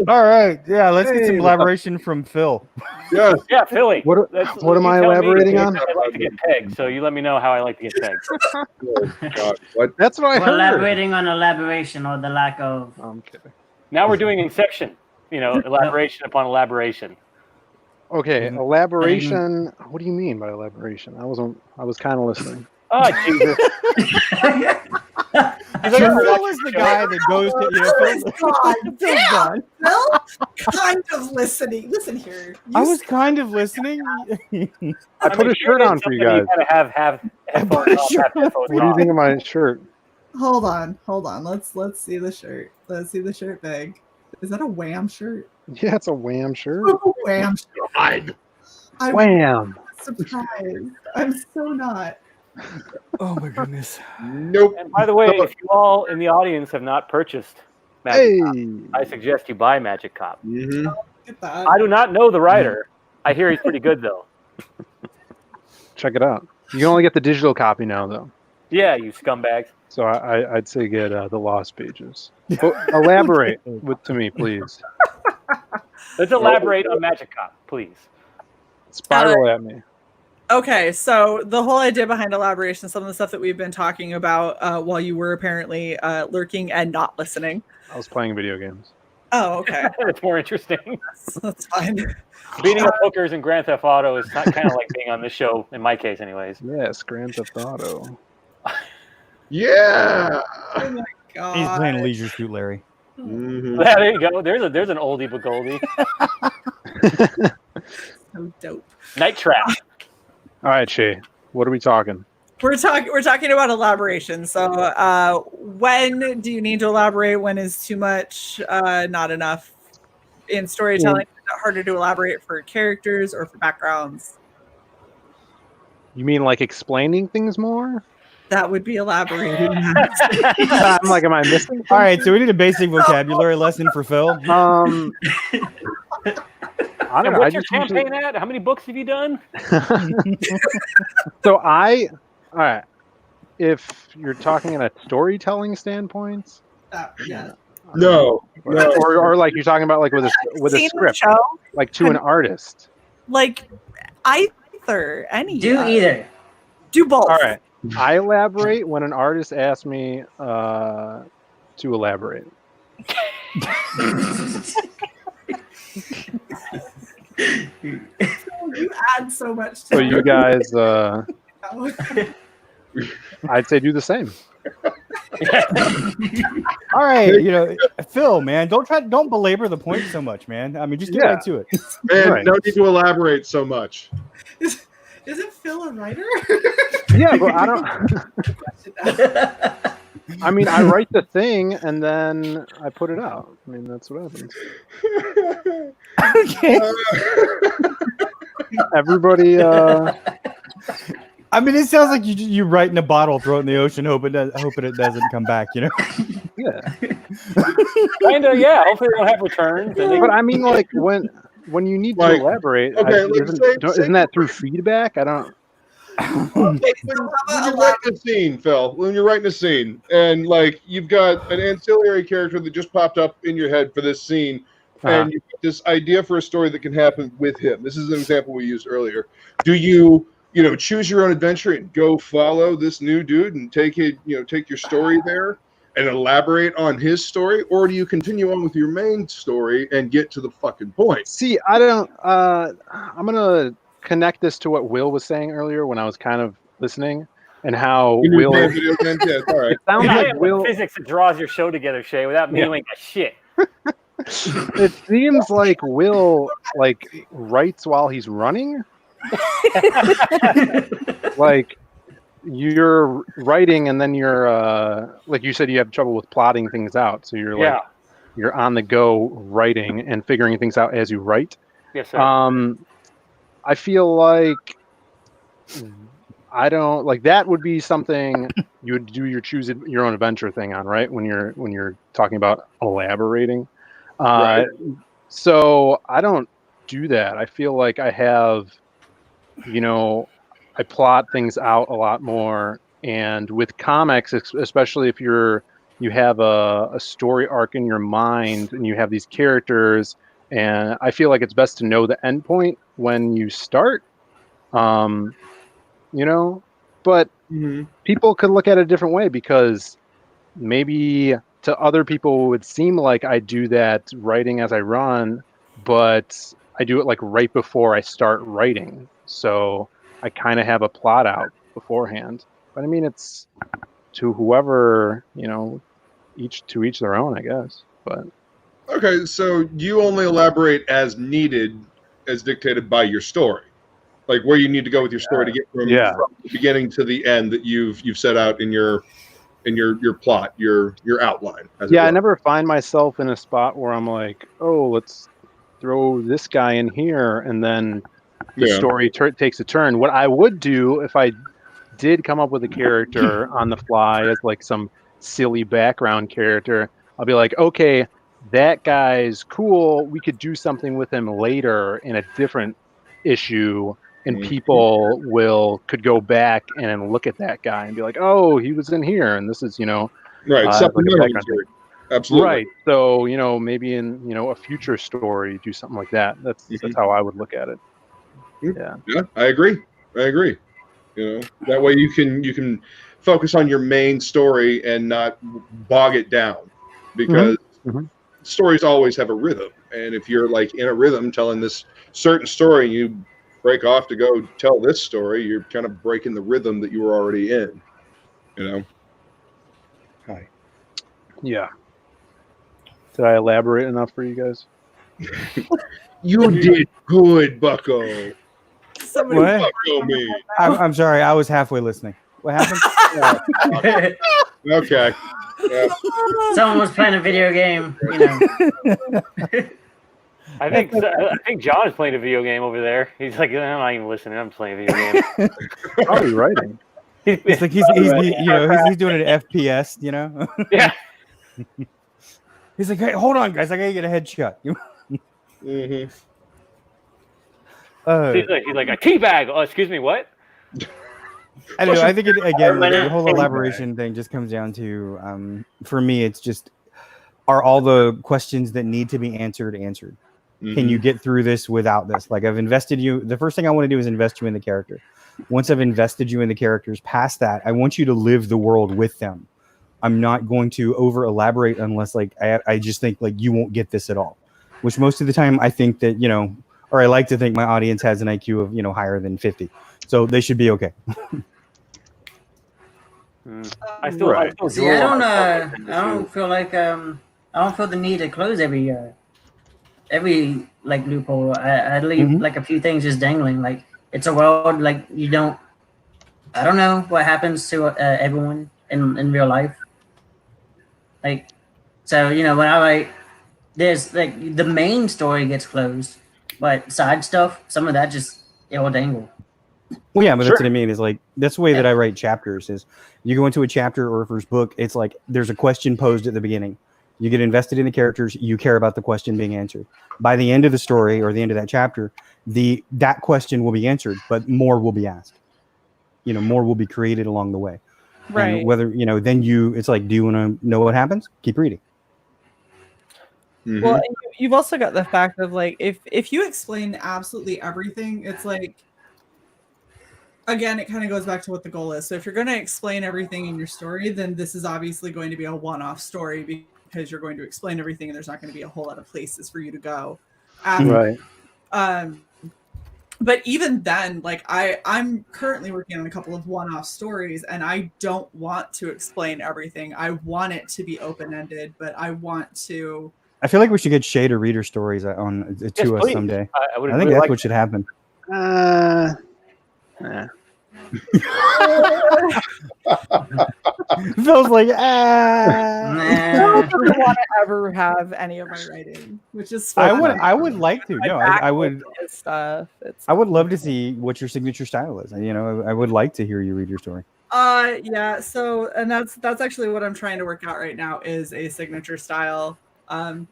All right, yeah. Let's get some elaboration from Phil. Yeah, Philly. What am I elaborating on? I like to get pegged, so you let me know how I like to get pegged. That's what I We're heard. elaborating on elaboration or the lack of. I'm kidding. Now we're doing Inception. Elaboration upon elaboration. Okay, elaboration. What do you mean by elaboration? I was kind of listening. Oh, Jesus. Phil is the guy that goes to. Damn, Phil, kind of listening. Listen here. I was kind of listening. I put a shirt on for you guys. You gotta have headphones on. What do you think of my shirt? Hold on. Let's see the shirt. Let's see the shirt bag. Is that a Wham shirt? Yeah, it's a Wham shirt. Oh, Wham shirt. I'm Wham. surprised. I'm so not. Oh my goodness. Nope. And by the way, if you all in the audience have not purchased Magic Cop, I suggest you buy Magic Cop. Mm-hmm. Look at that. I do not know the writer. I hear he's pretty good though. Check it out. You can only get the digital copy now, though. Yeah, you scumbags. So I'd say get the Lost Pages. But elaborate to me, please. Let's elaborate on Magic Cop, please. Spiral at me. Okay, so the whole idea behind elaboration, some of the stuff that we've been talking about while you were apparently lurking and not listening. I was playing video games. Oh, okay. That's more interesting. That's fine. Beating up hookers in Grand Theft Auto is kind of like being on this show, in my case, anyways. Yes, Grand Theft Auto. Yeah. Oh my god. He's playing Leisure Suit Larry. There you go. There's an oldie but goldie. So dope. Night Trap. All right, Shae, what are we talking? We're talking about elaboration. So when do you need to elaborate? When is too much, not enough? In storytelling, is it harder to elaborate for characters or for backgrounds? You mean like explaining things more? That would be elaborating. I'm like, am I missing? All right, so we need a basic vocabulary lesson for Phil. I don't And know. what's your campaign at? How many books have you done? So all right. If you're talking in a storytelling standpoint, Yeah. No. or like you're talking about like with a Seen the script, show? like to an artist. Like either any. Do either. Do both. All right. I elaborate when an artist asks me to elaborate. You add so much to So it. you guys, I'd say do the same. All right, Phil, man, don't belabor the point so much, man. I mean, just get right to it. Man, Right. no need to elaborate so much. Isn't Phil a writer? Yeah, but I don't. I mean, I write the thing and then I put it out. I mean, that's what happens. Everybody. I mean, it sounds like you write in a bottle, throw it in the ocean, hoping it doesn't come back. Yeah. Kinda, yeah. Hopefully, they don't have returns. But I mean, like when you need to elaborate, isn't that through feedback? I don't. When you're writing a scene, Phil, when you're writing a scene, and like you've got an ancillary character that just popped up in your head for this scene, and you've got this idea for a story that can happen with him. This is an example we used earlier. Do you choose your own adventure and go follow this new dude and take your story there and elaborate on his story, or do you continue on with your main story and get to the fucking point? See, I don't. I'm gonna connect this to what Will was saying earlier when I was kind of listening, and how Will. Video games? Yeah, all right. It sounds I like am Will. the physics that draws your show together, Shae. Without me, you ain't got shit. It seems like Will writes while he's running. Like you're writing and then you're like you said, you have trouble with plotting things out, so you're you're on the go writing and figuring things out as you write. Yes, sir. I feel like I don't like that would be something you would do your choose your own adventure thing on, right? When you're talking about elaborating. Right. So I don't do that. I feel like I have, I plot things out a lot more. And with comics, especially if you have a story arc in your mind and you have these characters, and I feel like it's best to know the end point when you start, but people could look at it a different way, because maybe to other people it would seem like I do that writing as I run, but I do it like right before I start writing. So I kind of have a plot out beforehand. But I mean, it's to whoever, each their own, I guess. But okay, so you only elaborate as needed, as dictated by your story, like where you need to go with your story to get from the beginning to the end that you've set out in your plot, your outline. I never find myself in a spot where I'm like, oh, let's throw this guy in here, and then the story takes a turn. What I would do if I did come up with a character on the fly as like some silly background character, I'll be like, okay, that guy's cool. We could do something with him later in a different issue, and people could go back and look at that guy and be like, oh, he was in here, and this is right, supplemental material. Absolutely right. So maybe in a future story, do something like that. That's how I would look at it. Yeah, I agree. That way you can focus on your main story and not bog it down, because stories always have a rhythm, and if you're like in a rhythm telling this certain story and you break off to go tell this story, you're kind of breaking the rhythm that you were already in. Hi. Yeah. Did I elaborate enough for you guys? You did good, Bucko. Somebody What? Bucko me. I'm sorry. I was halfway listening. What happened? Okay. Yeah. Someone was playing a video game, you know. I think John is playing a video game over there. He's like, I'm not even listening. I'm playing a video game. Probably writing. It's like he's doing an FPS, you know. Yeah. He's like, hey, hold on, guys, I gotta get a headshot. Mm-hmm. He's like a teabag. Oh, excuse me, what? I don't know. I think the whole elaboration thing just comes down to, for me, it's just, are all the questions that need to be answered? Mm-hmm. Can you get through this without this? Like, I've invested you. The first thing I want to do is invest you in the character. Once I've invested you in the characters, past that, I want you to live the world with them. I'm not going to over elaborate unless like I just think like you won't get this at all. Which most of the time I think that, or I like to think my audience has an IQ of, higher than 50. So they should be okay. I still See, I don't feel like I don't feel the need to close every like loophole. I leave like a few things just dangling. Like it's a world like you don't. I don't know what happens to everyone in real life. Like, so when I write, there's like the main story gets closed, but side stuff, some of that just it will dangle. Well, yeah, but that's what I mean. Is like that's the way that I write chapters. Is you go into a chapter or a first book, it's like there's a question posed at the beginning. You get invested in the characters. You care about the question being answered. By the end of the story or the end of that chapter, that question will be answered, but more will be asked. More will be created along the way. Right. And whether then it's like, do you want to know what happens? Keep reading. Mm-hmm. Well, and you've also got the fact of like if you explain absolutely everything, it's like, again, it kind of goes back to what the goal is. So if you're going to explain everything in your story, then this is obviously going to be a one-off story because you're going to explain everything and there's not going to be a whole lot of places for you to go. Right. But even then, like I'm currently working on a couple of one-off stories and I don't want to explain everything. I want it to be open-ended, but I want to... I feel like we should get Shae to read her stories to us please. someday. I would think really that's like what should happen. Feels like I don't want to ever have any of my writing, which is fine. I would like to. No, I would. Stuff. I would love to see what your signature style is. I would like to hear you read your story. Yeah. So, and that's actually what I'm trying to work out right now is a signature style,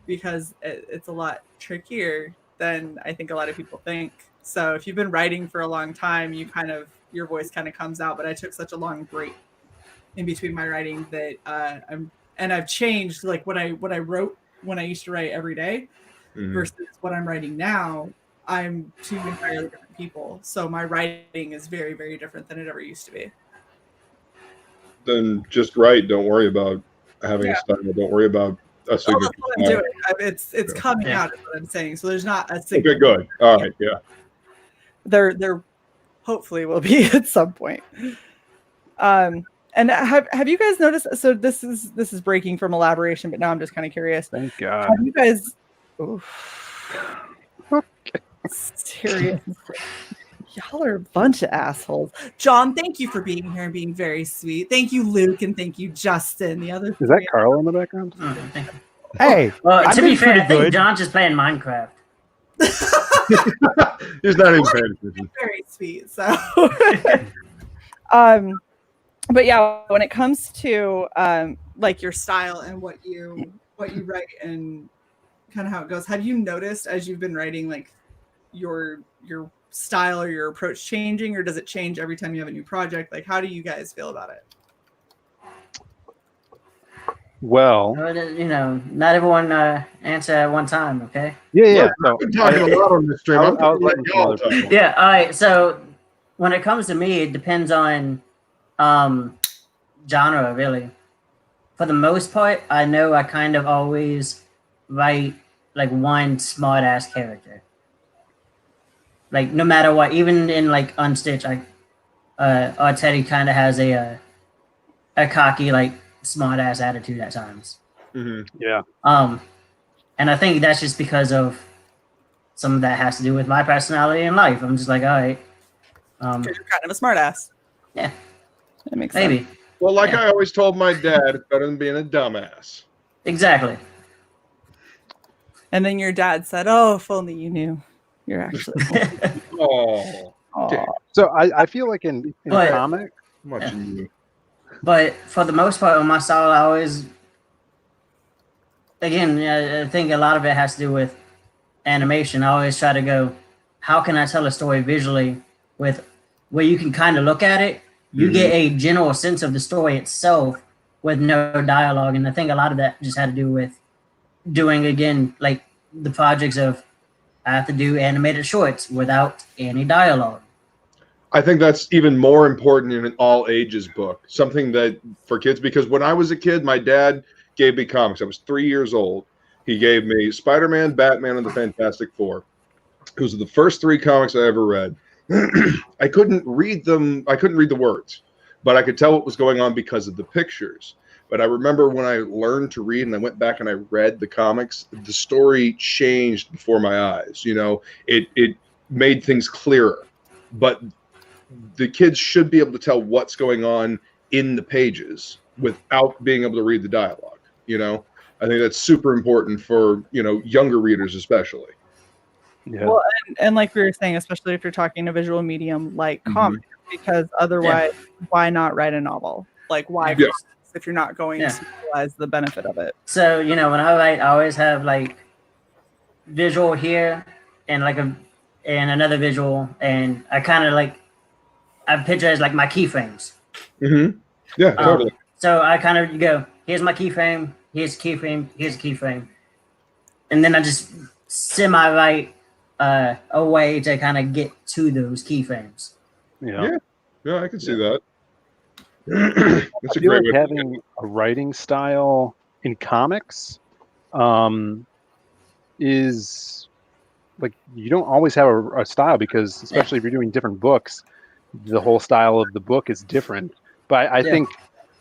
because it's a lot trickier than I think a lot of people think. So, if you've been writing for a long time, your voice kind of comes out. But I took such a long break in between my writing that I've changed like what I wrote when I used to write every day versus what I'm writing now. I'm two entirely different people, so my writing is very, very different than it ever used to be. Then just write. Don't worry about having a style. Don't worry about a signature. That's what I'm doing. It's coming out, is what I'm saying. So there's not a signature. Okay, good. All right, yeah. There hopefully will be at some point. And have you guys noticed? So this is breaking from elaboration, but now I'm just kind of curious. Thank God. Have you guys? Seriously, y'all are a bunch of assholes. John, thank you for being here and being very sweet. Thank you, Luke, and thank you, Justin. The other is that Carl in the background? Hey, to be fair, I think John's just playing Minecraft. He's not even paying attention. Very sweet. So, but yeah, when it comes to like your style and what you write and kind of how it goes, have you noticed as you've been writing like your style or your approach changing, or does it change every time you have a new project? Like, how do you guys feel about it? Well, not everyone answer at one time. Okay. Yeah. I've been talking a lot on this stream. I'm letting y'all talk. Yeah. All right. So when it comes to me, it depends on genre, really. For the most part, I know I kind of always write like one smart ass character. Like no matter what, even in like Unstitch, Teddy kind of has a cocky like smart ass attitude at times. Mm-hmm. Yeah. And I think that's just because of some of that has to do with my personality in life. I'm just like, all right. Because you're kind of a smartass. Yeah. That makes Maybe. sense. Well, like I always told my dad, it's better than being a dumbass. Exactly. And then your dad said, "Oh, if only you knew, you're actually." Oh. So I feel like in But- comic, much you. But for the most part, on my style, I always, again, I think a lot of it has to do with animation. I always try to go, how can I tell a story visually with where you can kind of look at it, you get a general sense of the story itself with no dialogue. And I think a lot of that just had to do with doing, again, like the projects of I have to do animated shorts without any dialogue. I think that's even more important in an all ages book, something that for kids, because when I was a kid, my dad gave me comics. I was 3 years old. He gave me Spider-Man, Batman, and the Fantastic Four. Those are the first 3 comics I ever read. I couldn't read them. I couldn't read the words, but I could tell what was going on because of the pictures. But I remember when I learned to read and I went back and I read the comics, the story changed before my eyes. You know, it made things clearer. But the kids should be able to tell what's going on in the pages without being able to read the dialogue. You know, I think that's super important for, you know, younger readers, especially. Yeah. Well, and like we were saying, especially if you're talking a visual medium like comic, because otherwise, why not write a novel? Like, why if you're not going to realize the benefit of it? So, you know, when I write, I always have like visual here and like and another visual, and I kind of like, I picture it as like my keyframes. Yeah, totally. So I kind of go, here's my keyframe, here's a keyframe, here's a keyframe. And then I just semi-write a way to kind of get to those keyframes. Yeah. Yeah, I can see that. That's I a feel great like way. having a writing style in comics is like you don't always have a style, because especially if you're doing different books, the whole style of the book is different. But I think,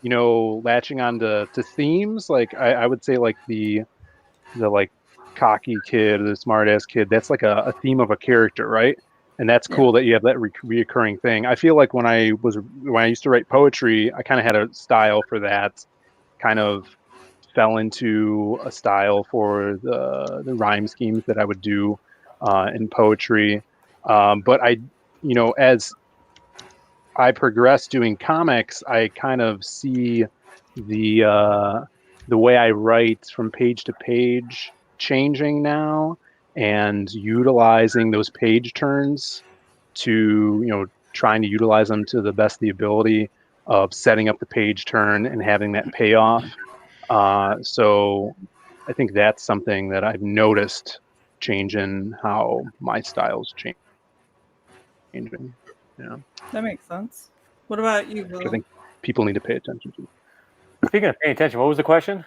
you know, latching on to themes, like I would say like the like cocky kid, the smart ass kid, that's like a theme of a character, right? And that's cool that you have that reoccurring thing. I feel like when I used to write poetry, I kind of had a style for that, kind of fell into a style for the rhyme schemes that I would do in poetry. But I, you know, as I progress doing comics, I kind of see the way I write from page to page changing now, and utilizing those page turns to, you know, trying to utilize them to the best of the ability of setting up the page turn and having that payoff. So I think that's something that I've noticed change in how my style's changing. Yeah. That makes sense. What about you, Will? I think people need to pay attention to. Speaking of paying attention, what was the question?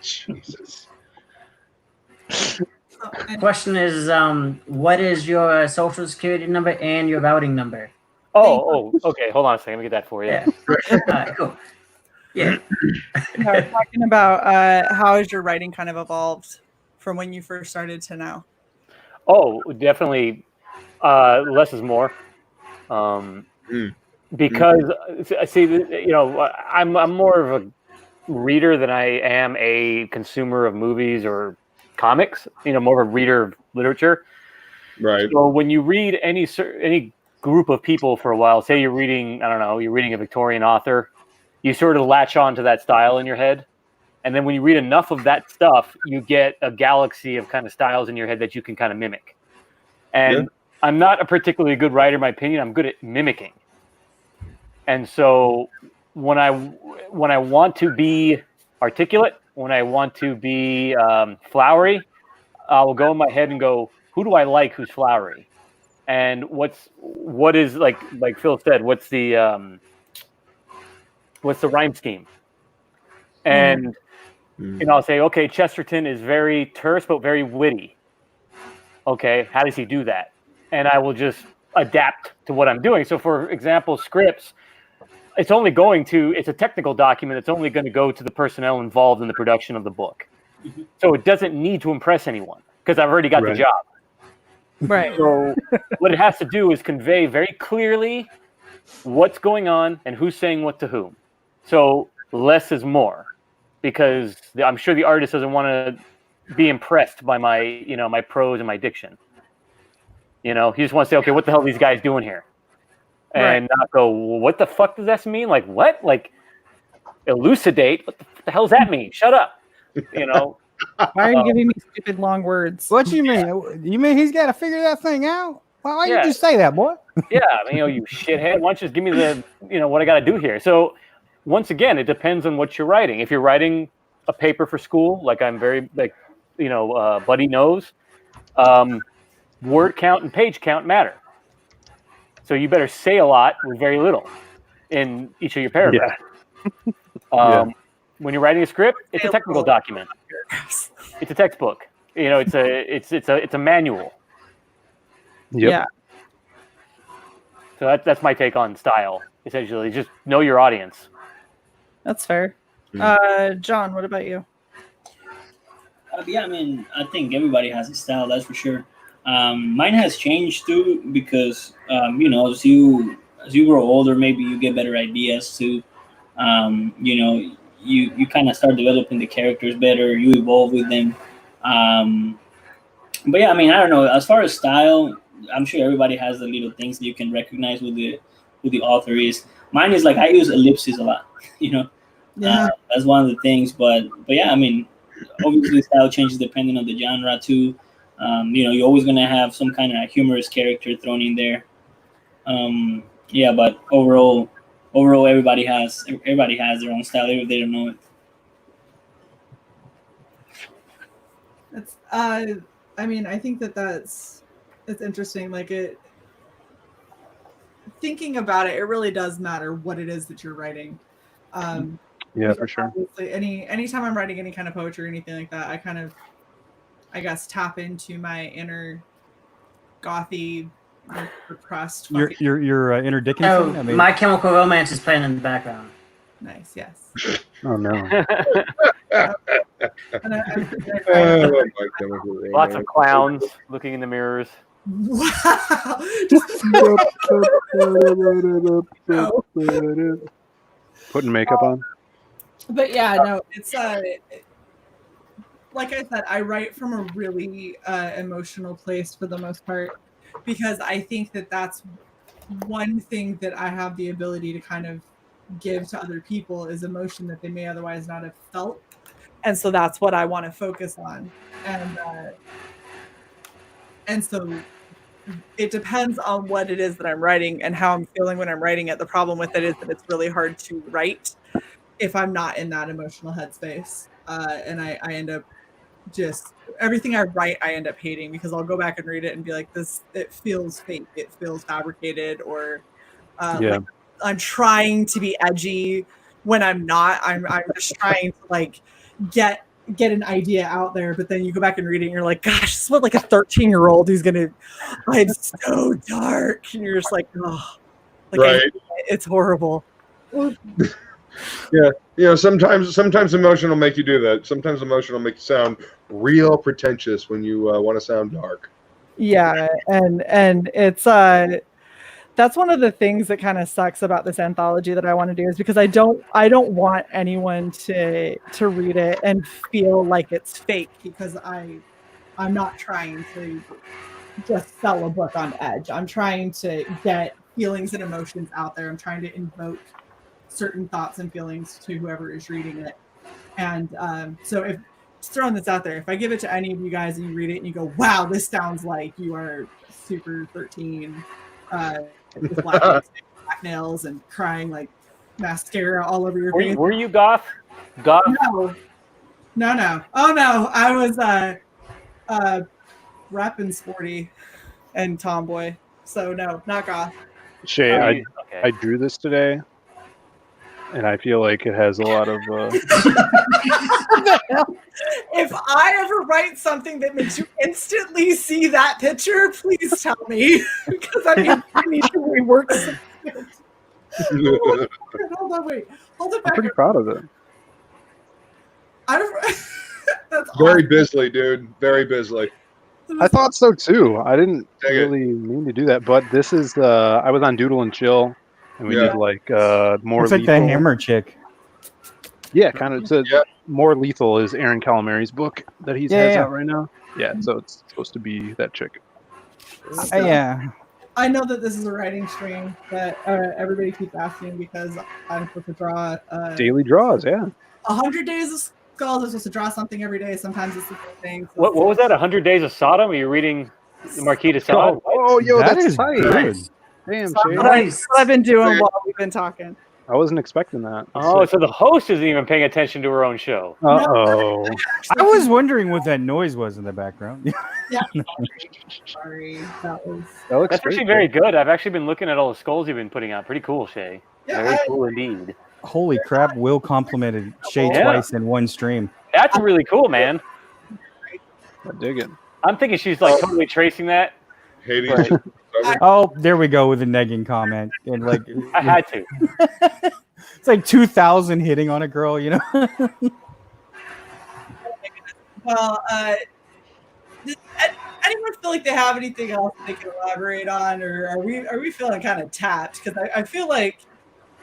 Jesus. Question is, what is your social security number and your routing number? Oh, okay. Hold on a second. Let me get that for you. Yeah. All right, cool. Yeah. I was talking about how has your writing kind of evolved from when you first started to now? Oh, definitely. Less is more. Because see, you know, I'm more of a reader than I am a consumer of movies or comics. You know, more of a reader of literature. Right. So when you read any group of people for a while, say you're reading, I don't know, you're reading a Victorian author, you sort of latch on to that style in your head. And then when you read enough of that stuff, you get a galaxy of kind of styles in your head that you can kind of mimic. And I'm not a particularly good writer, in my opinion. I'm good at mimicking. And so when I want to be articulate, when I want to be flowery, I will go in my head and go, who do I like who's flowery? And what is like Phil said, what's the rhyme scheme? And you know, I'll say, okay, Chesterton is very terse but very witty. Okay, how does he do that? And I will just adapt to what I'm doing. So for example, scripts, it's a technical document. It's only going to go to the personnel involved in the production of the book. So it doesn't need to impress anyone because I've already got the Right. job. Right. So what it has to do is convey very clearly what's going on and who's saying what to whom. So less is more, because I'm sure the artist doesn't want to be impressed by my, my prose and my diction. He just wants to say, okay, what the hell are these guys doing here? And not go, well, what the fuck does that mean? Like what? Like elucidate? What the hell does that mean? Shut up. Why are you giving me stupid long words? What you mean? You mean he's got to figure that thing out? Why you just say that, boy? Yeah, you shithead. Why don't you just give me the, what I got to do here? So, once again, it depends on what you're writing. If you're writing a paper for school, like I'm very, Buddy knows, word count and page count matter. So you better say a lot with very little in each of your paragraphs. When you're writing a script, it's a technical document. It's a textbook. It's a manual. Yep. Yeah. So that's my take on style. Essentially, just know your audience. That's fair. John, what about you? Yeah, I think everybody has a style, that's for sure. Mine has changed too because as you grow older, maybe you get better ideas too. You kind of start developing the characters better. You evolve with them. But yeah, I don't know. As far as style, I'm sure everybody has the little things that you can recognize who the author is. Mine is I use ellipses a lot. That's one of the things. But yeah, obviously style changes depending on the genre too. You're always gonna have some kind of humorous character thrown in there. But overall, everybody has their own style, even if they don't know it. That's I think that's interesting. Thinking about it, it really does matter what it is that you're writing. Yeah, for sure. Obviously, anytime I'm writing any kind of poetry or anything like that, I kind of, I guess, tap into my inner gothy, repressed. Your inner Dickinson. Oh, My Chemical Romance is playing in the background. Nice, yes. Oh no. Lots of clowns looking in the mirrors. Wow. Putting makeup on. But yeah, no, it's like I said, I write from a really emotional place for the most part, because I think that that's one thing that I have the ability to kind of give to other people is emotion that they may otherwise not have felt. And so that's what I want to focus on. And so it depends on what it is that I'm writing and how I'm feeling when I'm writing it. The problem with it is that it's really hard to write if I'm not in that emotional headspace. And I end up just, everything I write, I end up hating, because I'll go back and read it and be like, it feels fake. It feels fabricated, or like I'm trying to be edgy when I'm not. I'm just trying to get an idea out there, but then you go back and read it and you're like, gosh, this is what a 13-year-old who's gonna, it's so dark, and you're just like, oh, right. It's horrible. Yeah, sometimes emotion will make you do that. Sometimes emotion will make you sound real pretentious when you want to sound dark. Yeah, and it's that's one of the things that kind of sucks about this anthology that I want to do, is because I don't want anyone to read it and feel like it's fake, because I'm not trying to just sell a book on edge. I'm trying to get feelings and emotions out there. I'm trying to invoke certain thoughts and feelings to whoever is reading it. And so if, just throwing this out there, if I give it to any of you guys and you read it and you go, wow, this sounds like you are super 13, with black nails and crying like mascara all over your face. Were you goth? Goth? No. Oh no, I was rap and sporty and tomboy. So no, not goth. Shae, I drew this today, and I feel like it has a lot of. If I ever write something that makes you instantly see that picture, please tell me, because I need to rework something. Hold on, wait. Hold it back. I'm pretty proud of it. Very Bisley, dude. Very Bisley. I thought so too. I didn't really mean to do that, but this is I was on Doodle and Chill, and we did like more It's like the lethal. Hammer chick. Yeah, kind of. More lethal is Aaron Calamari's book that he has out right now. Yeah, so it's supposed to be that chick. Yeah. I know that this is a writing stream that everybody keeps asking because I'm supposed to draw Daily draws, yeah. 100 Days of Skulls. I'm supposed to draw something every day. Sometimes it's the same thing. So What was that? 100 Days of Sodom? Are you reading the Marquis de Sade? Yo, That that's is tight. good. Damn, that's Shae. what I've been doing while we've been talking. I wasn't expecting that. Oh, so the host isn't even paying attention to her own show. Uh-oh. I was wondering what that noise was in the background. Yeah. Sorry, that was. That That's actually very good. I've actually been looking at all the skulls you've been putting out. Pretty cool, Shae. Yeah, Very cool indeed. Holy crap! Will complimented Shae Yeah. twice in one stream. That's really cool, man. I dig it. I'm thinking she's like totally tracing that. Hades. Oh, there we go with a negging comment. And like, I had to. it's like 2,000 hitting on a girl, you know. Well, does anyone feel like they have anything else they can elaborate on, or are we feeling kind of tapped? Because I feel like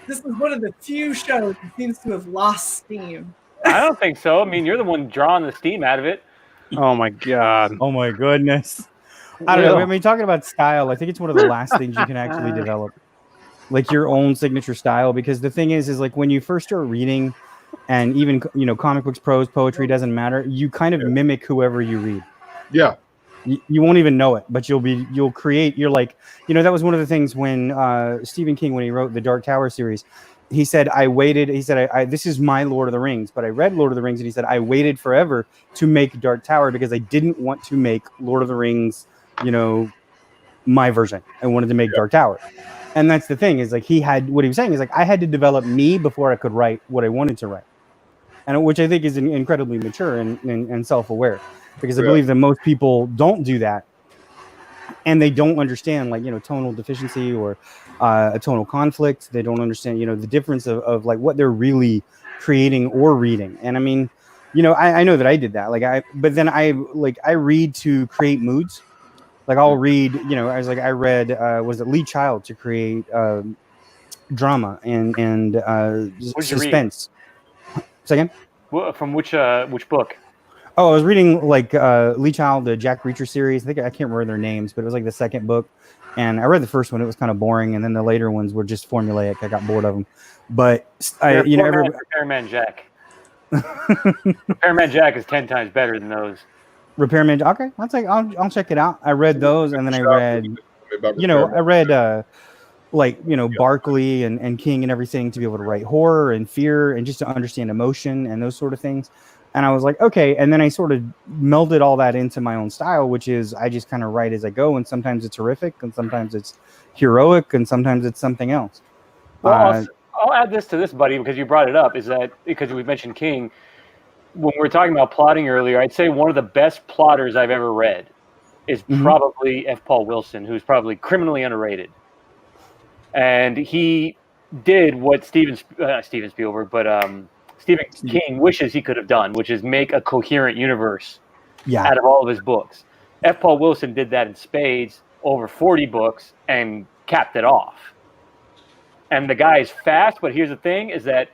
this is one of the few shows that seems to have lost steam. I don't think so. I mean, you're the one drawing the steam out of it. Oh my god. Oh my goodness. I don't know. I mean, talking about style, I think it's one of the last things you can actually develop, like your own signature style. Because the thing is like when you first start reading, and even comic books, prose, poetry, doesn't matter. You kind of mimic whoever you read. Yeah. You won't even know it, but you'll create. You're like, that was one of the things when Stephen King, when he wrote the Dark Tower series, he said, I waited. He said, I this is my Lord of the Rings, but I read Lord of the Rings, and he said, I waited forever to make Dark Tower because I didn't want to make Lord of the Rings, my version. I wanted to make Dark Tower. And that's the thing is like what he was saying is like I had to develop me before I could write what I wanted to write. And which I think is incredibly mature and self-aware, because I believe that most people don't do that, and they don't understand like tonal deficiency or a tonal conflict. They don't understand the difference of like what they're really creating or reading. And I mean, I know that I did that. But then I read to create moods. Like I'll read, I read was it Lee Child to create drama and suspense. Second? From which book? Oh, I was reading like Lee Child, the Jack Reacher series. I can't remember their names, but it was like the second book. And I read the first one; it was kind of boring, and then the later ones were just formulaic. I got bored of them. But Repairman Jack. Repairman Jack is 10 times better than those. Repairman. Okay, I'll check it out. I read those, and then I read, Barkley and King and everything to be able to write horror and fear and just to understand emotion and those sort of things. And I was like, okay. And then I sort of melded all that into my own style, which is I just kind of write as I go. And sometimes it's horrific, and sometimes it's heroic, and sometimes it's something else. Well, I'll add this to this, buddy, because you brought it up. Is that because we mentioned King? When we were talking about plotting earlier, I'd say one of the best plotters I've ever read is probably F. Paul Wilson, who's probably criminally underrated. And he did what Stephen King wishes he could have done, which is make a coherent universe out of all of his books. F. Paul Wilson did that in spades, over 40 books, and capped it off. And the guy is fast, but here's the thing, is that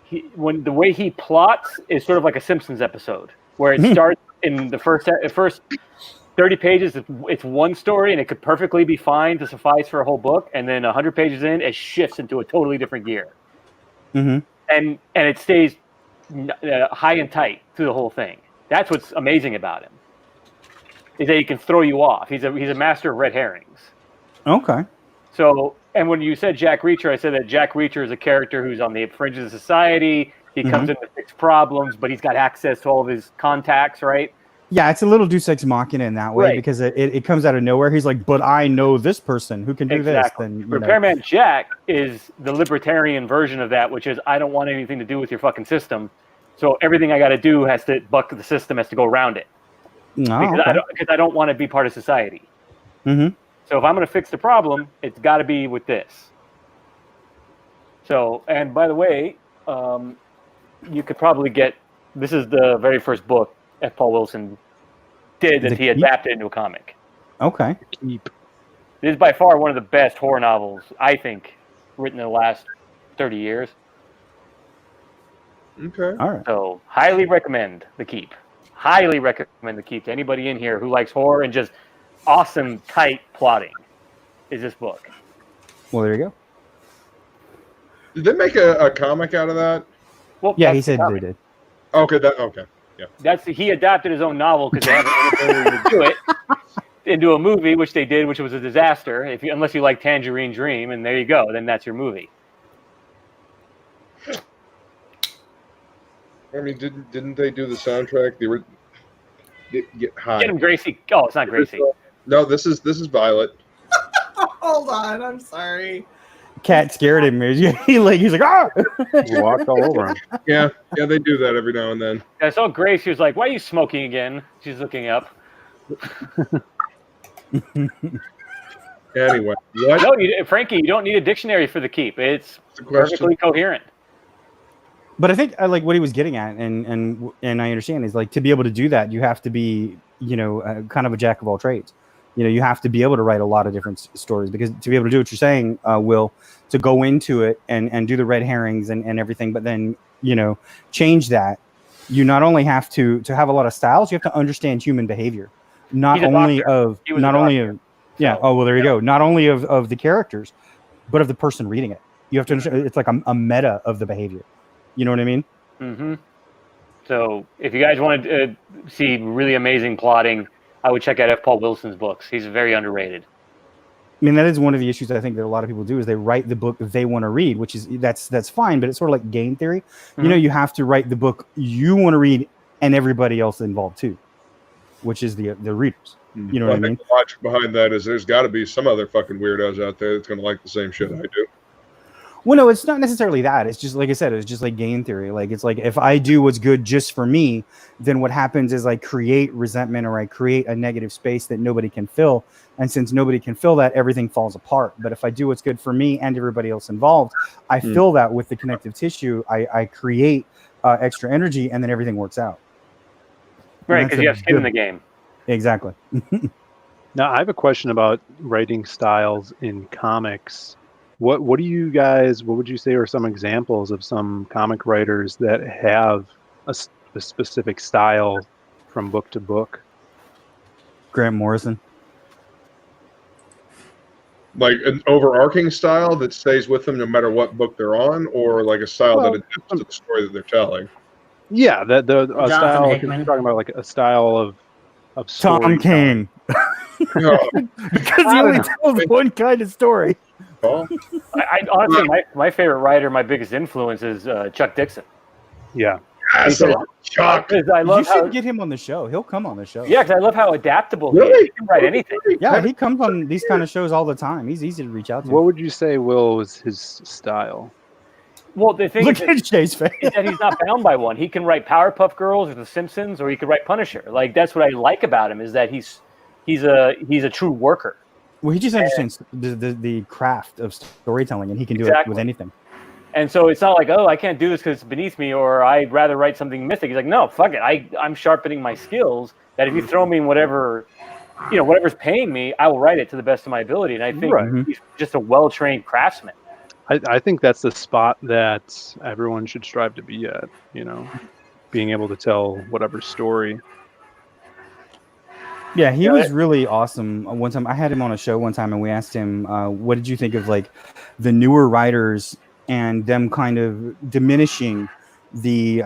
the way he plots is sort of like a Simpsons episode, where it starts in the first 30 pages, it's one story, and it could perfectly be fine to suffice for a whole book. And then 100 pages in, it shifts into a totally different gear. Mm-hmm. And it stays high and tight through the whole thing. That's what's amazing about him, is that he can throw you off. He's a master of red herrings. Okay. So, and when you said Jack Reacher, I said that Jack Reacher is a character who's on the fringes of society. He comes in to fix problems, but he's got access to all of his contacts, right? Yeah, it's a little Deus Ex Machina in that way, because it comes out of nowhere. He's like, but I know this person who can do this. Then Repairman Jack is the libertarian version of that, which is I don't want anything to do with your fucking system. So everything I got to do has to buck the system, has to go around it. Because I don't want to be part of society. Mm-hmm. So if I'm going to fix the problem, it's got to be with this. So, and by the way, you could probably get This is the very first book F. Paul Wilson did that he adapted into a comic. Okay. It is by far one of the best horror novels, I think, written in the last 30 years. Okay. All right. So, highly recommend The Keep. Highly recommend The Keep to anybody in here who likes horror and just awesome, tight plotting is this book. Well, there you go. Did they make a comic out of that? Well, Yeah, that's he the said comic. they did. Okay. Yeah. He adapted his own novel because they haven't been able to do it into a movie, which they did, which was a disaster. Unless you like Tangerine Dream, and there you go, then that's your movie. I mean, didn't they do the soundtrack? They were get high. Get him Gracie. Oh, it's not Gracie. No, this is Violet. Hold on, I'm sorry. Cat scared him. He's like, ah! He walked all over him. Yeah, they do that every now and then. I saw Grace. She was like, "Why are you smoking again?" She's looking up. Anyway, what? No, Frankie, you don't need a dictionary for The Keep. It's perfectly coherent. But I think I like what he was getting at, and I understand is like to be able to do that, you have to be, kind of a jack of all trades. You have to be able to write a lot of different stories, because to be able to do what you're saying, Will, to go into it and do the red herrings and everything, but then, change that. You not only have to have a lot of styles, you have to understand human behavior, not only of. Yeah. Oh, well, there you go. Not only of the characters, but of the person reading it. You have to understand. It's like a meta of the behavior. You know what I mean? Mm-hmm. So if you guys want to see really amazing plotting, I would check out F. Paul Wilson's books. He's very underrated. I mean, that is one of the issues I think that a lot of people do is they write the book they want to read, which is that's fine, but it's sort of like game theory. Mm-hmm. You have to write the book you want to read and everybody else involved too, which is the readers. You know what I mean? The logic behind that is there's got to be some other fucking weirdos out there that's going to like the same shit I do. Well, no, it's not necessarily that. It's just like I said, it's just like game theory. Like it's like if I do what's good just for me, then what happens is I create resentment or I create a negative space that nobody can fill. And since nobody can fill that, everything falls apart. But if I do what's good for me and everybody else involved, I fill that with the connective tissue. I create extra energy, and then everything works out. Right, because you have skin in the game. Exactly. Now, I have a question about writing styles in comics. What would you say are some examples of some comic writers that have a specific style from book to book? Grant Morrison. Like an overarching style that stays with them no matter what book they're on, or like a style that adapts to the story that they're telling? Yeah, a style. You're talking about like a style of Tom Kane. Because he only tells one kind of story. I honestly, my favorite writer, my biggest influence is Chuck Dixon. Yeah. Chuck. I love you should get him on the show. He'll come on the show. Yeah, because I love how adaptable he is. He can write anything. Yeah, he comes on these kind of shows all the time. He's easy to reach out to. What would you say, Will, was his style? Well, the thing Look at Shae's face. is that he's not bound by one. He can write Powerpuff Girls or The Simpsons, or he could write Punisher. Like that's what I like about him is that he's a true worker. Well, he just understands the craft of storytelling, and he can do it with anything. And so it's not like, oh, I can't do this because it's beneath me, or I'd rather write something mythic. He's like, no, fuck it. I'm sharpening my skills. That if you throw me in whatever's paying me, I will write it to the best of my ability. And I think he's just a well-trained craftsman. I think that's the spot that everyone should strive to be at. Being able to tell whatever story. Yeah, he was really awesome. One time I had him on a show one time, and we asked him, what did you think of like the newer writers and them kind of diminishing the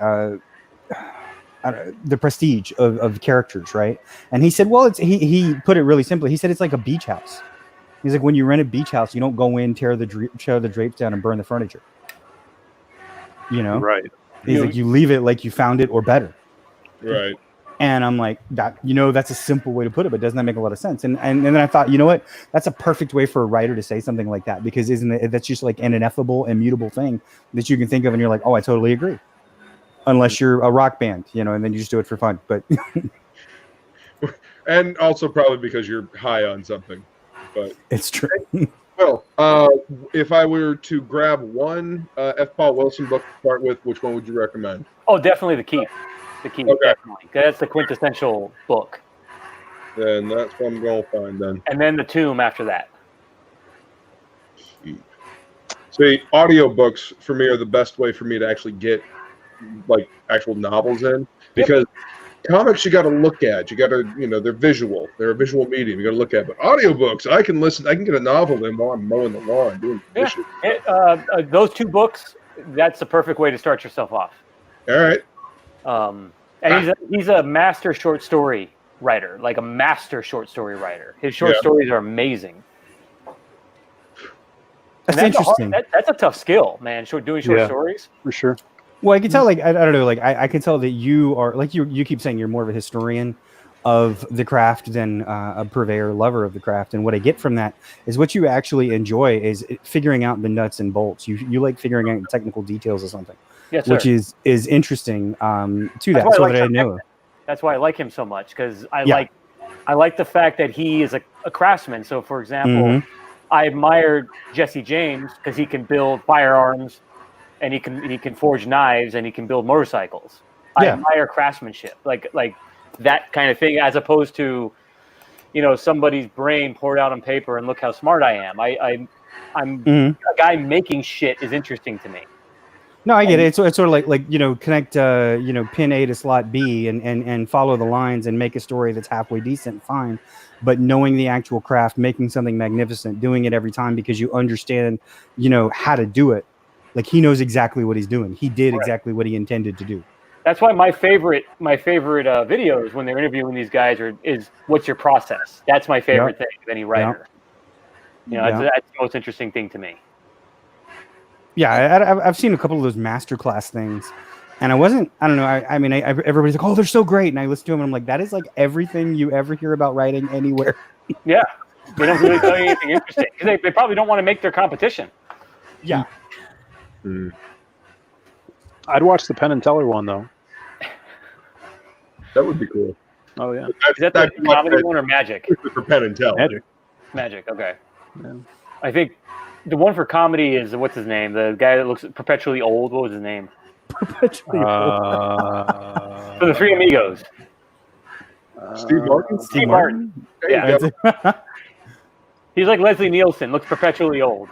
prestige of characters, right? And he said, well, he put it really simply. He said it's like a beach house. He's like, when you rent a beach house, you don't go in, tear the drapes down, and burn the furniture. Right. He's like, you leave it like you found it or better. Right. And I'm like, that's a simple way to put it, but doesn't that make a lot of sense? And then I thought, you know what? That's a perfect way for a writer to say something like that, because that's just like an ineffable, immutable thing that you can think of, and you're like, oh, I totally agree. Unless you're a rock band, and then you just do it for fun. But and also probably because you're high on something. But it's true. Well, if I were to grab one F. Paul Wilson book to start with, which one would you recommend? Oh, definitely The Keep. the key. Okay. Definitely. That's the quintessential book. Then that's what I'm going to find then. And then the Tomb after that. See, audiobooks for me are the best way for me to actually get like actual novels in, because comics you got to look at. You got to, they're visual. They're a visual medium. You got to look at. But audiobooks, I can get a novel in while I'm mowing the lawn doing dishes. Those two books, that's the perfect way to start yourself off. All right. And he's a master short story writer, like a master short story writer. His short stories are amazing. That's interesting. That's a tough skill, man. Doing short stories for sure. Well, I can tell, like, I don't know, like, I can tell that you are, like, you keep saying you're more of a historian of the craft than a purveyor lover of the craft. And what I get from that is what you actually enjoy is figuring out the nuts and bolts. You like figuring out technical details of something, which is interesting to that. So that I know. That's why I like him so much, because I like the fact that he is a craftsman. So, for example, I admired Jesse James because he can build firearms, and he can forge knives, and he can build motorcycles. I admire craftsmanship, like that kind of thing, as opposed to, somebody's brain poured out on paper and look how smart I am. I'm a guy making shit is interesting to me. No, I get it. It's sort of like connect pin A to slot B and follow the lines and make a story that's halfway decent, fine. But knowing the actual craft, making something magnificent, doing it every time because you understand, how to do it. Like, he knows exactly what he's doing. He did exactly what he intended to do. That's why my favorite videos when they're interviewing these guys is what's your process? That's my favorite thing of any writer. That's the most interesting thing to me. Yeah, I've seen a couple of those masterclass things, and I don't know. Everybody's like, oh, they're so great, and I listen to them, and I'm like, that is like everything you ever hear about writing anywhere. Yeah, they don't really tell you anything interesting because they probably don't want to make their competition. Yeah. I'd watch the Penn and Teller one though. That would be cool. Oh yeah. Is that the comedy one or Magic? For Penn and Teller. Magic. Okay. Yeah. I think the one for comedy is what's his name? The guy that looks perpetually old. What was his name? Perpetually old. For the Three Amigos. Steve Martin. Steve Martin. Yeah. He's like Leslie Nielsen. Looks perpetually old.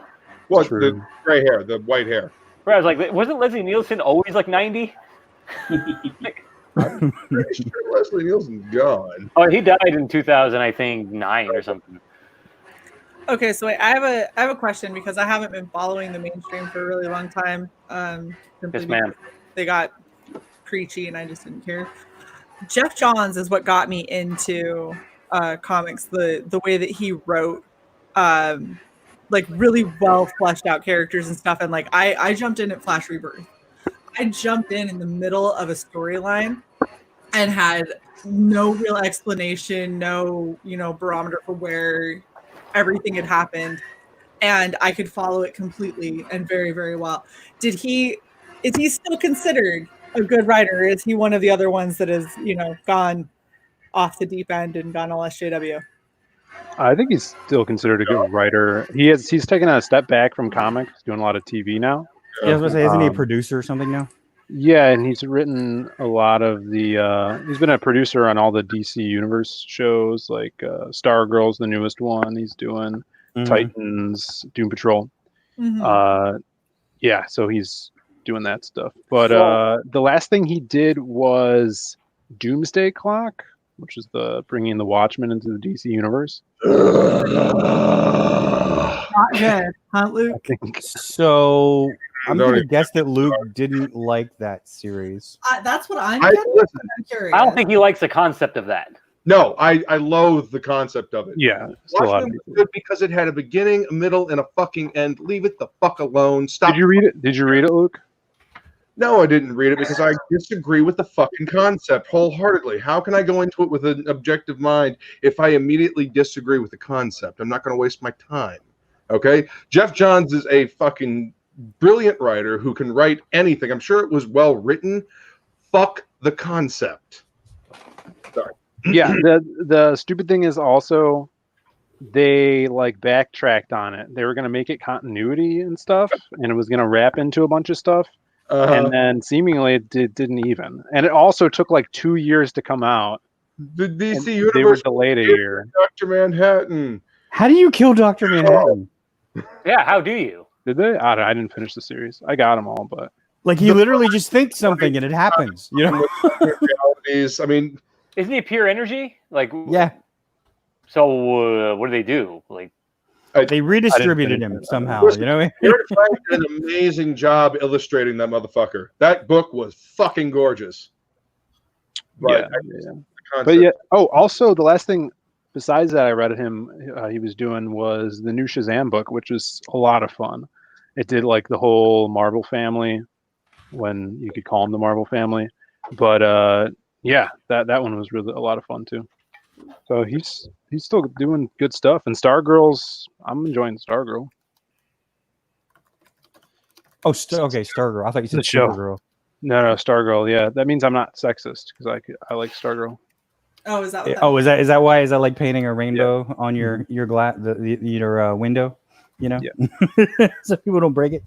What? The gray hair, the white hair. Right, I was like, wasn't Leslie Nielsen always like 90? I'm pretty sure Leslie Nielsen's gone. Oh, he died in 2009 or something. Okay, so I have a question because I haven't been following the mainstream for a really long time. Yes, ma'am. They got preachy, and I just didn't care. Jeff Johns is what got me into comics. The way that he wrote, like really well fleshed out characters and stuff. And like I jumped in at Flash Rebirth. I jumped in the middle of a storyline and had no real explanation, no barometer for where everything had happened, and I could follow it completely and very, very well. Is he still considered a good writer? Or is he one of the other ones that has gone off the deep end and gone all SJW? I think he's still considered a good writer. He's taken a step back from comics, doing a lot of TV now. Yeah, I was going to say, isn't he a producer or something now? Yeah, and he's written a lot of the. He's been a producer on all the DC Universe shows, like Stargirl's the newest one. He's doing Titans, Doom Patrol. Yeah, so he's doing that stuff. But the last thing he did was Doomsday Clock, which is the bringing the Watchmen into the DC Universe. Not good, huh, Luke? So I'm going to guess that Luke didn't like that series. That's what I'm curious. I don't think he likes the concept of that. No, I loathe the concept of it. Yeah. Watchmen was good because it had a beginning, a middle, and a fucking end. Leave it the fuck alone. Stop. Did you read it? Did you read it, Luke? No, I didn't read it because I disagree with the fucking concept wholeheartedly. How can I go into it with an objective mind if I immediately disagree with the concept? I'm not going to waste my time. Okay? Jeff Johns is a fucking brilliant writer who can write anything. I'm sure it was well written. Fuck the concept. Sorry. Yeah, the stupid thing is also they like backtracked on it. They were going to make it continuity and stuff, and it was going to wrap into a bunch of stuff. and then seemingly it didn't even. And it also took like 2 years to come out. The DC Universe, they were delayed a year. Dr. Manhattan. How do you kill Dr. Manhattan? Yeah, how do you? Did they? I didn't finish the series. I got them all, but like he literally just thinks something and it happens. You know, realities. I mean, isn't he pure energy? Like, yeah. So what do they do? Like, they redistributed him somehow. Listen, you know, Jared Frank did an amazing job illustrating that motherfucker. That book was fucking gorgeous. But But yeah. Oh, also the last thing besides that I read him he was doing was the new Shazam book, which was a lot of fun. It did like the whole Marvel family, when you could call them the Marvel family. But yeah, that one was really a lot of fun too. So he's still doing good stuff. And Stargirl's, I'm enjoying Stargirl. Oh, okay, Stargirl. I thought you said Supergirl. No, Stargirl. Yeah, that means I'm not sexist because I like Stargirl. Oh, is that? What Oh, is that why? Is that like painting a rainbow on your glass, your window? You know, so people don't break it.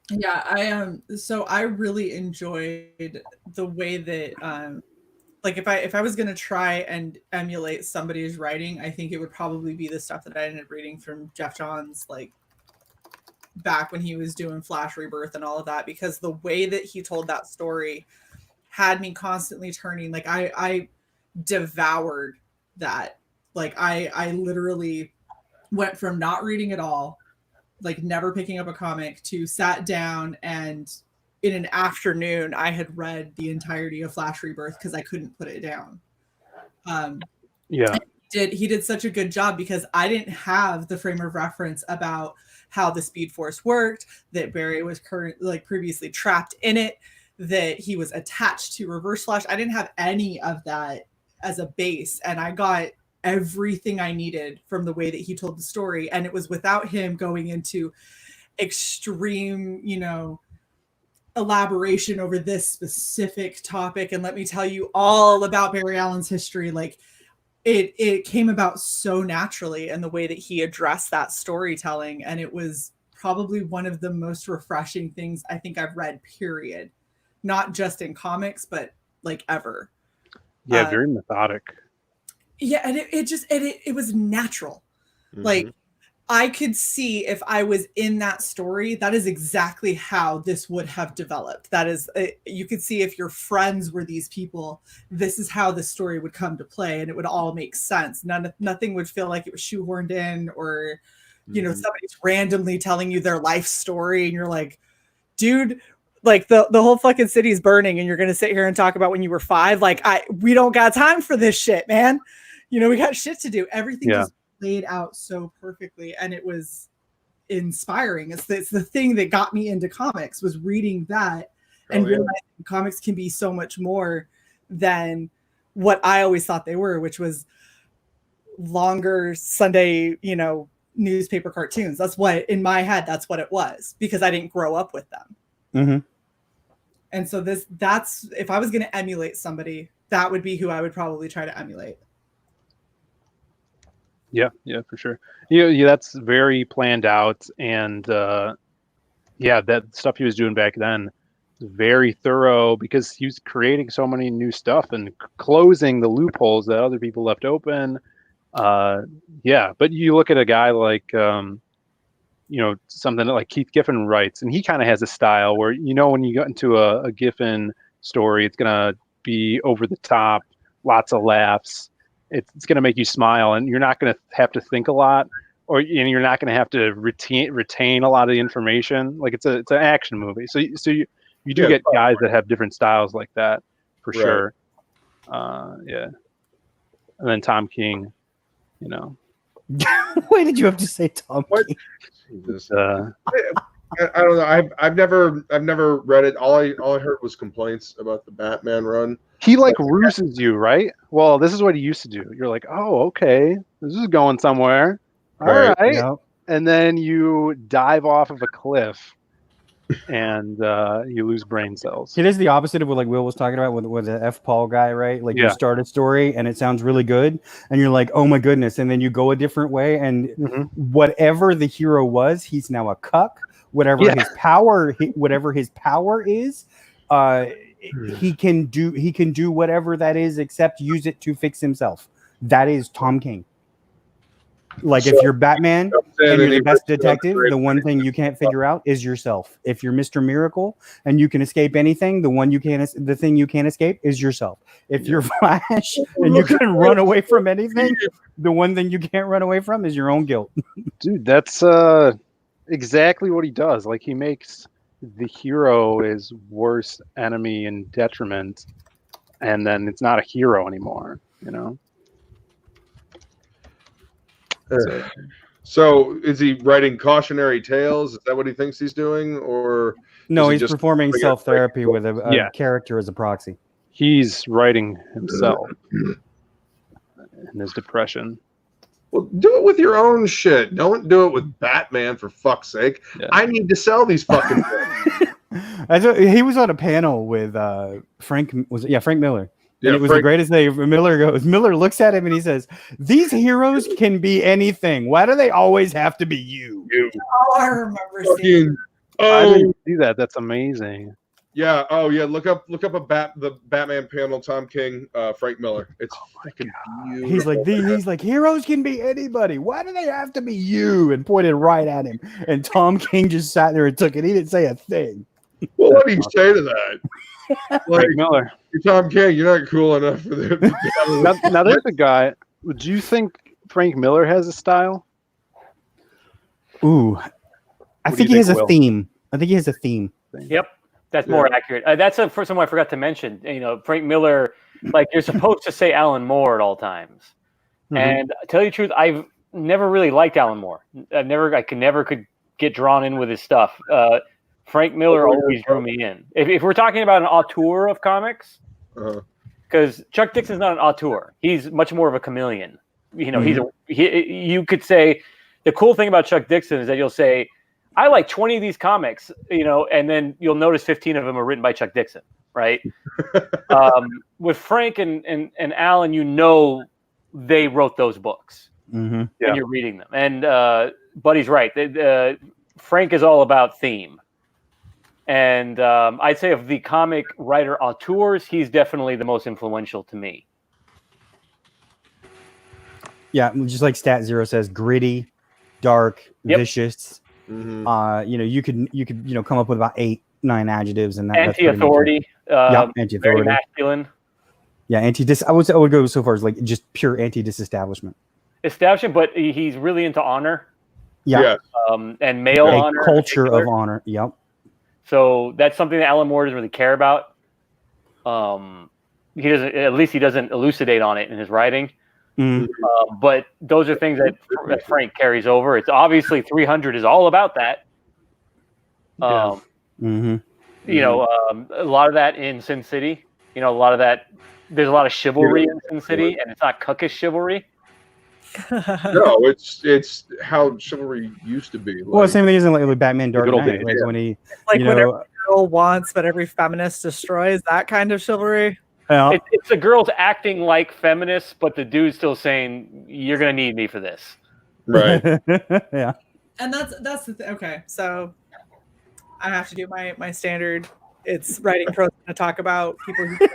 Yeah, so I really enjoyed the way that like if I was gonna try and emulate somebody's writing, I think it would probably be the stuff that I ended up reading from Jeff Johns, like back when he was doing Flash Rebirth and all of that, because the way that he told that story had me constantly turning. Like I devoured that. Like I literally went from not reading at all, like never picking up a comic, to sat down and in an afternoon I had read the entirety of Flash Rebirth because I couldn't put it down. He did such a good job because I didn't have the frame of reference about how the Speed Force worked, that Barry was previously trapped in it, that he was attached to Reverse Flash. I didn't have any of that as a base, and I got everything I needed from the way that he told the story. And it was without him going into extreme, elaboration over this specific topic. And let me tell you all about Barry Allen's history. Like it came about so naturally, and the way that he addressed that storytelling. And it was probably one of the most refreshing things I think I've read, period. Not just in comics, but like ever. Yeah, very methodic. Yeah, and it was natural. Mm-hmm. Like I could see if I was in that story, that is exactly how this would have developed. That is, you could see if your friends were these people, this is how the story would come to play, and it would all make sense. Nothing would feel like it was shoehorned in, or somebody's randomly telling you their life story, and you're like, dude, like the whole fucking city's burning, and you're gonna sit here and talk about when you were 5. Like we don't got time for this shit, man. We got shit to do. Everything was laid out so perfectly, and it was inspiring. It's the thing that got me into comics, was reading that and realizing comics can be so much more than what I always thought they were, which was longer Sunday, newspaper cartoons. That's what, in my head, that's what it was, because I didn't grow up with them. Mm-hmm. And so that's if I was going to emulate somebody, that would be who I would probably try to emulate. Yeah, for sure. That's very planned out, and that stuff he was doing back then was very thorough, because he was creating so many new stuff and closing the loopholes that other people left open. But you look at a guy like something like Keith Giffen writes, and he kind of has a style where when you get into a Giffen story, it's gonna be over the top, lots of laughs. It's going to make you smile, and you're not going to have to think a lot, and you're not going to have to retain a lot of the information. Like it's an action movie, so you do get guys that have different styles like that for sure. And then Tom King, Why did you have to say Tom King? Jesus. I don't know. I've never read it. All I heard was complaints about the Batman run. He ruses you, right? Well, this is what he used to do. You're like, oh, okay, this is going somewhere. All right. Yep. And then you dive off of a cliff, and you lose brain cells. It is the opposite of what Will was talking about with the F. Paul guy, right? Like you start a story and it sounds really good, and you're like, oh my goodness, and then you go a different way, and whatever the hero was, he's now a cuck. whatever his power is, he can do whatever that is except use it to fix himself. That is Tom King. Like, if you're Batman and you're the best detective, the one thing you can't figure out is yourself. If you're Mr. Miracle and you can escape anything, the thing you can't escape is yourself. If you're Flash and you can run away from anything, the one thing you can't run away from is your own guilt. Dude, that's exactly what he does. Like, he makes the hero his worst enemy and detriment, and then it's not a hero anymore, you know? So is he writing cautionary tales? Is that what he thinks he's doing, or No, is he he's just performing doing it self-therapy with a Yeah. character as a proxy. He's writing himself in his depression. Well, do it with your own shit. Don't do it with Batman, for fuck's sake. I need to sell these fucking books. He was on a panel with Frank Miller. Yeah, And it was Frank- the greatest thing. Miller looks at him and he says, "These heroes can be anything. Why do they always have to be you?" Oh, I remember seeing. I didn't see that. That's amazing. Yeah. Oh, yeah. Look up the Batman panel. Tom King, Frank Miller. It's fucking beautiful. He's like, heroes can be anybody. Why do they have to be you? And pointed right at him. And Tom King just sat there and took it. He didn't say a thing. Well, what do you say to that? Frank Miller. You're Tom King. You're not cool enough for this. Now there's a guy. Do you think Frank Miller has a style? Ooh, I think he has a theme. I think he has a theme. Yep, that's more accurate. That's the first one I forgot to mention. You know, Frank Miller, like, you're supposed to say Alan Moore at all times. And to tell you the truth, I've never really liked Alan Moore. I could never get drawn in with his stuff. Frank Miller always drew me in. If we're talking about an auteur of comics, because Chuck Dixon's not an auteur, he's much more of a chameleon. You know, you could say the cool thing about Chuck Dixon is that you'll say, I like 20 of these comics, you know, and then you'll notice 15 of them are written by Chuck Dixon, right? With Frank and Alan, you know, they wrote those books, and you're reading them. And Buddy's right. Frank is all about theme. And I'd say of the comic writer auteurs, he's definitely the most influential to me. Yeah, just like Stat Zero says, gritty, dark, vicious. You know, you could come up with about 8-9 adjectives, and anti-authority. Anti-authority. Very masculine. Yeah, I would go so far as like just pure anti-disestablishment. Establishment, but he's really into honor. Yeah. And male honor. Culture of honor. Yep. So that's something that Alan Moore doesn't really care about. He doesn't. At least he doesn't elucidate on it in his writing. But those are things that Frank carries over. It's obviously 300 is all about that. You know, a lot of that in Sin City. You know, a lot of that. There's a lot of chivalry in Sin City, and it's not cuckish chivalry. No, it's how chivalry used to be. Well, the same thing is in like Batman Dark Knight, like when he, like what every girl wants, but every feminist destroys. That kind of chivalry. It's the girls acting like feminists, but the dude's still saying, "You're gonna need me for this." Right. Yeah. And that's the thing. Okay, so I have to do my standard. It's writing prose to talk about people who.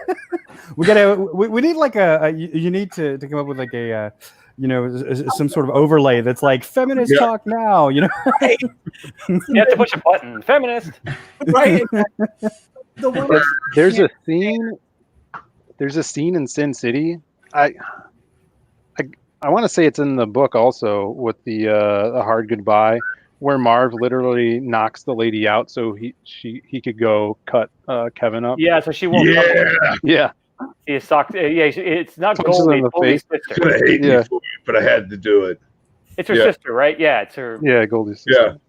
we need like you need to come up with like a you know, some sort of overlay that's like feminist talk now, you know. Right. You have to push a button. Feminist. Right. There's a scene. There's a scene in Sin City. I want to say it's in the book also with the hard goodbye, where Marv literally knocks the lady out so he could go cut Kevin up. Yeah, so she won't. Yeah. He is socked. Yeah, it's not Punches Goldie. in the Goldie's face. sister. Gonna hate me for it, but I had to do it. It's her sister, right? Yeah, it's her. Yeah, Goldie's sister.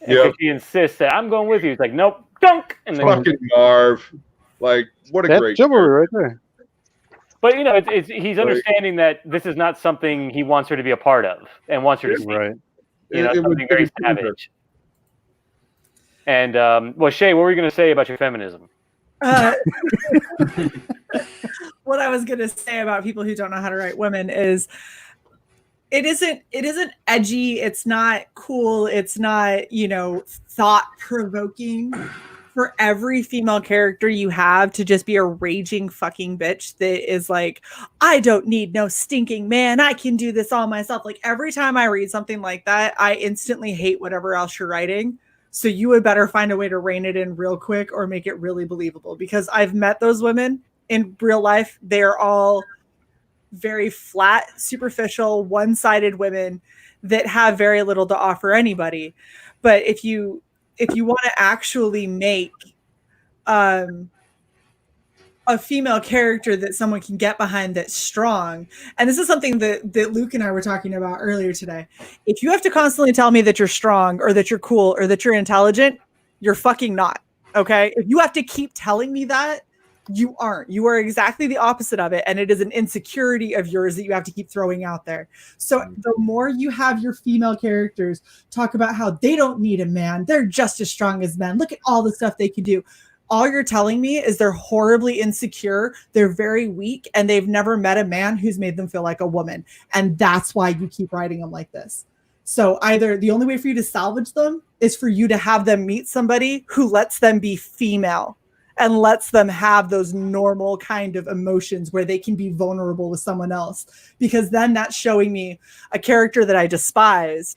Yeah. She insists that I'm going with you. It's like, nope, dunk. And then Fucking Marv. Like, what a That's great chivalry right there. But you know, he's understanding that this is not something he wants her to be a part of and wants her to see. Right. You know, something very savage. And well, Shae, what were you going to say about your feminism? What I was going to say about people who don't know how to write women is it isn't edgy, it's not cool, it's not, you know, thought provoking. For every female character you have to just be a raging fucking bitch that is like, I don't need no stinking man, I can do this all myself. Like every time I read something like that, I instantly hate whatever else you're writing. So you would better find a way to rein it in real quick or make it really believable, because I've met those women in real life. They're all very flat, superficial, one-sided women that have very little to offer anybody. But if you want to actually make a female character that someone can get behind that's strong, and this is something that Luke and I were talking about earlier today. If you have to constantly tell me that you're strong or that you're cool or that you're intelligent, you're fucking not. Okay? If you have to keep telling me that, you aren't. You are exactly the opposite of it, and it is an insecurity of yours that you have to keep throwing out there. So the more you have your female characters talk about how they don't need a man, they're just as strong as men, look at all the stuff they can do, all you're telling me is they're horribly insecure, they're very weak, and they've never met a man who's made them feel like a woman. And that's why you keep writing them like this. So either the only way for you to salvage them is for you to have them meet somebody who lets them be female and lets them have those normal kind of emotions where they can be vulnerable with someone else. Because then that's showing me a character that I despised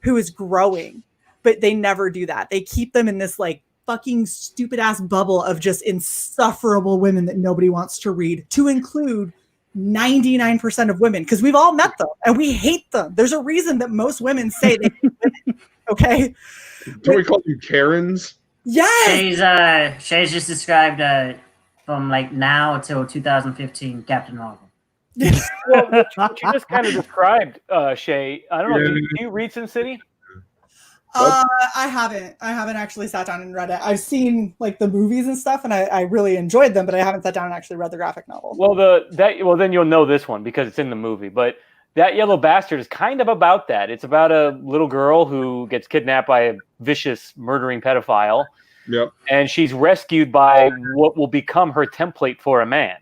who is growing, but they never do that. They keep them in this like fucking stupid ass bubble of just insufferable women that nobody wants to read, to include 99% of women, because we've all met them and we hate them. There's a reason that most women say they hate women, okay? Don't we call them Karens? Yes. Shae's just described from like now till 2015 Captain Marvel. Well, what you just kind of described, Shae. I don't know. Do you read Sin City? I haven't actually sat down and read it. I've seen like the movies and stuff, and I really enjoyed them, but I haven't sat down and actually read the graphic novel. Well, then you'll know this one because it's in the movie. But That Yellow Bastard is kind of about that. It's about a little girl who gets kidnapped by a vicious, murdering pedophile. Yep. And she's rescued by what will become her template for a man.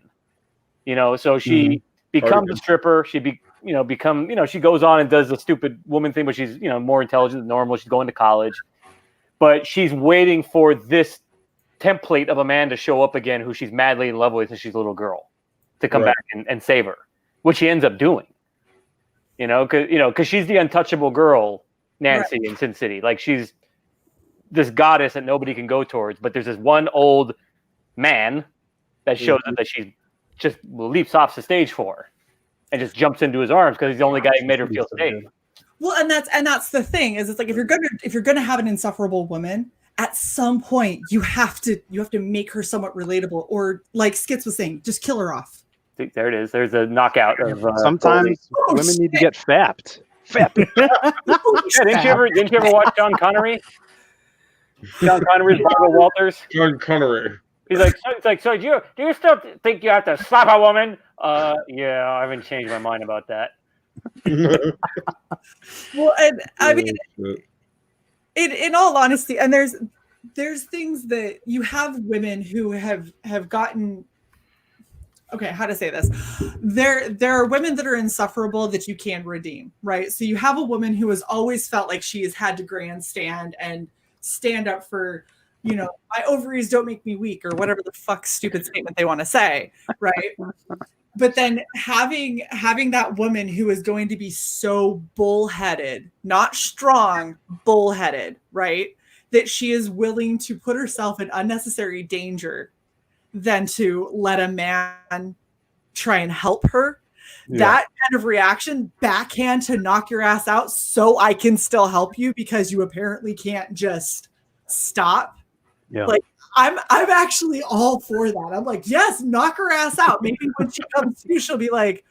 You know, so she becomes a stripper. She she goes on and does the stupid woman thing, but she's, more intelligent than normal. She's going to college. But she's waiting for this template of a man to show up again who she's madly in love with since she's a little girl to come back and save her, which she ends up doing. Because she's the untouchable girl, Nancy, in Sin City. Like, she's this goddess that nobody can go towards, but there's this one old man that shows up that she just leaps off the stage for and just jumps into his arms because he's the only guy who made her feel safe. Well, and that's the thing, is it's like if you're gonna have an insufferable woman, at some point you have to make her somewhat relatable, or like Skits was saying, just kill her off. There it is. There's a knockout of sometimes women need to get fapped. Didn't you ever watch John Connery? John Connery's Barbara Walters. John Connery. He's like, so do you still think you have to slap a woman? Yeah, I haven't changed my mind about that. Well, and I mean, in all honesty, and there's things that you have women who have gotten. Okay, how to say this? There are women that are insufferable that you can redeem, right? So you have a woman who has always felt like she has had to grandstand and stand up for, my ovaries don't make me weak, or whatever the fuck stupid statement they want to say, right? But then having that woman who is going to be so bullheaded, not strong, bullheaded, right? That she is willing to put herself in unnecessary danger than to let a man try and help her. Yeah. That kind of reaction, backhand to knock your ass out so I can still help you because you apparently can't just stop. Yeah. Like, I'm actually all for that. I'm like, yes, knock her ass out. Maybe when she comes to, she'll be like,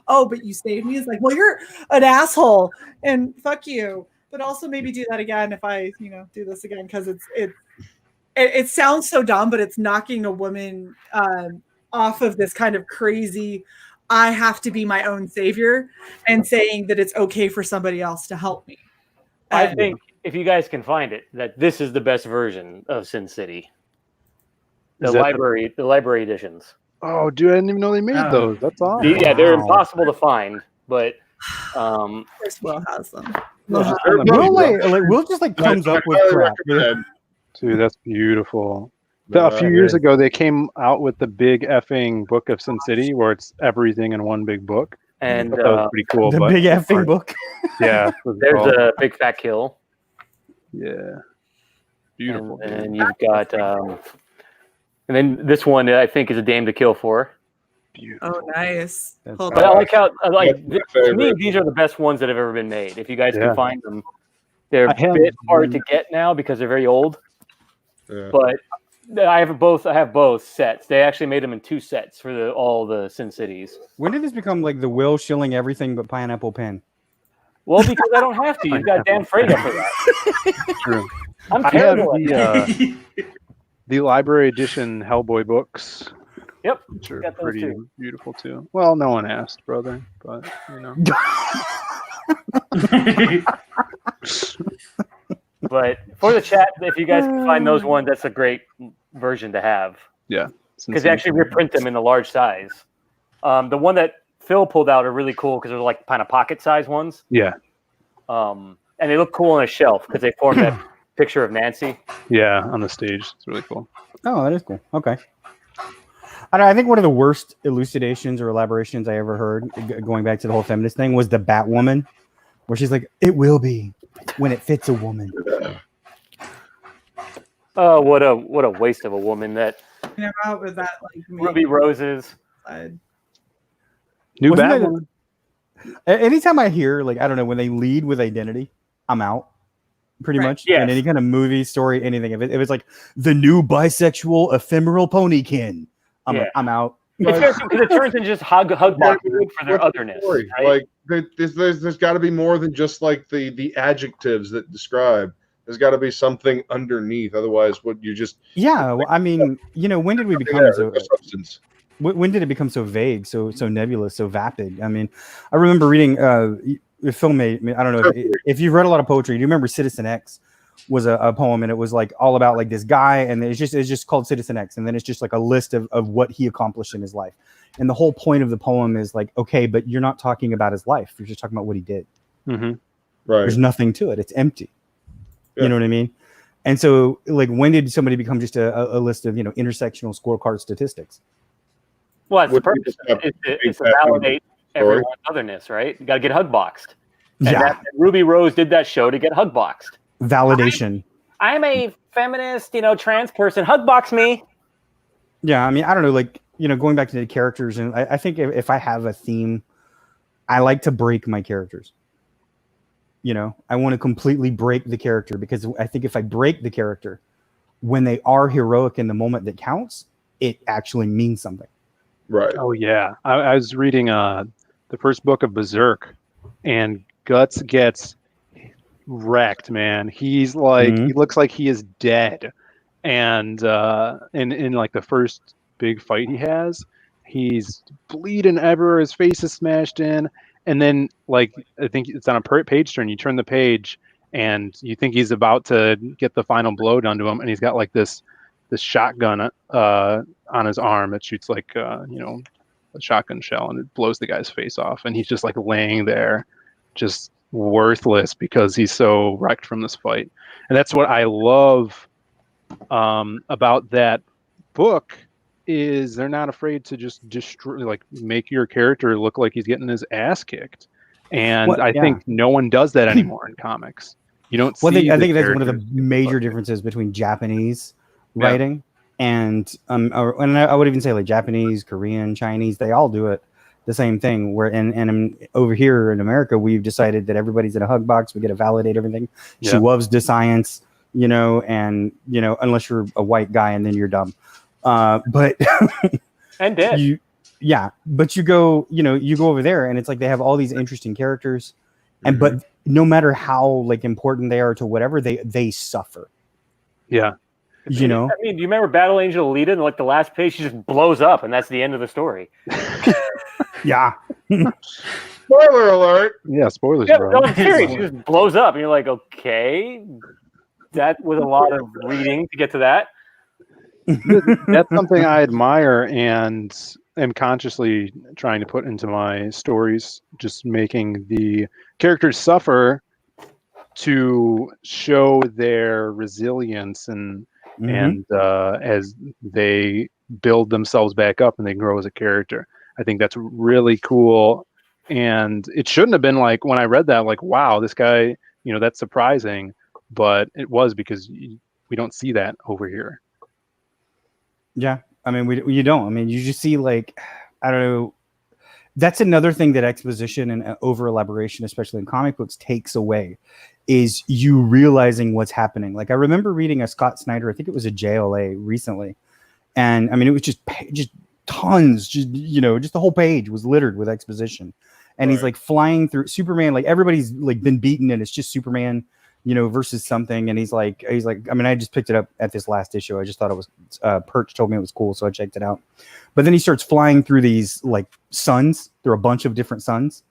oh, but you saved me. It's like, well, you're an asshole and fuck you. But also maybe do that again if I, do this again, because it sounds so dumb, but it's knocking a woman off of this kind of crazy, I have to be my own savior, and saying that it's okay for somebody else to help me. I think if you guys can find it, that this is the best version of Sin City. The library editions. Oh, dude, I didn't even know they made those. That's awesome. Yeah, they're impossible to find, but Um, Of course, Will has them. Will just like comes up with crap. Dude, that's beautiful. A few years ago, they came out with the big effing book of Sin City, where it's everything in one big book. And that was pretty cool. The but big effing book. Yeah. There's a big fat kill. Yeah. Beautiful. And you've got, and then this one I think is a dame to kill for. Oh, nice. Hold But I on. like how, to me, these are the best ones that have ever been made. If you guys Yeah. can find them, they're I a have bit hard to get now because they're very old. Yeah. But I have both sets. They actually made them in 2 sets for all the Sin Cities. When did this become like the Will shilling everything but pineapple pen? Well, because I don't have to. You've got Dan Frega for that. True. I'm I have terrible at the library edition Hellboy books. Yep. Which are Got those pretty too. beautiful too. Well, no one asked, brother, but you know. But for the chat, if you guys can find those ones, that's a great version to have. Yeah. Because they actually reprint them in the large size. The one that Phil pulled out are really cool because they're like kind of pocket size ones. Yeah. And they look cool on a shelf because they form that picture of Nancy. Yeah, on the stage. It's really cool. Oh, that is cool. Okay. I think one of the worst elucidations or elaborations I ever heard, going back to the whole feminist thing, was the Batwoman, where she's like, "It will be when it fits a woman." Oh, what a waste of a woman that Came out with that like Ruby Roses. New Wasn't Batwoman. Anytime I hear, like, I don't know, when they lead with identity, I'm out. Pretty much. Yes. In any kind of movie, story, anything. If it's like the new bisexual ephemeral ponykin, I'm out. Because it turns into just hug boxing for their otherness. Story. Right? Like there's got to be more than just like the adjectives that describe. There's got to be something underneath. Otherwise, what you just Well, I mean, when did we become so? substance? When did it become so vague, so nebulous, so vapid? I mean, I remember reading Phil I don't know if you've read a lot of poetry. Do you remember Citizen X was a poem, and it was like all about like this guy, and it's just called Citizen X, and then it's just like a list of what he accomplished in his life. And the whole point of the poem is like, okay, but you're not talking about his life. You're just talking about what he did. Mm-hmm. Right. There's nothing to it. It's empty. Yeah. You know what I mean? And so, like, when did somebody become just a list of intersectional scorecard statistics? Well, it's the purpose. It's to validate everyone's otherness, right? You got to get hug boxed. And Ruby Rose did that show to get hug boxed. Validation. I'm a feminist, trans person. Hug box me. Yeah, I mean, I don't know, like, going back to the characters, and I think if I have a theme, I like to break my characters. I want to completely break the character, because I think if I break the character, when they are heroic in the moment that counts, it actually means something. Right. Oh yeah, I was reading the first book of Berserk, and Guts gets wrecked, man. He's like, he looks like he is dead, and in like the first big fight he has, he's bleeding everywhere. His face is smashed in, and then like I think it's on a page turn. You turn the page, and you think he's about to get the final blow done to him, and he's got like this shotgun on his arm that shoots like a shotgun shell, and it blows the guy's face off, and he's just like laying there just worthless because he's so wrecked from this fight. And that's what I love about that book, is they're not afraid to just destroy, like, make your character look like he's getting his ass kicked. And I think no one does that anymore in comics. You don't see I think that's one of the major differences between Japanese writing and I would even say like Japanese, Korean, Chinese, they all do it the same thing. Where and over here in America, we've decided that everybody's in a hug box. We get to validate everything. She loves the science, and unless you're a white guy, and then you're dumb. But and dead. But you go over there, and it's like they have all these interesting characters, and but no matter how like important they are to whatever, they suffer. Yeah. I mean, do you remember Battle Angel Alita? And like the last page, she just blows up, and that's the end of the story. Yeah. Spoiler alert. Yeah, spoilers. Yeah, no, I'm serious. She just blows up, and you're like, okay, that was a lot of reading to get to that. That's something I admire, and am consciously trying to put into my stories, just making the characters suffer to show their resilience and as they build themselves back up and they grow as a character. I think that's really cool. And it shouldn't have been like, when I read that, like, wow, this guy, that's surprising, but it was because we don't see that over here. Yeah, I mean, you don't. I mean, you just see, like, I don't know. That's another thing that exposition and over elaboration, especially in comic books, takes away, is you realizing what's happening. Like, I remember reading a Scott Snyder, I think it was a JLA recently, and I mean, it was just tons, just the whole page was littered with exposition, and he's like flying through Superman, like everybody's like been beaten, and it's just Superman, versus something, and he's like, I mean, I just picked it up at this last issue. I just thought it was Perch told me it was cool, so I checked it out. But then he starts flying through these like suns. There are a bunch of different suns,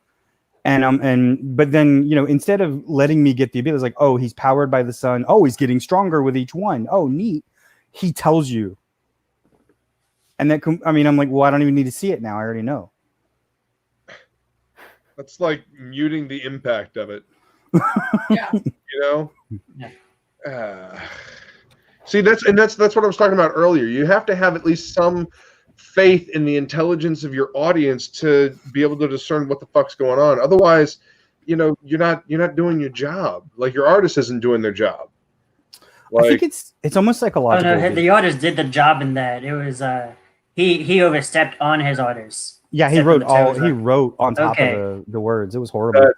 but then instead of letting me get the ability, it's like, oh, he's powered by the sun. Oh, he's getting stronger with each one. Oh, neat. He tells you, and that I'm like, well, I don't even need to see it now. I already know. That's like muting the impact of it. Yeah. See, that's what I was talking about earlier. You have to have at least some faith in the intelligence of your audience to be able to discern what the fuck's going on. Otherwise, you're not doing your job. Like, your artist isn't doing their job. Like, I think it's almost psychological. Oh, no, the artist did the job in that. It was he overstepped on his orders. Yeah, he wrote on top of the words. It was horrible.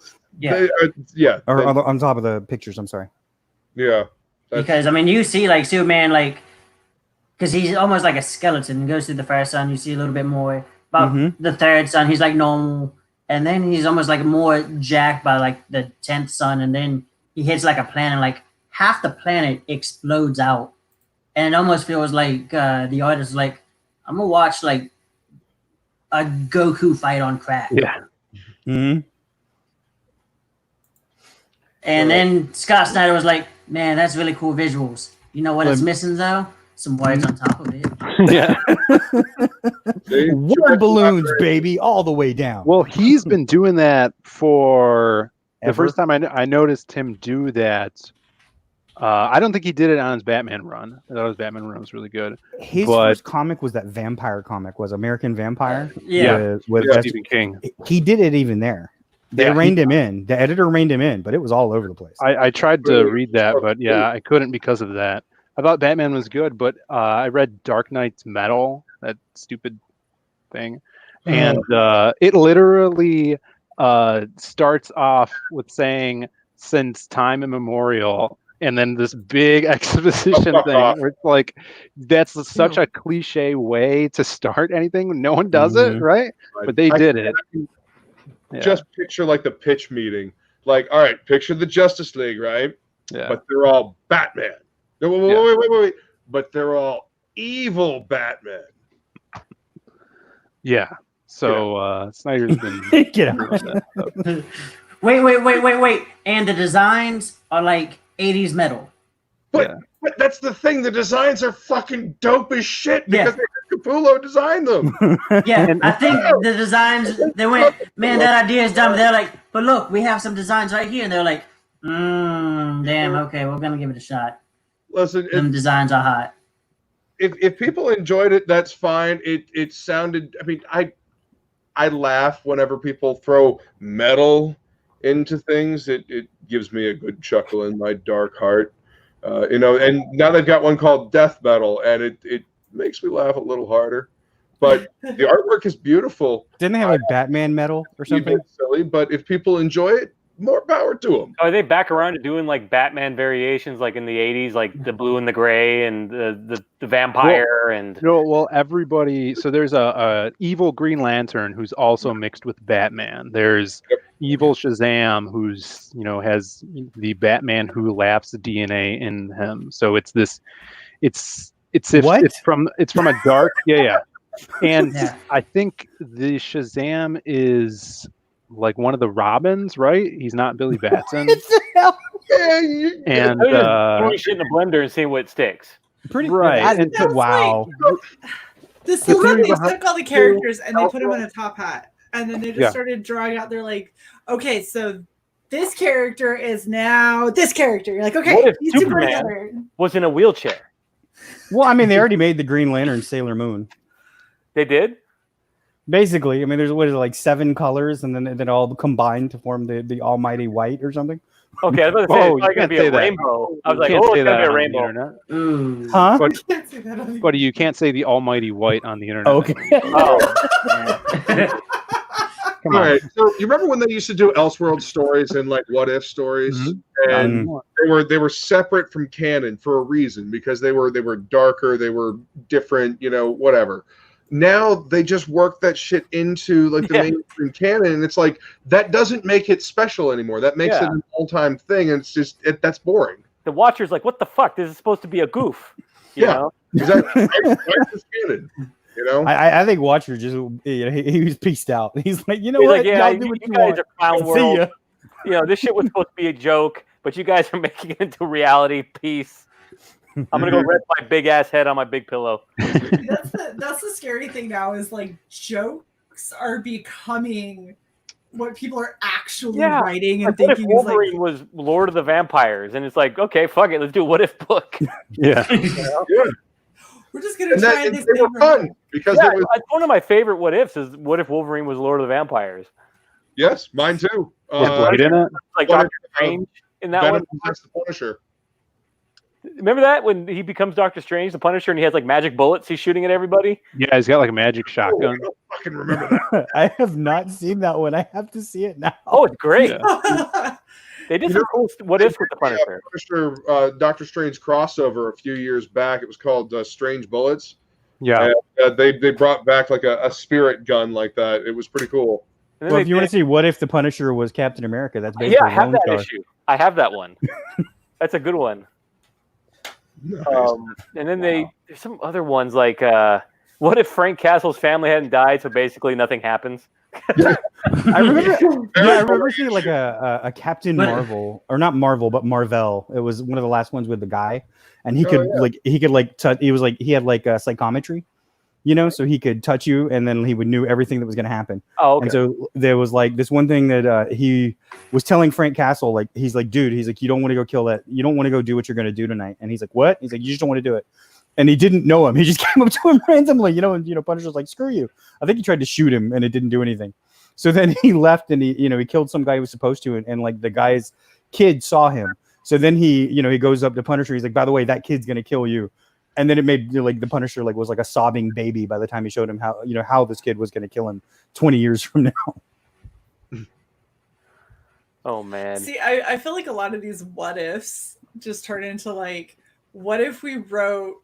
Or on top of the pictures. I'm sorry. Yeah. Because I mean, you see like Superman, like, because he's almost like a skeleton. He goes through the first sun, you see a little bit more. About the third sun, he's like normal, and then he's almost like more jacked by like the 10th sun, and then he hits like a planet, like half the planet explodes out, and it almost feels like the artist is like, I'm gonna watch like a Goku fight on crack. Yeah. And then Scott Snyder was like, man, that's really cool visuals. You know what it's missing though? Some words on top of it. Yeah. Word balloons, baby, all the way down. Well, he's been doing that for the first time I noticed him do that. I don't think he did it on his Batman run. I thought his Batman run was really good. His first comic was that vampire comic, was American Vampire. With Stephen King. He did it even there. They reined him in. The editor reined him in, but it was all over the place. I tried to read that, but I couldn't because of that. I thought Batman was good, but I read Dark Knight's Metal, that stupid thing, and it literally starts off with saying, since time immemorial, and then this big exposition thing where it's like, that's such a cliche way to start anything. No one does it, right? But they did it. Just picture like the pitch meeting. Like, all right, picture the Justice League, right? Yeah. But they're all Batman. No, wait. But they're all evil Batman. Yeah. So Snyder's been get out. Wait. And the designs are like 80s metal. But that's the thing. The designs are fucking dope as shit because Capullo designed them. I think the designs, they went, man, that idea is dumb. They're like, but look, we have some designs right here. And they're like, damn, okay, we're going to give it a shot. Listen, them designs are hot. If people enjoyed it, that's fine. It sounded, I mean, I laugh whenever people throw metal into things. It gives me a good chuckle in my dark heart. And now they've got one called Death Metal, and it makes me laugh a little harder. But the artwork is beautiful. Didn't they have like Batman metal or something? Silly, but if people enjoy it, more power to them. Are they back around to doing like Batman variations, like in the '80s, like the blue and the gray and the vampire and? Well, everybody. So there's a evil Green Lantern who's also mixed with Batman. There's evil Shazam who's has the Batman who laughs DNA in him. So it's this. It's from a dark and I think the Shazam is like one of the Robins, right? He's not Billy Batson. And throwing shit in the blender and seeing what sticks. Pretty right. wow. The season they took all the characters and they put them in a top hat, and then they just started drawing out. They're like, okay, so this character is now this character. You're like, okay, What if these two are Superman together. was in a wheelchair? Well, I mean, they already made the Green Lantern Sailor Moon. They did? Basically, I mean, there's what is it, like 7 colors, and then all combined to form the Almighty White or something. Okay, I was about to say it's probably gonna be a rainbow. I was like, oh, it's gonna be a rainbow. Huh? But you can't say the Almighty White on the internet. Okay. All right. So you remember when they used to do Elseworld stories and like what if stories, and they were separate from canon for a reason, because they were darker, they were different, whatever. Now they just work that shit into like the mainstream canon, and it's like that doesn't make it special anymore. That makes it an all-time thing, and it's just that's boring. The Watcher's like, what the fuck? This is supposed to be a goof. You know? Exactly. It's canon. I think Watcher just he was peaced out. He's like, He's what? like, yeah, Y'all do what you you guys want. are clown See world. ya. This shit was supposed to be a joke, but you guys are making it into reality. Peace. I'm gonna go rest my big ass head on my big pillow. That's the scary thing now is like jokes are becoming what people are actually writing and Like, what if thinking is like, Wolverine was Lord of the Vampires, and it's like, okay, fuck it, let's do a what if book. Yeah. we're just gonna try this thing. Fun because it was one of my favorite what ifs is what if Wolverine was Lord of the Vampires. Yes, mine too. Blade in it? Like Doctor Strange in that Venom one. attacks the Punisher. Remember that when he becomes Doctor Strange, the Punisher, and he has like magic bullets he's shooting at everybody? Yeah, he's got like a magic shotgun. I don't fucking remember that. I have not seen that one. I have to see it now. Oh, it's great. Yeah. They did some cool what ifs with the Punisher. Doctor Strange crossover a few years back. It was called Strange Bullets. Yeah. And, they brought back like a spirit gun like that. It was pretty cool. Well, if you want to see what if the Punisher was Captain America, that's basically I have Lone that Star. issue. I have that one. That's a good one. Nice. And then there's some other ones like what if Frank Castle's family hadn't died, so basically nothing happens. I remember seeing like a Captain Marvel, or not Marvel, but Marvel. It was one of the last ones with the guy, and he had like psychometry, so he could touch you, and then he would knew everything that was going to happen. Oh, okay. And so there was like this one thing that he was telling Frank Castle, like he's like, dude, he's like, you don't want to go kill that, you don't want to go do what you're going to do tonight, and he's like, what? He's like, you just don't want to do it. And he didn't know him. He just came up to him randomly, and Punisher's like, screw you. I think he tried to shoot him, and it didn't do anything. So then he left, and he killed some guy who was supposed to, and like the guy's kid saw him. So then he goes up to Punisher. He's like, by the way, that kid's gonna kill you. And then it made like the Punisher like was like a sobbing baby by the time he showed him how this kid was gonna kill him 20 years from now. Oh man. See, I feel like a lot of these what ifs just turn into like, what if we wrote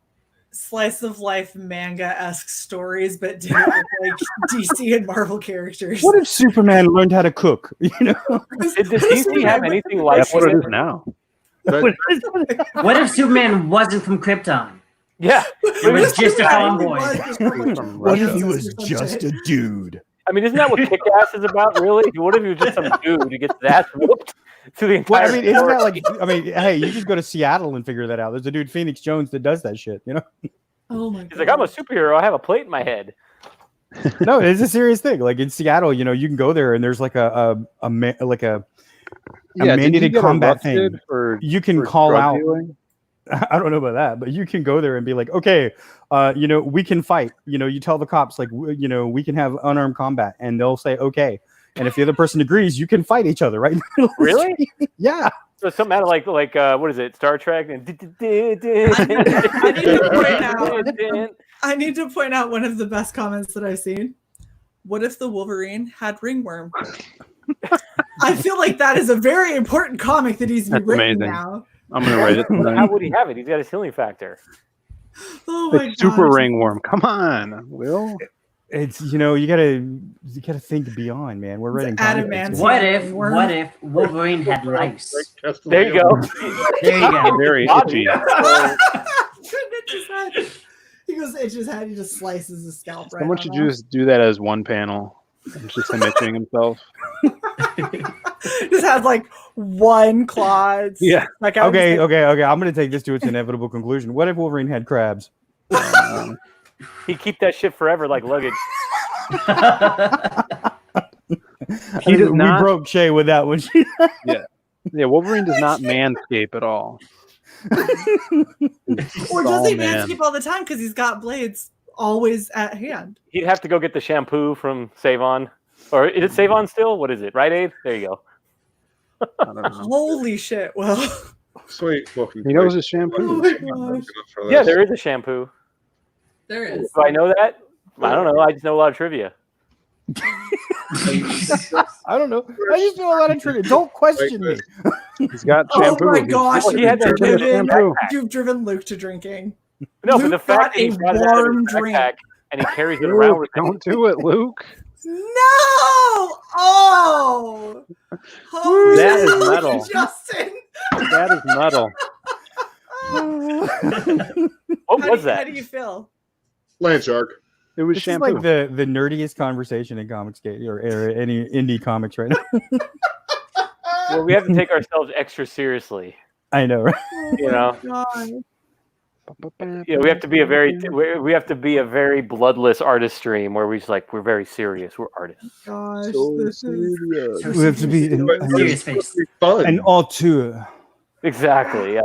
slice of life manga-esque stories but did it with like DC and Marvel characters? What if Superman learned how to cook? Does DC have anything like That's what it is now. What if Superman wasn't from Krypton? Yeah, it was just a tomboy. What if he was just a dude? I mean, isn't that what Kick-Ass is about, really? What if he was just some dude who gets his ass whooped to the entire Well, I mean, isn't that like, hey, you just go to Seattle and figure that out. There's a dude, Phoenix Jones, that does that shit, Oh my god. He's like, I'm a superhero. I have a plate in my head. No, it's a serious thing. Like in Seattle, you can go there and there's like a mandated combat thing. You can call out. Dealing? I don't know about that, but you can go there and be like, okay, we can fight. You tell the cops like, we can have unarmed combat, and they'll say okay. And if the other person agrees, you can fight each other, right? Really? Yeah. So something out of like what is it? Star Trek? I need to point out one of the best comments that I've seen. What if the Wolverine had ringworm? I feel like that is a very important comic that needs to be written now. I'm gonna write it. How would he have it? He's got his healing factor. Oh my god! Super ringworm. Come on, Will. It's you gotta think beyond, man. We're writing. What if Wolverine had lice? There you go. There you go. Very itchy. He goes itch his head. He just slices his scalp right. Someone should just do that as one panel. Just him itching himself. Just has like one claw. Yeah. Like okay. I'm gonna take this to its inevitable conclusion. What if Wolverine had crabs? He'd keep that shit forever like luggage. He does we not. broke Shae with that one. Yeah. Wolverine does not manscape at all. Or does he man. manscape all the time because he's got blades always at hand? He'd have to go get the shampoo from Save-On. Or is it Save-On still? What is it? Rite Aid? There you go. I don't know. Holy shit! Well, Sweet. He knows his shampoo. oh my gosh. Yeah, there is a shampoo. There is. Do I know that? I don't know. I just know a lot of trivia. I don't know. I just know a lot of trivia. Don't question me. He's got Oh shampoo. my gosh! He had that shampoo. You've driven Luke to drinking. No, but Luke the fact got that he a brought it out of warm his drink. backpack and he carries it around with him. Don't do it, Luke. No! Oh! Holy That is shit, metal. Justin. That is metal. What was How that? do you feel? Land shark. It was This shampoo. is like the nerdiest conversation in Comicsgate or any indie comics right now. Well, we have to take ourselves extra seriously. I know, right? You know, yeah, we have to be a very bloodless artist stream where we're very serious. We're artists. Gosh, this is we have to be Serious face. an auteur. Exactly. Yeah.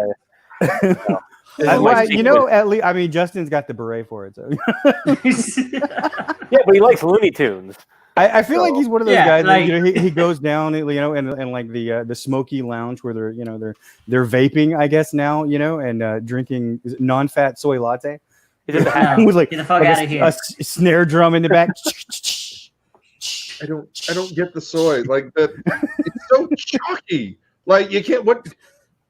You know, at least I mean, Justin's got the beret for it. So. Yeah, but he likes Looney Tunes. I feel like he's one of those guys. like- That, he goes down, and like the smoky lounge where they're vaping, I guess now, and drinking non-fat soy latte. He's at the house. With like, Get the fuck like out of here. a snare drum in the back. I don't get the soy. Like that, it's so chalky. Like you can't. What?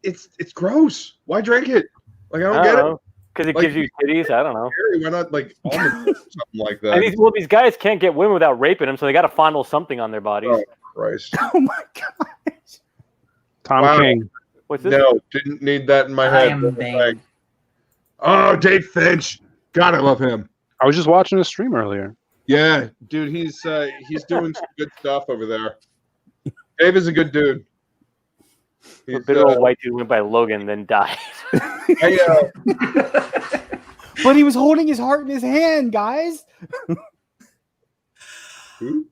It's gross. Why drink it? Like I don't get it. Because it Like, gives you titties. I don't know. Why not like almond or something like that? And these guys can't get women without raping them, so they got to fondle something on their bodies. Oh Christ! Oh my god! Tom King. What's this? No, didn't need that in my I head. am banged. Oh, Dave Finch. God, I love him. I was just watching a stream earlier. Yeah, dude, he's doing some good stuff over there. Dave is a good dude. A big old white dude went by Logan, then died. But he was holding his heart in his hand, guys.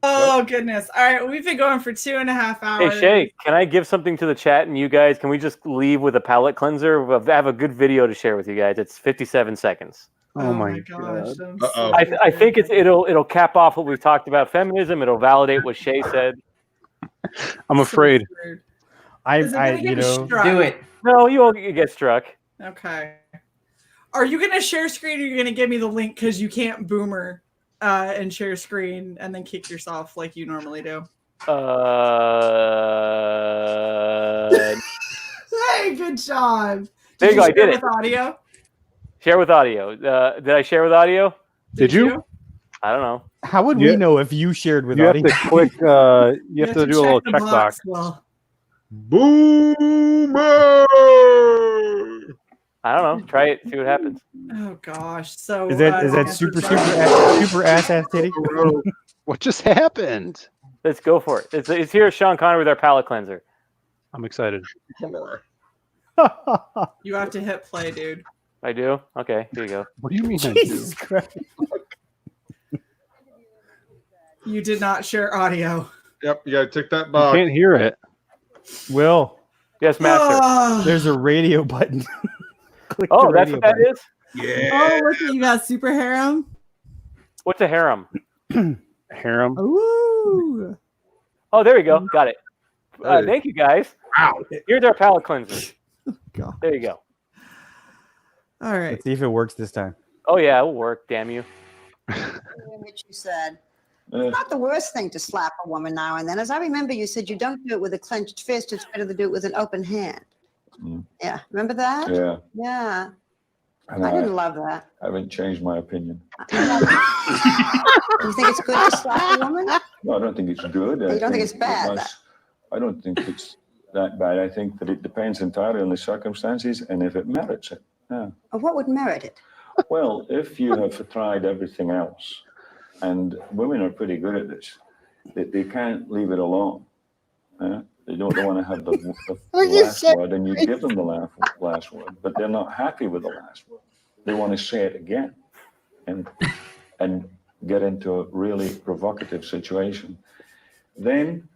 Oh goodness! All right, we've been going for 2.5 hours. Hey Shae, can I give something to the chat and you guys? Can we just leave with a palate cleanser? I have a good video to share with you guys. It's 57 seconds. Oh my gosh! Uh-oh. I think it'll cap off what we've talked about feminism. It'll validate what Shae said. I'm afraid. Do it. No, you won't get struck. Okay. Are you gonna share screen, or are you gonna give me the link because you can't boomer and share screen and then kick yourself like you normally do? Hey, good job. There you go. I did it. With audio. Share with audio. Did I share with audio? Did you? I don't know. How would we know if you shared with You have audio? to click. You have to do a little checkbox. Well, Boomer. I don't know. Try it. See what happens. oh gosh. So Is that super ass titty? What just happened? Let's go for it. It's here, Sean Connery with our palate cleanser. I'm excited. You have to hit play, dude. I do. Okay, here you go. What do you mean? Jesus Christ. You did not share audio. Yep, you gotta tick that I box. can't hear it. Will, Yes, master. Oh, there's a radio button. Click Oh, the that's radio what that button. is? Yeah. look at you got super harem. What's a harem? Harem. Ooh. Oh, there we go. Got it. Hey. Thank you, guys. Wow. Here's our palate cleanser. God. There you go. All right. Let's see if it works this time. Oh, yeah, it'll work. Damn you. Which you said. It's not the worst thing to slap a woman now and then. As I remember, you said you don't do it with a clenched fist. It's better to do it with an open hand. Yeah. Remember that? Yeah. Yeah. And I didn't love that. I haven't changed my opinion. You think it's good to slap a woman? No, I don't think it's good. You don't think it's bad? I don't think it's that bad. I think that it depends entirely on the circumstances and if it merits it. Yeah. Or what would merit it? Well, if you have tried everything else, and women are pretty good at this, they can't leave it alone. They don't want to have the last word, and you give them the last word, but they're not happy with the last word. They want to say it again. and get into a really provocative situation, then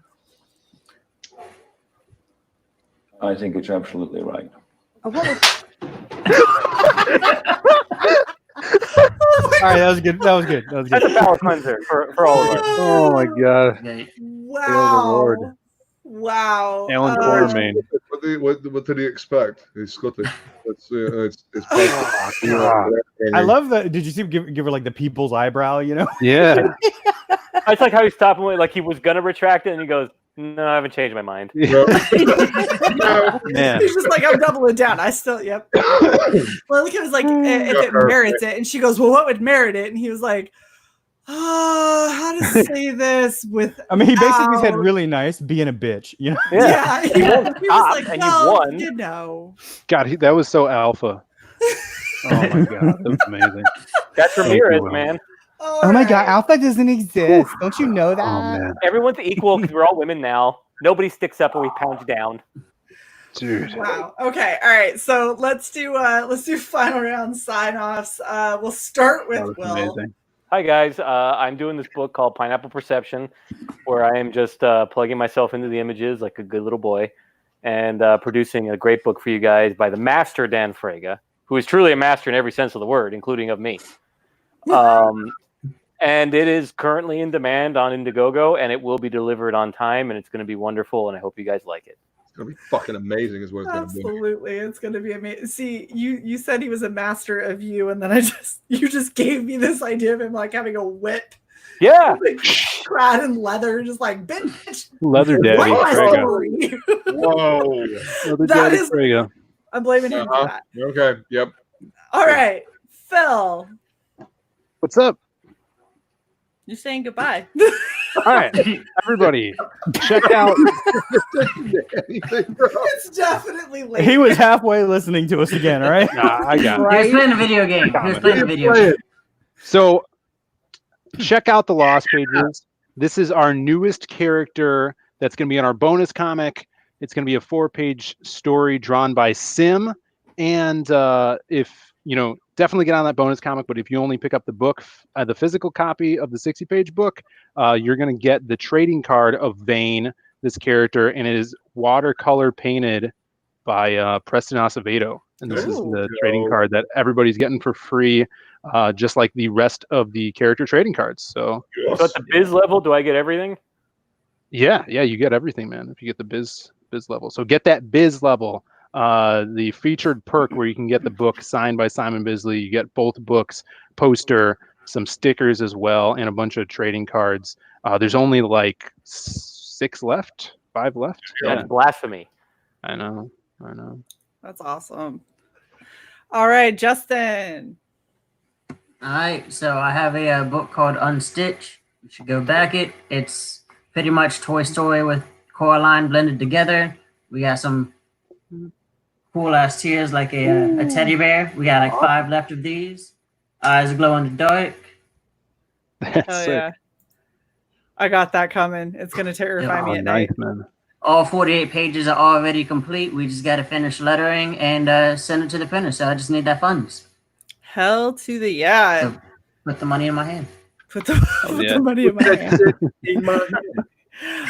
I think it's absolutely right. All right, that was good. That was good. That was good. That's a palate cleanser for all of us. Oh my god. Wow. Wow. Alan Quartermain. What did he expect? He's Scottish. It's I love that. Did you see him give her like the people's eyebrow? You know? Yeah. I just like how he stopped him, like he was gonna retract it, and he goes, "No, I haven't changed my mind." Man. He's just like, I'm doubling down. I still, yep. Well, look, it was like, if it merits it. And she goes, well, what would merit it? And he was like, how to say this with. I mean, he basically said really nice, being a bitch. You know? Yeah. He won't He stop, was like, and well, you won. you know. God, that was so alpha. Oh my god, that was amazing. That's Ramirez, man. Oh my god, alpha doesn't exist. Don't you know that? Oh man, Everyone's equal because we're all women now. Nobody sticks up and we pound you down. dude. Wow. Okay. All right. So let's do final round sign-offs. We'll start with Will. Amazing. Hi guys, I'm doing this book called Pineapple Perception, where I am just plugging myself into the images like a good little boy, and producing a great book for you guys by the master Dan Frega, who is truly a master in every sense of the word, including of me. And it is currently in demand on Indiegogo, and it will be delivered on time, and it's going to be wonderful, and I hope you guys like it. It's gonna be fucking amazing, is what it's gonna be. Absolutely, it's going to be amazing. See, you said he was a master of you, and then you just gave me this idea of him like having a whip. Yeah, like, clad in leather, just like bitch. Leather daddy. Write my Frega. story. Whoa. Leather That daddy is- Frega. I'm blaming him for that. Okay. Yep. All right, Phil, What's up? you're saying goodbye. All right, everybody, check out. It's definitely late. He was halfway listening to us again. All right. Nah, I got it. He was playing a video game. He was playing a video game. So, check out the Lost Pages. This is our newest character that's going to be in our bonus comic. It's going to be a 4-page story drawn by Sim. And if definitely get on that bonus comic. But if you only pick up the book, the physical copy of the 60-page book, you're going to get the trading card of Vane, this character, and it is watercolor painted by Preston Acevedo. And this is the trading card that everybody's getting for free, just like the rest of the character trading cards. So at the biz level, do I get everything? Yeah, you get everything, man. If you get the biz level, so get that biz level. The featured perk where you can get the book signed by Simon Bisley. You get both books, poster, some stickers as well, and a bunch of trading cards. There's only like 5 left. That's blasphemy. I know. That's awesome. All right, Justin. All right, so I have a book called Unstitch. You should go back it. It's pretty much Toy Story with Coraline blended together. We got some cool ass tears like a teddy bear. We got like 5 left of these. Eyes glow in the dark. Oh yeah, I got that coming. It's gonna terrify me at night. Man. All 48 pages are already complete. We just got to finish lettering and send it to the printer. So I just need that funds. Hell to the yeah. So put the money in my hand. Put the money in my hand.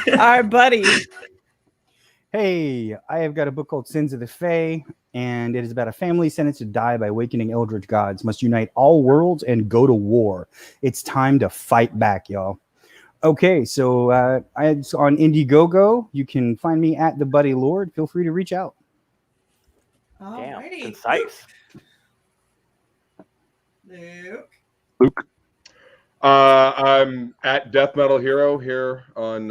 All right, buddy. Hey, I have got a book called Sins of the Fae, and it is about a family sentenced to die by awakening eldritch gods, must unite all worlds and go to war. It's time to fight back, y'all. Okay, so it's on Indiegogo. You can find me at the Buddy Lord. Feel free to reach out. Damn, concise. Luke. I'm at Death Metal Hero here on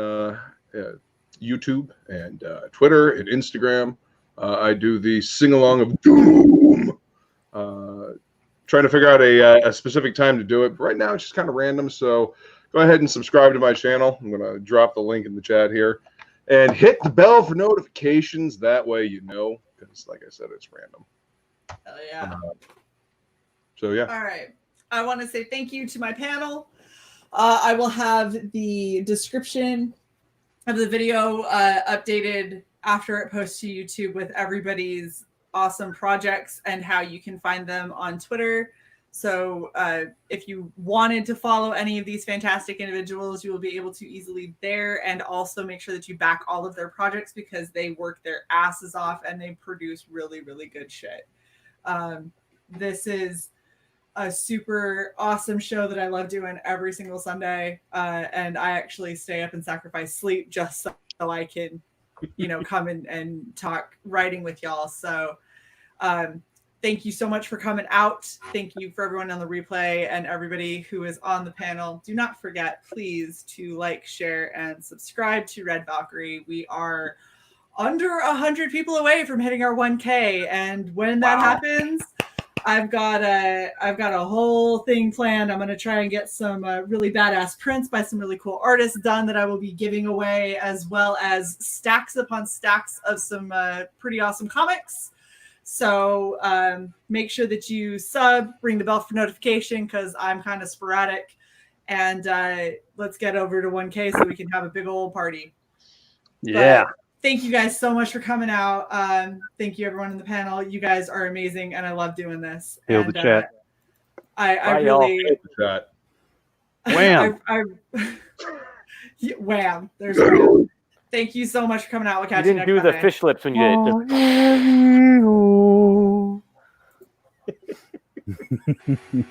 YouTube and Twitter and Instagram. I do the sing along of Doom. Trying to figure out a specific time to do it. But right now it's just kind of random. So go ahead and subscribe to my channel. I'm going to drop the link in the chat here. And hit the bell for notifications. That way you know. Because like I said, it's random. Hell yeah. So yeah. All right. I want to say thank you to my panel. I will have the description of the video updated after it posts to YouTube with everybody's awesome projects and how you can find them on Twitter. So if you wanted to follow any of these fantastic individuals, you will be able to easily there, and also make sure that you back all of their projects because they work their asses off and they produce really, really good shit. This is a super awesome show that I love doing every single Sunday. And I actually stay up and sacrifice sleep just so I can, come and talk writing with y'all. So thank you so much for coming out. Thank you for everyone on the replay and everybody who is on the panel. Do not forget, please, to like, share, and subscribe to Red Valkyrie. We are under 100 people away from hitting our 1K. And when that happens, I've got a whole thing planned. I'm going to try and get some really badass prints by some really cool artists done that I will be giving away, as well as stacks upon stacks of some pretty awesome comics. So make sure that you sub, ring the bell for notification because I'm kind of sporadic. And let's get over to 1K so we can have a big old party. Yeah. But thank you guys so much for coming out. Thank you, everyone in the panel. You guys are amazing, and I love doing this. Hail and, the chat. I really... Chat. Wham. Wham. There's wham. Thank you so much for coming out. We'll catch You you didn't next do the Sunday. fish lips when you did it.